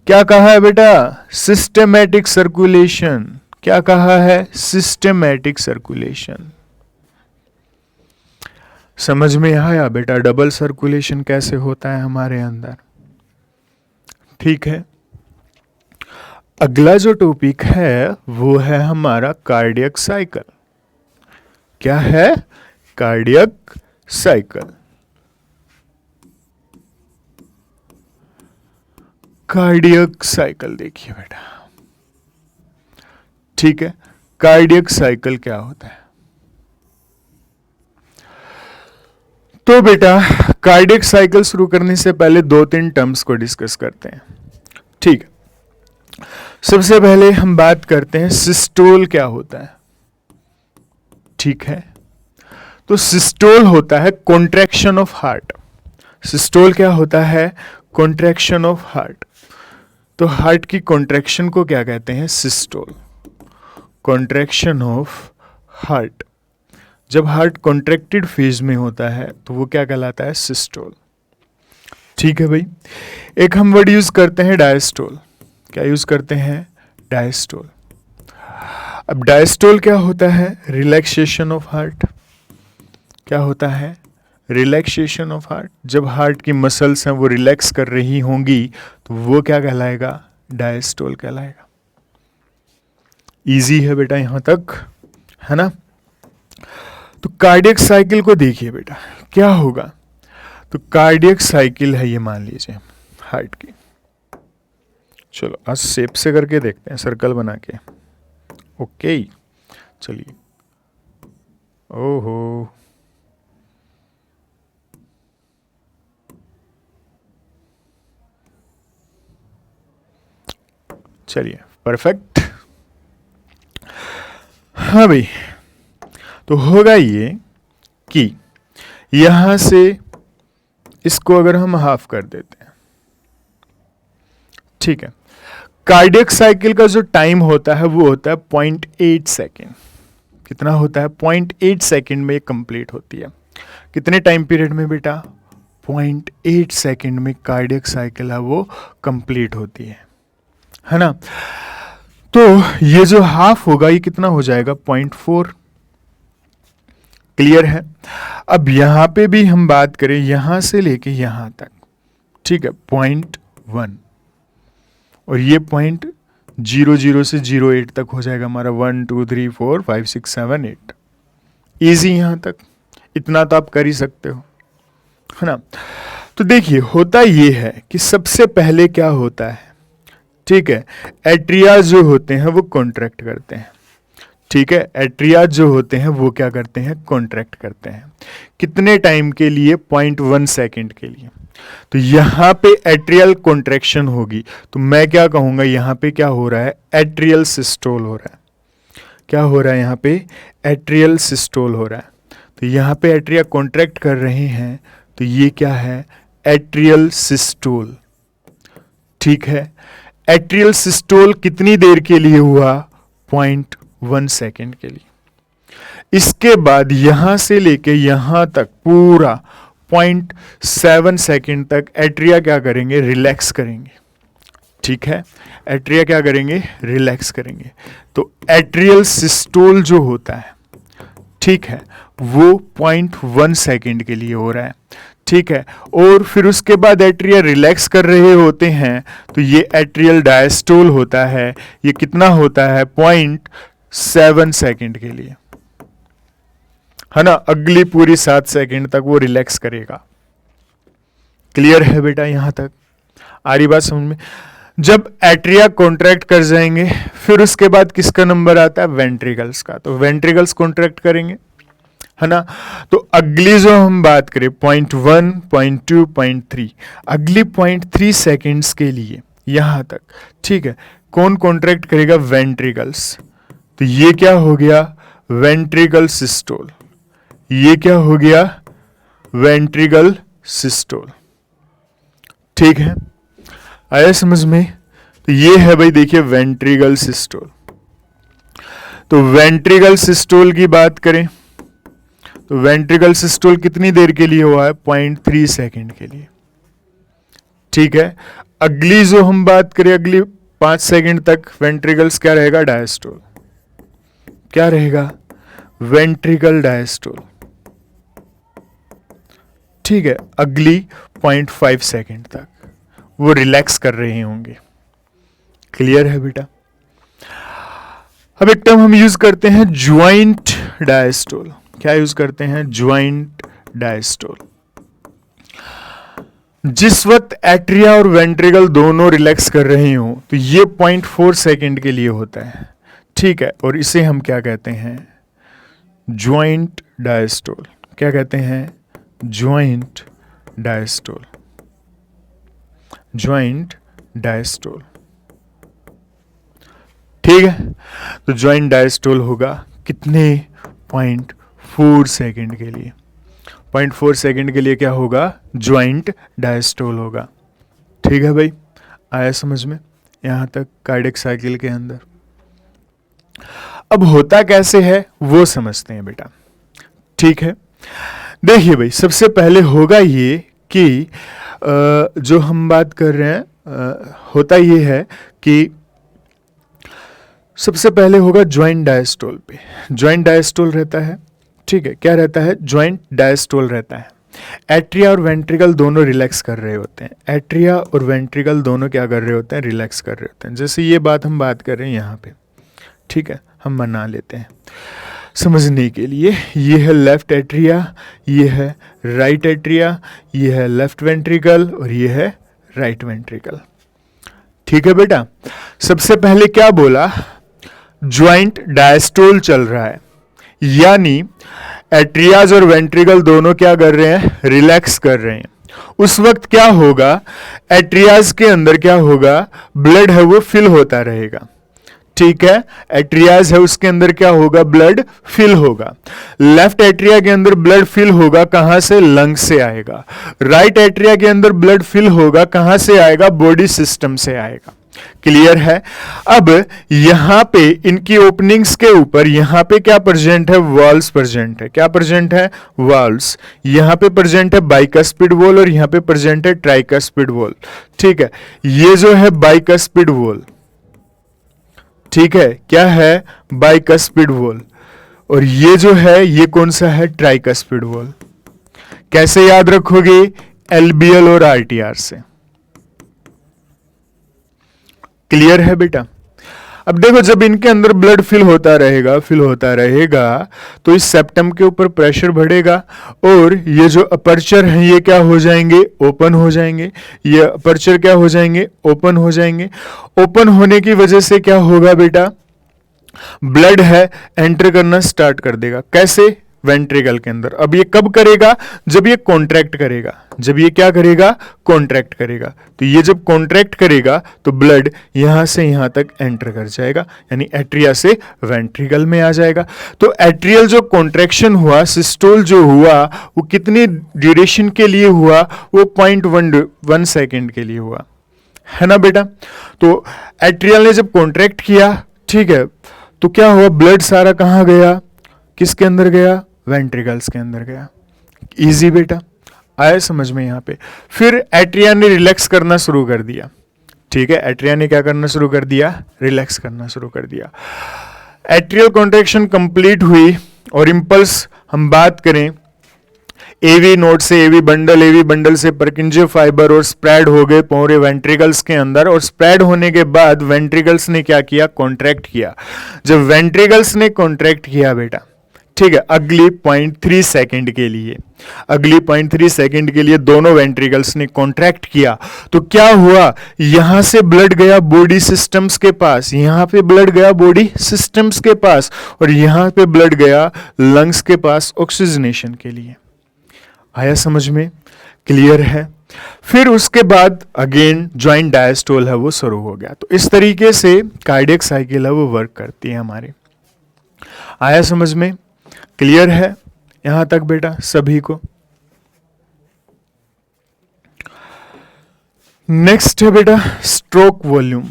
क्या कहा है बेटा? Systematic circulation. क्या कहा है? Systematic circulation. समझ में आया बेटा डबल सर्कुलेशन कैसे होता है हमारे अंदर? ठीक है, अगला जो टॉपिक है वो है हमारा कार्डियक साइकिल। क्या है? Cardiac cycle. कार्डियक साइकिल देखिए बेटा, ठीक है, कार्डियक साइकिल क्या होता है? तो बेटा कार्डियक साइकिल शुरू करने से पहले 2-3 टर्म्स को डिस्कस करते हैं। ठीक है, सबसे पहले हम बात करते हैं सिस्टोल क्या होता है। ठीक है, तो सिस्टोल होता है कॉन्ट्रैक्शन ऑफ हार्ट। सिस्टोल क्या होता है? Contraction of heart. तो हार्ट की कॉन्ट्रैक्शन को क्या कहते हैं? सिस्टोल। Contraction of heart. जब हार्ट कॉन्ट्रैक्टेड फेज में होता है तो वो क्या कहलाता है? सिस्टोल। ठीक है भाई, एक हम वर्ड यूज करते हैं डायस्टोल। क्या यूज करते हैं? डायस्टोल। अब डायस्टोल क्या होता है? Relaxation of heart. क्या होता है? Relaxation of heart. जब हार्ट की मसल्स हैं वो रिलैक्स कर रही होंगी तो वो क्या कहलाएगा? डायस्टोल कहलाएगा। इजी है बेटा यहां तक, है ना? तो कार्डियक साइकिल को देखिए बेटा, क्या होगा? तो कार्डियक साइकिल है ये, मान लीजिए हार्ट की। चलो आज शेप से करके देखते हैं, सर्कल बना के। ओके, चलिए। ओहो, चलिए, परफेक्ट। हाँ भाई, तो होगा ये कि यहां से इसको अगर हम हाफ कर देते हैं, ठीक है, कार्डियक साइकिल का जो टाइम होता है वो होता है 0.8 सेकेंड। कितना होता है? 0.8 सेकेंड में कंप्लीट होती है। कितने टाइम पीरियड में बेटा? 0.8 सेकेंड में कार्डियक साइकिल है वो कंप्लीट होती है ना? तो ये जो हाफ होगा ये कितना हो जाएगा? 0.4। क्लियर है? अब यहां पे भी हम बात करें यहां से लेके यहां तक, ठीक है, 0.1, और ये 0.00 से 0.8 तक हो जाएगा हमारा 1 2 3 4 5 6 7 8। ईजी यहां तक, इतना तो आप कर ही सकते हो, है ना? तो देखिए होता ये है कि सबसे पहले क्या होता है, ठीक है, एट्रिया जो होते हैं वो कॉन्ट्रैक्ट करते हैं। ठीक है, एट्रिया जो होते हैं वो क्या करते हैं? कॉन्ट्रैक्ट करते हैं। कितने टाइम के लिए? 0.1 सेकेंड के लिए। तो यहां पे एट्रियल कॉन्ट्रैक्शन होगी तो मैं क्या कहूंगा? यहां पे क्या हो रहा है? एट्रियल सिस्टोल हो रहा है। क्या हो रहा है यहां पे? एट्रियल सिस्टोल हो रहा है। तो यहां पे एट्रिया कॉन्ट्रैक्ट कर रहे हैं तो ये क्या है? Atrial systole. ठीक है, एट्रियल सिस्टोल कितनी देर के लिए हुआ? 0.1 सेकेंड के लिए। इसके बाद यहां से लेके यहां तक पूरा 0.7 सेकेंड तक एट्रिया क्या करेंगे? रिलैक्स करेंगे। ठीक है, एट्रिया क्या करेंगे? रिलैक्स करेंगे। तो एट्रियल सिस्टोल जो होता है, ठीक है, वो 0.1 सेकेंड के लिए हो रहा है। ठीक है, और फिर उसके बाद एट्रिया रिलैक्स कर रहे होते हैं तो ये एट्रियल डायस्टोल होता है। ये कितना होता है? 0.7 सेकेंड के लिए। है ना, अगली पूरी 7 सेकंड तक वो रिलैक्स करेगा। क्लियर है बेटा, यहां तक आ रही बात समझ में? जब एट्रिया कॉन्ट्रैक्ट कर जाएंगे फिर उसके बाद किसका नंबर आता है? वेंट्रिकल्स का। तो वेंट्रिकल्स कॉन्ट्रैक्ट करेंगे, है ना। तो अगली जो हम बात करें 0.1, 0.2, 0.3, अगली 0.3 सेकेंड्स के लिए यहां तक, ठीक है, कौन कॉन्ट्रैक्ट करेगा? वेंट्रिकल्स। तो ये क्या हो गया? Ventricle systole. ये क्या हो गया? Ventricle systole. ठीक है, आया समझ में? तो ये है भाई, देखिए वेंट्रिकल सिस्टोल। तो वेंट्रिकल सिस्टोल की बात करें तो वेंट्रिकल सिस्टोल कितनी देर के लिए हुआ है? 0.3 सेकेंड के लिए। ठीक है, अगली जो हम बात करें, अगली 5 सेकेंड तक वेंट्रिकल्स क्या रहेगा? डायस्टोल। क्या रहेगा? Ventricle diastole. ठीक है, अगली 0.5 सेकेंड तक वो रिलैक्स कर रहे होंगे। क्लियर है बेटा? अब एक टर्म हम यूज करते हैं, ज्वाइंट डायस्टोल। क्या यूज करते हैं? Joint diastole. जिस वक्त एट्रिया और वेंट्रिकल दोनों रिलैक्स कर रहे हो तो ये 0.4 सेकेंड के लिए होता है। ठीक है, और इसे हम क्या कहते हैं? Joint diastole. क्या कहते हैं? Joint diastole. Joint diastole. ठीक है, तो ज्वाइंट डायस्टोल होगा कितने? 0.4 सेकेंड के लिए। 0.4 सेकेंड के लिए क्या होगा? ज्वाइंट डायस्टोल होगा। ठीक है भाई, आया समझ में यहां तक कार्डियक साइकिल के अंदर? अब होता कैसे है वो समझते हैं बेटा। ठीक है, देखिए भाई, सबसे पहले होगा ये कि जो हम बात कर रहे हैं, होता ये है कि सबसे पहले होगा ज्वाइंट डायस्टोल पे। ज्वाइंट डायस्टोल रहता है, ठीक है, क्या रहता है? ज्वाइंट डायस्टोल रहता है। एट्रिया और वेंट्रिकल दोनों रिलैक्स कर रहे होते हैं। एट्रिया और वेंट्रिकल दोनों क्या कर रहे होते हैं? रिलैक्स कर रहे होते हैं। जैसे ये बात हम बात कर रहे हैं यहाँ पे, ठीक है, हम मना लेते हैं समझने के लिए। ये है लेफ्ट एट्रिया, ये है राइट एट्रिया, ये है लेफ्ट वेंट्रिकल और ये है राइट वेंट्रिकल। ठीक है बेटा, सबसे पहले क्या बोला? ज्वाइंट डायस्टोल चल रहा है, यानी एट्रियाज और वेंट्रिकल दोनों क्या कर रहे हैं? रिलैक्स कर रहे हैं। उस वक्त क्या होगा? एट्रियाज के अंदर क्या होगा? ब्लड है वो फिल होता रहेगा। ठीक है, एट्रियाज है उसके अंदर क्या होगा? ब्लड फिल होगा। लेफ्ट एट्रिया के अंदर ब्लड फिल होगा, कहां से? लंग से आएगा। राइट एट्रिया के अंदर ब्लड फिल होगा, कहां से आएगा? बॉडी सिस्टम से आएगा। क्लियर है? अब यहां पे इनकी ओपनिंग्स के ऊपर यहां पे क्या प्रेजेंट है? वॉल्स प्रेजेंट है। क्या प्रेजेंट है? वॉल्स। यहां पे प्रेजेंट है बाइकस्पिड वॉल और यहां पे प्रेजेंट है ट्राइकस्पिड वॉल। ठीक है, ये जो है बाइकस्पिड वॉल, ठीक है, क्या है? Bicuspid valve. और ये जो है ये कौन सा है? Tricuspid wall. कैसे याद रखोगे? एलबीएल और आरटीआर से। क्लियर है बेटा? अब देखो, जब इनके अंदर ब्लड फिल होता रहेगा तो इस सेप्टम के ऊपर प्रेशर बढ़ेगा और ये जो अपर्चर हैं ये क्या हो जाएंगे? ओपन हो जाएंगे। ये अपर्चर क्या हो जाएंगे? ओपन हो जाएंगे। ओपन होने की वजह से क्या होगा बेटा? ब्लड है एंटर करना स्टार्ट कर देगा। कैसे? वेंट्रिकल के अंदर। अब ये कब करेगा? जब ये कॉन्ट्रैक्ट करेगा। जब ये क्या करेगा? कॉन्ट्रैक्ट करेगा। तो ये जब कॉन्ट्रैक्ट करेगा तो ब्लड यहां से यहां तक एंटर कर जाएगा, यानी एट्रिया से वेंट्रिकल में आ जाएगा। तो एट्रियल जो कॉन्ट्रैक्शन हुआ, सिस्टोल जो हुआ, वो कितनी ड्यूरेशन के लिए हुआ? वो 0.1 सेकेंड के लिए हुआ, है ना बेटा? तो एट्रियल ने जब कॉन्ट्रैक्ट किया, ठीक है, तो क्या हुआ? ब्लड सारा कहां गया? किसके अंदर गया? वेंट्रिकल्स के अंदर गया। इजी बेटा, आया समझ में यहां पे? फिर एट्रिया ने रिलैक्स करना शुरू कर दिया। ठीक है, एट्रिया ने क्या करना शुरू कर दिया? रिलैक्स करना शुरू कर दिया। एट्रियल कॉन्ट्रैक्शन कंप्लीट हुई और इंपल्स हम बात करें एवी नोड से एवी बंडल से परकिंजे फाइबर और स्प्रेड हो गए पूरे वेंट्रिकल्स के अंदर। और स्प्रेड होने के बाद वेंट्रिकल्स ने क्या किया? कॉन्ट्रैक्ट किया। जब वेंट्रिकल्स ने कॉन्ट्रैक्ट किया बेटा, ठीक है, अगली 0.3 सेकंड के लिए, अगली 0.3 सेकंड के लिए दोनों वेंट्रिकल्स ने कॉन्ट्रैक्ट किया, तो क्या हुआ, यहां से ब्लड गया बॉडी सिस्टम्स के पास, यहां पे ब्लड गया बॉडी सिस्टम्स के पास, और यहां पे ब्लड गया लंग्स के पास ऑक्सीजनेशन के लिए। आया समझ में? क्लियर है? फिर उसके बाद अगेन ज्वाइंट डायस्टोल है वो शुरू हो गया। तो इस तरीके से कार्डियक साइकिल है वो वर्क करती है हमारी। आया समझ में? क्लियर है यहां तक बेटा सभी को? नेक्स्ट है बेटा स्ट्रोक वॉल्यूम,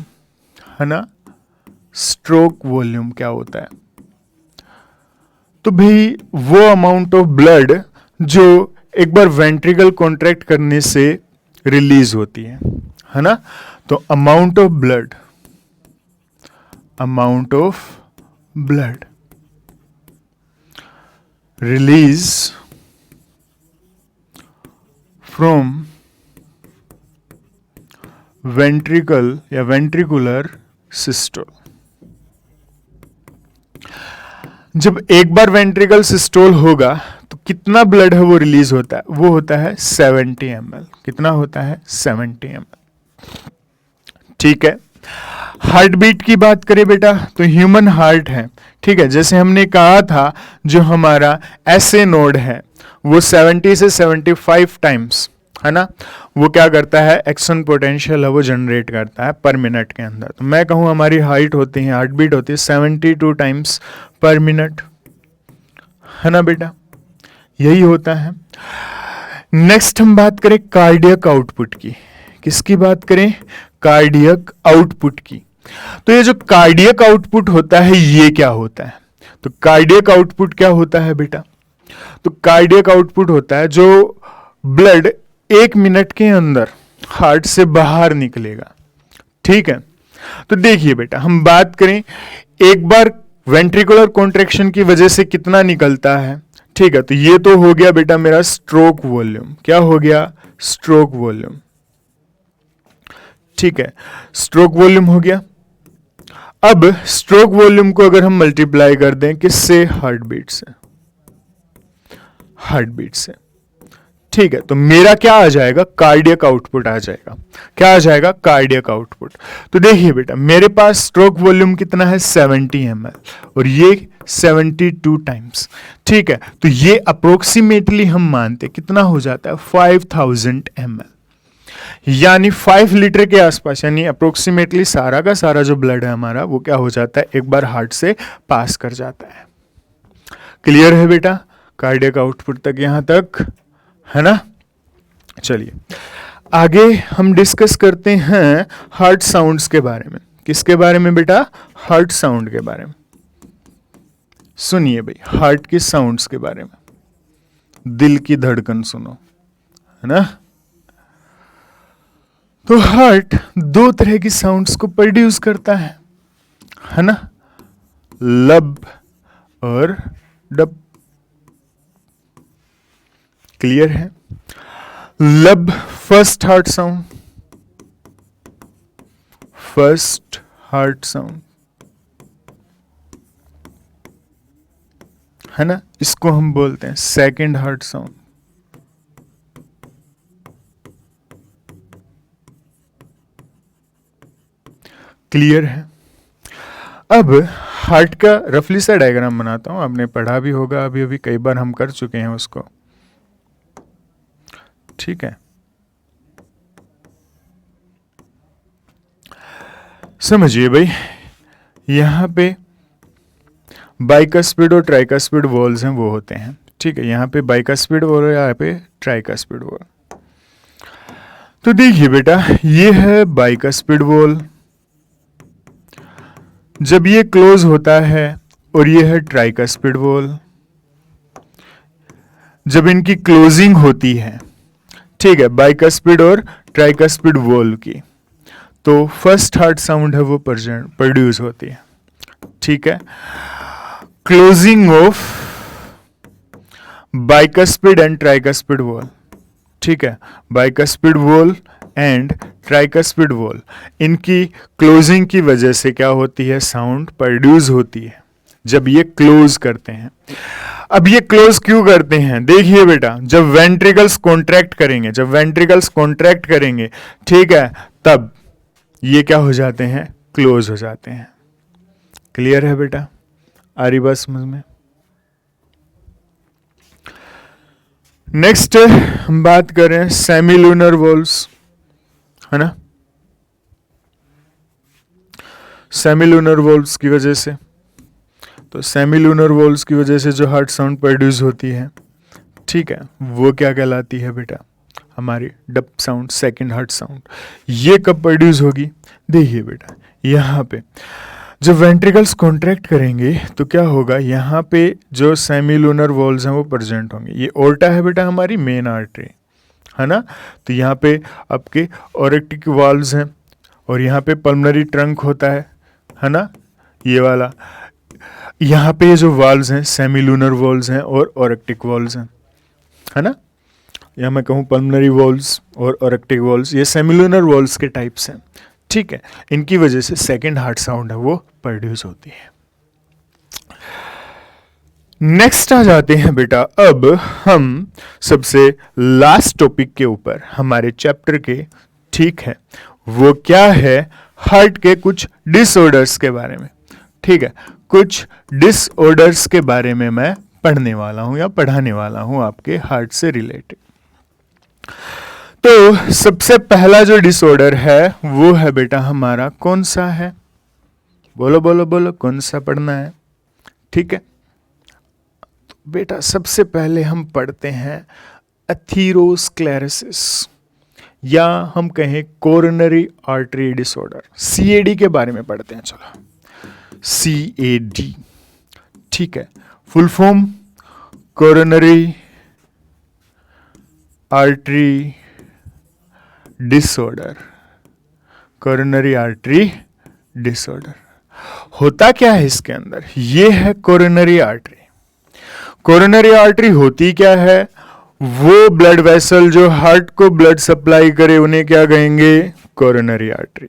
है ना। स्ट्रोक वॉल्यूम क्या होता है? तो भाई वो अमाउंट ऑफ ब्लड जो एक बार वेंट्रिकल कॉन्ट्रैक्ट करने से रिलीज होती है ना। तो amount of blood, amount of blood release from ventricle या वेंट्रिकुलर सिस्टोल। जब एक बार वेंट्रिकल सिस्टोल होगा तो कितना ब्लड है वो रिलीज होता है? वो होता है 70 ml। कितना होता है? 70 ml। ठीक है। हार्ट बीट की बात करें बेटा तो ह्यूमन हार्ट है, ठीक है, जैसे हमने कहा था जो हमारा एसए नोड है वो 70 से 75 टाइम्स, है ना, वो क्या करता है, एक्शन पोटेंशियल है वो जनरेट करता है पर मिनट के अंदर। तो मैं कहूँ हमारी हार्ट होती है, हार्ट बीट होती है 72 टाइम्स पर मिनट, है ना बेटा, यही होता है। नेक्स्ट हम बात करें कार्डियक आउटपुट की। किसकी बात करें? कार्डियक आउटपुट की। तो ये जो कार्डियक आउटपुट होता है ये क्या होता है? तो कार्डियक आउटपुट क्या होता है बेटा? तो कार्डियक आउटपुट होता है जो ब्लड 1 मिनट के अंदर हार्ट से बाहर निकलेगा। ठीक है। तो देखिए बेटा हम बात करें एक बार वेंट्रिकुलर कॉन्ट्रैक्शन की वजह से कितना निकलता है। ठीक है, तो ये तो हो गया बेटा मेरा स्ट्रोक वॉल्यूम। क्या हो गया? Stroke volume. ठीक है, स्ट्रोक वॉल्यूम हो गया। अब स्ट्रोक वॉल्यूम को अगर हम मल्टीप्लाई कर दें किससे? हार्ट बीट से, हार्ट बीट से। ठीक है, तो मेरा क्या आ जाएगा? कार्डियक आउटपुट आ जाएगा। क्या आ जाएगा? Cardiac output. तो देखिए बेटा मेरे पास स्ट्रोक वॉल्यूम कितना है? 70 ml और ये 72 टाइम्स। ठीक है, तो ये अप्रोक्सीमेटली हम मानते कितना हो जाता है? 5000 ml, यानी 5 लीटर के आसपास, यानी अप्रोक्सीमेटली सारा का सारा जो ब्लड है हमारा वो क्या हो जाता है? एक बार हार्ट से पास कर जाता है। क्लियर है बेटा कार्डियक आउटपुट तक, यहां तक, है ना। चलिए आगे हम डिस्कस करते हैं हार्ट साउंड्स के बारे में। किसके बारे में बेटा? हार्ट साउंड के बारे में। सुनिए भाई हार्ट की साउंड्स के बारे में, दिल की धड़कन सुनो, है ना। तो हार्ट 2 तरह की साउंड्स को प्रोड्यूस करता है ना, लब और डब। क्लियर है? लब first heart sound, first heart sound, है ना, इसको हम बोलते हैं सेकंड हार्ट साउंड। क्लियर है? अब हार्ट का रफली सा डायग्राम बनाता हूं, आपने पढ़ा भी होगा, अभी अभी कई बार हम कर चुके हैं उसको। ठीक है, समझिए भाई यहां पे बाइकस्पिड और ट्राइकस्पिड वॉल्स हैं वो होते हैं। ठीक है, यहां पे बाइकस्पिड वॉल और यहाँ पे ट्राइकस्पिड वॉल। तो देखिए बेटा ये है बाइकस्पिड वॉल, जब ये क्लोज होता है, और ये है ट्राइकस्पिड वॉल जब इनकी क्लोजिंग होती है। ठीक है, बाइकस्पिड और ट्राइकस्पिड वॉल की, तो फर्स्ट हार्ट साउंड है वो प्रोड्यूस होती है। ठीक है, closing of bicuspid and tricuspid wall. ठीक है, bicuspid valve and tricuspid wall, इनकी क्लोजिंग की वजह से क्या होती है? साउंड प्रोड्यूस होती है जब ये क्लोज करते हैं। अब ये क्लोज क्यों करते हैं? देखिए बेटा, जब वेंट्रिकल्स कॉन्ट्रैक्ट करेंगे, जब वेंट्रिकल्स कॉन्ट्रैक्ट करेंगे, ठीक है, तब ये क्या हो जाते हैं? क्लोज हो जाते हैं। क्लियर है बेटा? आ रही बात समझ में? नेक्स्ट हम बात करें सेमीलूनर वॉल्व्स, है ना। सेमीलूनर वॉल्व्स की वजह से, तो सेमीलूनर वॉल्व्स की वजह से जो हार्ट साउंड प्रोड्यूस होती है, ठीक है, वो क्या कहलाती है बेटा? हमारी dub sound, second heart sound. ये कब प्रोड्यूस होगी? देखिए बेटा, यहाँ पे जब वेंट्रिकल्स कॉन्ट्रैक्ट करेंगे तो क्या होगा, यहाँ पे जो सेमीलूनर वॉल्व्स हैं वो प्रेजेंट होंगे। ये ओर्टा है बेटा, हमारी मेन आर्टरी, है ना। तो यहाँ पे आपके ओरेक्टिक वाल्व्स हैं, और यहाँ पे पल्मोनरी ट्रंक होता है ना, ये वाला। यहाँ पे ये जो वाल्व्स हैं सेमीलूनर वॉल्व्स हैं और ओरेक्टिक वॉल्व्स हैं, है ना। या मैं कहूँ पल्मोनरी वॉल्व्स और ओरेक्टिक वॉल्व्स, ये सेमीलूनर वॉल्व्स के टाइप्स हैं, ठीक है। इनकी वजह से सेकंड हार्ट साउंड है वो प्रोड्यूस होती है। नेक्स्ट आ जाते हैं बेटा, अब हम सबसे लास्ट टॉपिक के ऊपर हमारे चैप्टर के, ठीक है। वो क्या है? हार्ट के कुछ डिसऑर्डर्स के बारे में, ठीक है। कुछ डिसऑर्डर्स के बारे में मैं पढ़ने वाला हूं या पढ़ाने वाला हूं आपके हार्ट से रिलेटेड। तो सबसे पहला जो डिसऑर्डर है वो है बेटा हमारा, कौन सा है? बोलो बोलो बोलो, कौन सा पढ़ना है? ठीक है, तो बेटा सबसे पहले हम पढ़ते हैं एथेरोस्क्लेरोसिस, या हम कहें कोरोनरी आर्टरी डिसऑर्डर, सीएडी के बारे में पढ़ते हैं। चलो, सीएडी, ठीक है। Full form coronary artery disorder, coronary artery disorder. होता क्या है इसके अंदर? ये है कोरोनरी आर्टरी। कोरोनरी आर्टरी होती क्या है? वो ब्लड वेसल जो हार्ट को ब्लड सप्लाई करे उन्हें क्या कहेंगे? Coronary artery.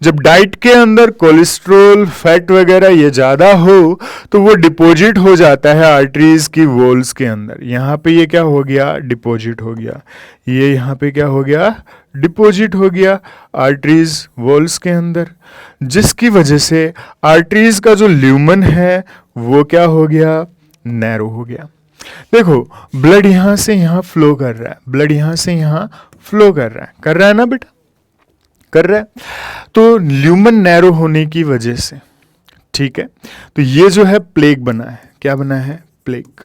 जब डाइट के अंदर कोलेस्ट्रॉल, फैट वगैरह ये ज्यादा हो तो वो डिपॉजिट हो जाता है आर्टरीज की वॉल्स के अंदर। यहाँ पे ये क्या हो गया? डिपॉजिट हो गया। ये यहाँ पे क्या हो गया? डिपॉजिट हो गया आर्टरीज वॉल्स के अंदर, जिसकी वजह से आर्टरीज का जो ल्यूमन है वो क्या हो गया? नैरो हो गया। देखो, ब्लड यहां से यहां फ्लो कर रहा है, ब्लड यहां से यहां फ्लो कर रहा है ना बेटा? कर रहा है। तो ल्यूमन नैरो होने की वजह से, ठीक है, तो ये जो है प्लेग बना है। क्या बना है? प्लेग,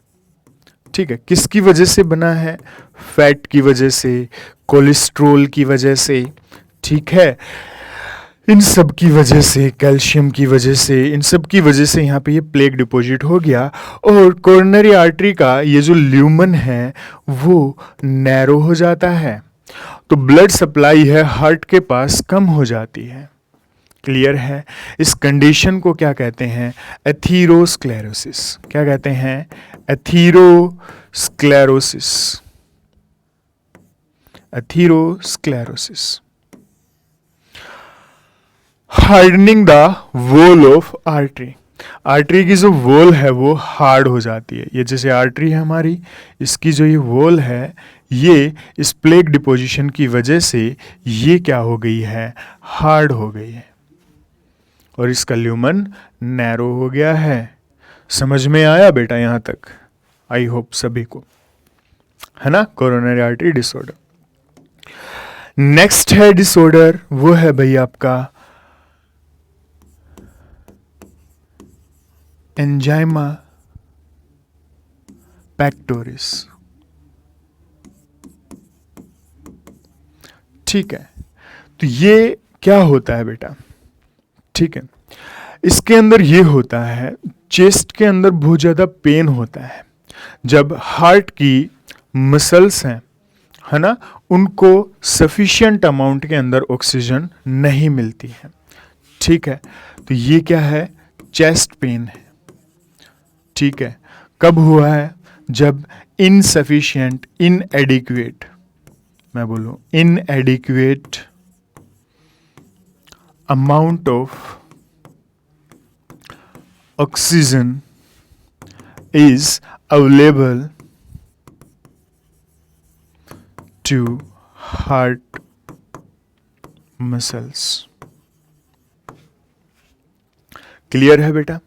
ठीक है। किसकी वजह से बना है? फैट की वजह से, कोलेस्ट्रोल की वजह से, ठीक है। इन सब की वजह से, कैल्शियम की वजह से, इन सब की वजह से यहाँ पे ये प्लेग डिपॉजिट हो गया, और कोरोनरी आर्टरी का ये जो ल्यूमन है वो नैरो हो जाता है, तो ब्लड सप्लाई है हार्ट के पास कम हो जाती है। क्लियर है? इस कंडीशन को क्या कहते हैं? एथेरोस्क्लेरोसिस। क्या कहते हैं? Atherosclerosis, atherosclerosis. Hardening the wall of artery, artery की जो वॉल है वो हार्ड हो जाती है। ये जैसे आर्टरी है हमारी, इसकी जो ये वॉल है, ये इस प्लेग डिपोजिशन की वजह से ये क्या हो गई है? हार्ड हो गई है, और इसका ल्यूमन नैरो हो गया है। समझ में आया बेटा यहां तक? आई होप सभी को, है ना, कोरोनरी आर्टरी डिसऑर्डर। नेक्स्ट है डिसऑर्डर, वो है भाई आपका एंजाइमा पैक्टोरिस। ठीक है, तो ये क्या होता है बेटा? ठीक है, इसके अंदर ये होता है, चेस्ट के अंदर बहुत ज़्यादा पेन होता है जब हार्ट की मसल्स हैं, है ना, उनको सफिशिएंट अमाउंट के अंदर ऑक्सीजन नहीं मिलती है। ठीक है, तो ये क्या है? चेस्ट पेन है। ठीक है, कब हुआ है? जब इनसफिशिएंट, इनएडिक्वेट, मैं बोलूं इनएडिक्वेट amount of oxygen is available to heart muscles. Clear है बेटा?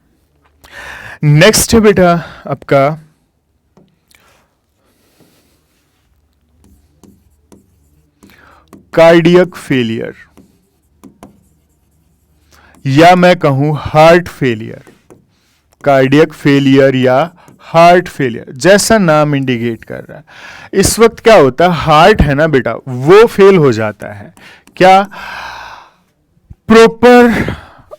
नेक्स्ट है बेटा आपका कार्डियक फेलियर, या मैं कहूं हार्ट फेलियर। कार्डियक फेलियर या हार्ट फेलियर, जैसा नाम इंडिकेट कर रहा है। इस वक्त क्या होता है, हार्ट है ना बेटा, वो फेल हो जाता है। क्या प्रॉपर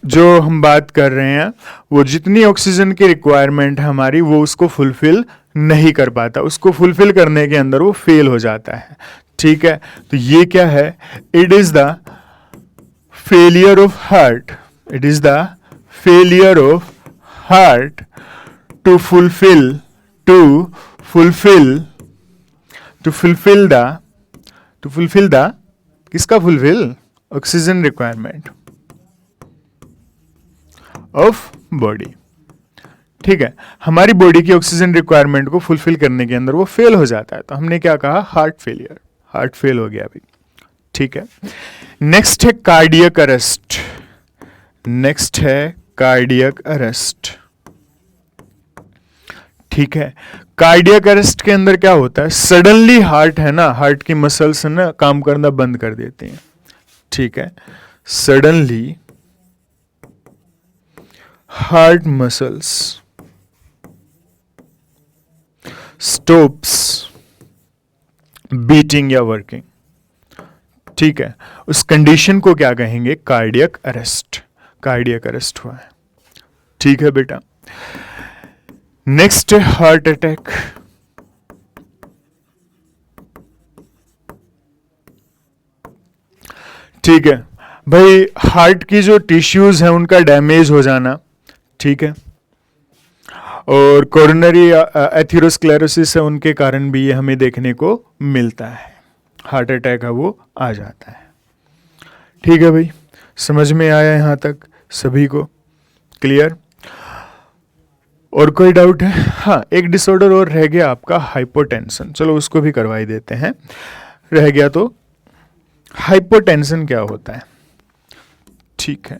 जो हम बात कर रहे हैं, वो जितनी ऑक्सीजन की रिक्वायरमेंट है हमारी, वो उसको फुलफिल नहीं कर पाता। उसको फुलफिल करने के अंदर वो फेल हो जाता है। ठीक है, तो ये क्या है, it is the failure of heart. It is the failure of heart to fulfill the किसका fulfill? Oxygen requirement of body. ठीक है, हमारी बॉडी की ऑक्सीजन रिक्वायरमेंट को फुलफिल करने के अंदर वो फेल हो जाता है, तो हमने क्या कहा, हार्ट फेलियर, हार्ट फेल हो गया भाई। ठीक है, नेक्स्ट है कार्डियक अरेस्ट। नेक्स्ट है कार्डियक अरेस्ट। ठीक है, कार्डियक अरेस्ट के अंदर क्या होता है, सडनली हार्ट है ना, हार्ट की मसल्स ना काम करना बंद कर देती हैं। ठीक है, suddenly heart muscles stops beating या वर्किंग। ठीक है, उस कंडीशन को क्या कहेंगे, कार्डियक अरेस्ट। कार्डियक अरेस्ट हुआ है। ठीक है बेटा, नेक्स्ट है हार्ट अटैक। ठीक है भाई, हार्ट की जो टिश्यूज है उनका डैमेज हो जाना। ठीक है, और कोरोनरी एथेरोस्क्लेरोसिस है, उनके कारण भी ये हमें देखने को मिलता है। हार्ट अटैक है वो आ जाता है। ठीक है भाई, समझ में आया यहां तक सभी को? क्लियर? और कोई डाउट है? हाँ, एक डिसऑर्डर और रह गया आपका, हाइपोटेंशन। चलो उसको भी करवा ही देते हैं, रह गया तो। हाइपोटेंशन क्या होता है? ठीक है,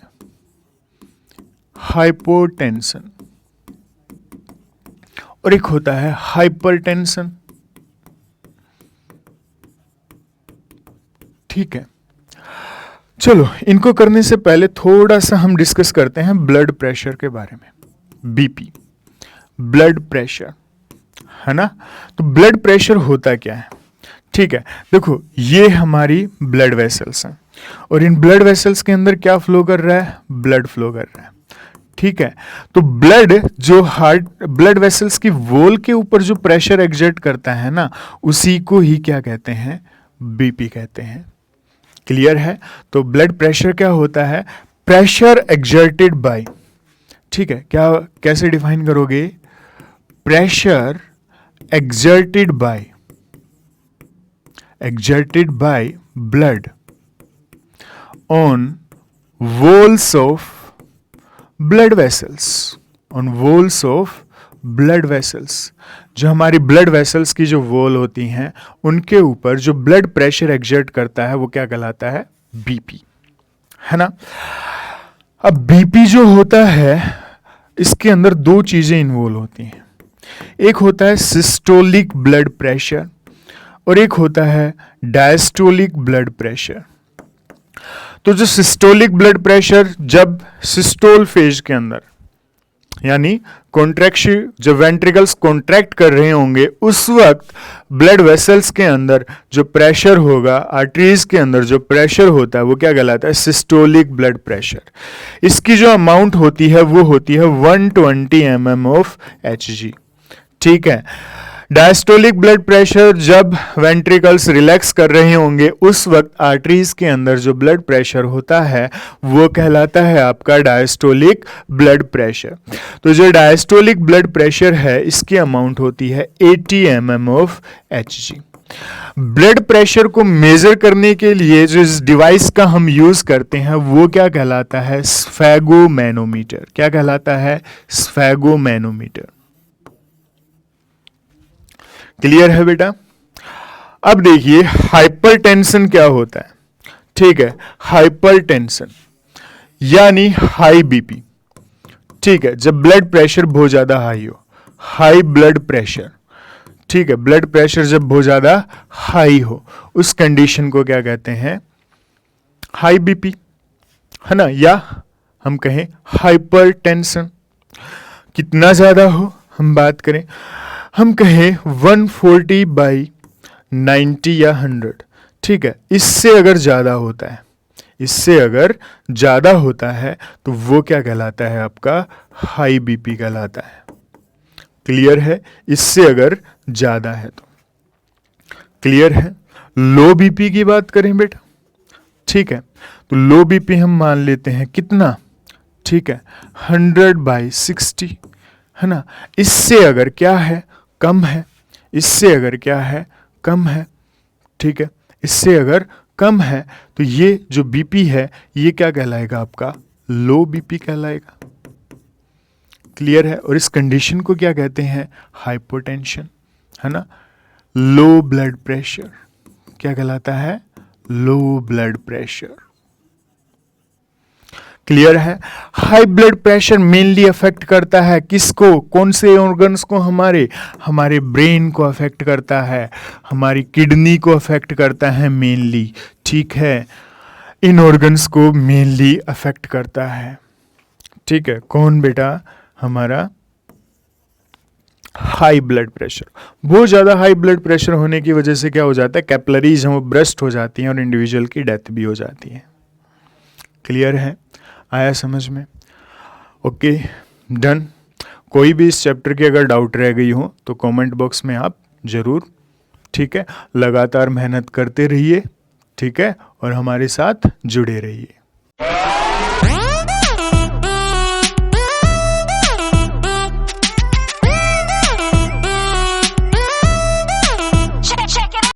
हाइपोटेंशन, और एक होता है हाइपरटेंशन। ठीक है, चलो इनको करने से पहले थोड़ा सा हम डिस्कस करते हैं ब्लड प्रेशर के बारे में। बीपी, ब्लड प्रेशर, है ना? तो ब्लड प्रेशर होता क्या है? ठीक है, देखो ये हमारी ब्लड वेसल्स हैं, और इन ब्लड वेसल्स के अंदर क्या फ्लो कर रहा है? ब्लड फ्लो कर रहा है। ठीक है, तो ब्लड जो हार्ट ब्लड वेसल्स की वॉल के ऊपर जो प्रेशर एग्जर्ट करता है ना, उसी को ही क्या कहते हैं? बीपी कहते हैं। क्लियर है? तो ब्लड प्रेशर क्या होता है? प्रेशर एग्जर्टेड बाय, ठीक है, क्या कैसे डिफाइन करोगे? Pressure exerted by blood on walls of blood vessels, on walls of blood vessels। जो हमारी ब्लड वेसल्स की जो वॉल होती हैं उनके ऊपर जो ब्लड प्रेशर एग्जर्ट करता है वो क्या कहलाता है? बीपी, है ना? अब बीपी जो होता है इसके अंदर दो चीजें इन्वॉल्व होती हैं। एक होता है सिस्टोलिक ब्लड प्रेशर और एक होता है डायस्टोलिक ब्लड प्रेशर। तो जो सिस्टोलिक ब्लड प्रेशर जब सिस्टोल फेज के अंदर, यानी कॉन्ट्रैक्शन, जब वेंट्रिकल्स कॉन्ट्रैक्ट कर रहे होंगे उस वक्त ब्लड वेसल्स के अंदर जो प्रेशर होगा, आर्टरीज के अंदर जो प्रेशर होता है वो क्या कहलाता है? Systolic blood pressure. इसकी जो अमाउंट होती है वो होती है 120 mm ऑफ Hg। ठीक है, डायस्टोलिक ब्लड प्रेशर जब वेंट्रिकल्स रिलैक्स कर रहे होंगे उस वक्त आर्टरीज के अंदर जो ब्लड प्रेशर होता है वो कहलाता है आपका डायस्टोलिक ब्लड प्रेशर। तो जो डायस्टोलिक ब्लड प्रेशर है इसकी अमाउंट होती है 80 mm of Hg। Blood pressure को मेजर करने के लिए जो इस डिवाइस का हम यूज करते हैं वो क्या कहलाता है? स्फेगोमैनोमीटर। क्या कहलाता है? स्फेगोमैनोमीटर। क्लियर है बेटा? अब देखिए हाइपरटेंशन क्या होता है। ठीक है, हाइपरटेंशन यानी हाई बीपी। ठीक है, जब ब्लड प्रेशर बहुत ज्यादा हाई हो, हाई ब्लड प्रेशर। ठीक है, ब्लड प्रेशर जब बहुत ज्यादा हाई हो, उस कंडीशन को क्या कहते हैं? हाई बीपी, है ना, या हम कहें हाइपरटेंशन। कितना ज्यादा हो, हम बात करें, हम कहें 140/90 या 100। ठीक है, इससे अगर ज्यादा होता है, इससे अगर ज्यादा होता है तो वो क्या कहलाता है? आपका हाई बीपी कहलाता है। क्लियर है? इससे अगर ज्यादा है तो। क्लियर है? लो बीपी की बात करें बेटा, ठीक है, तो लो बीपी हम मान लेते हैं कितना? ठीक है, 100/60, है ना। इससे अगर क्या है? कम है। इससे अगर क्या है? कम है। ठीक है, इससे अगर कम है तो ये जो बीपी है ये क्या कहलाएगा? आपका लो बीपी कहलाएगा। क्लियर है? और इस कंडीशन को क्या कहते हैं? हाइपोटेंशन, है ना। लो ब्लड प्रेशर क्या कहलाता है? Low blood pressure. क्लियर है? High blood pressure mainly affect करता है किसको? कौन से ऑर्गन्स को? हमारे ब्रेन को अफेक्ट करता है, हमारी किडनी को अफेक्ट करता है मेनली। ठीक है, इन ऑर्गन्स को मेनली अफेक्ट करता है। ठीक है, कौन बेटा? हमारा हाई ब्लड प्रेशर। बहुत ज़्यादा हाई ब्लड प्रेशर होने की वजह से क्या हो जाता है? कैपिलरीज हम ब्रस्ट हो जाती हैं और इंडिविजुअल की डेथ भी हो जाती है। क्लियर है? आया समझ में? Okay, done. कोई भी इस चैप्टर की अगर डाउट रह गई हो तो कमेंट बॉक्स में आप ज़रूर, ठीक है, लगातार मेहनत करते रहिए, ठीक है, और हमारे साथ जुड़े रहिए।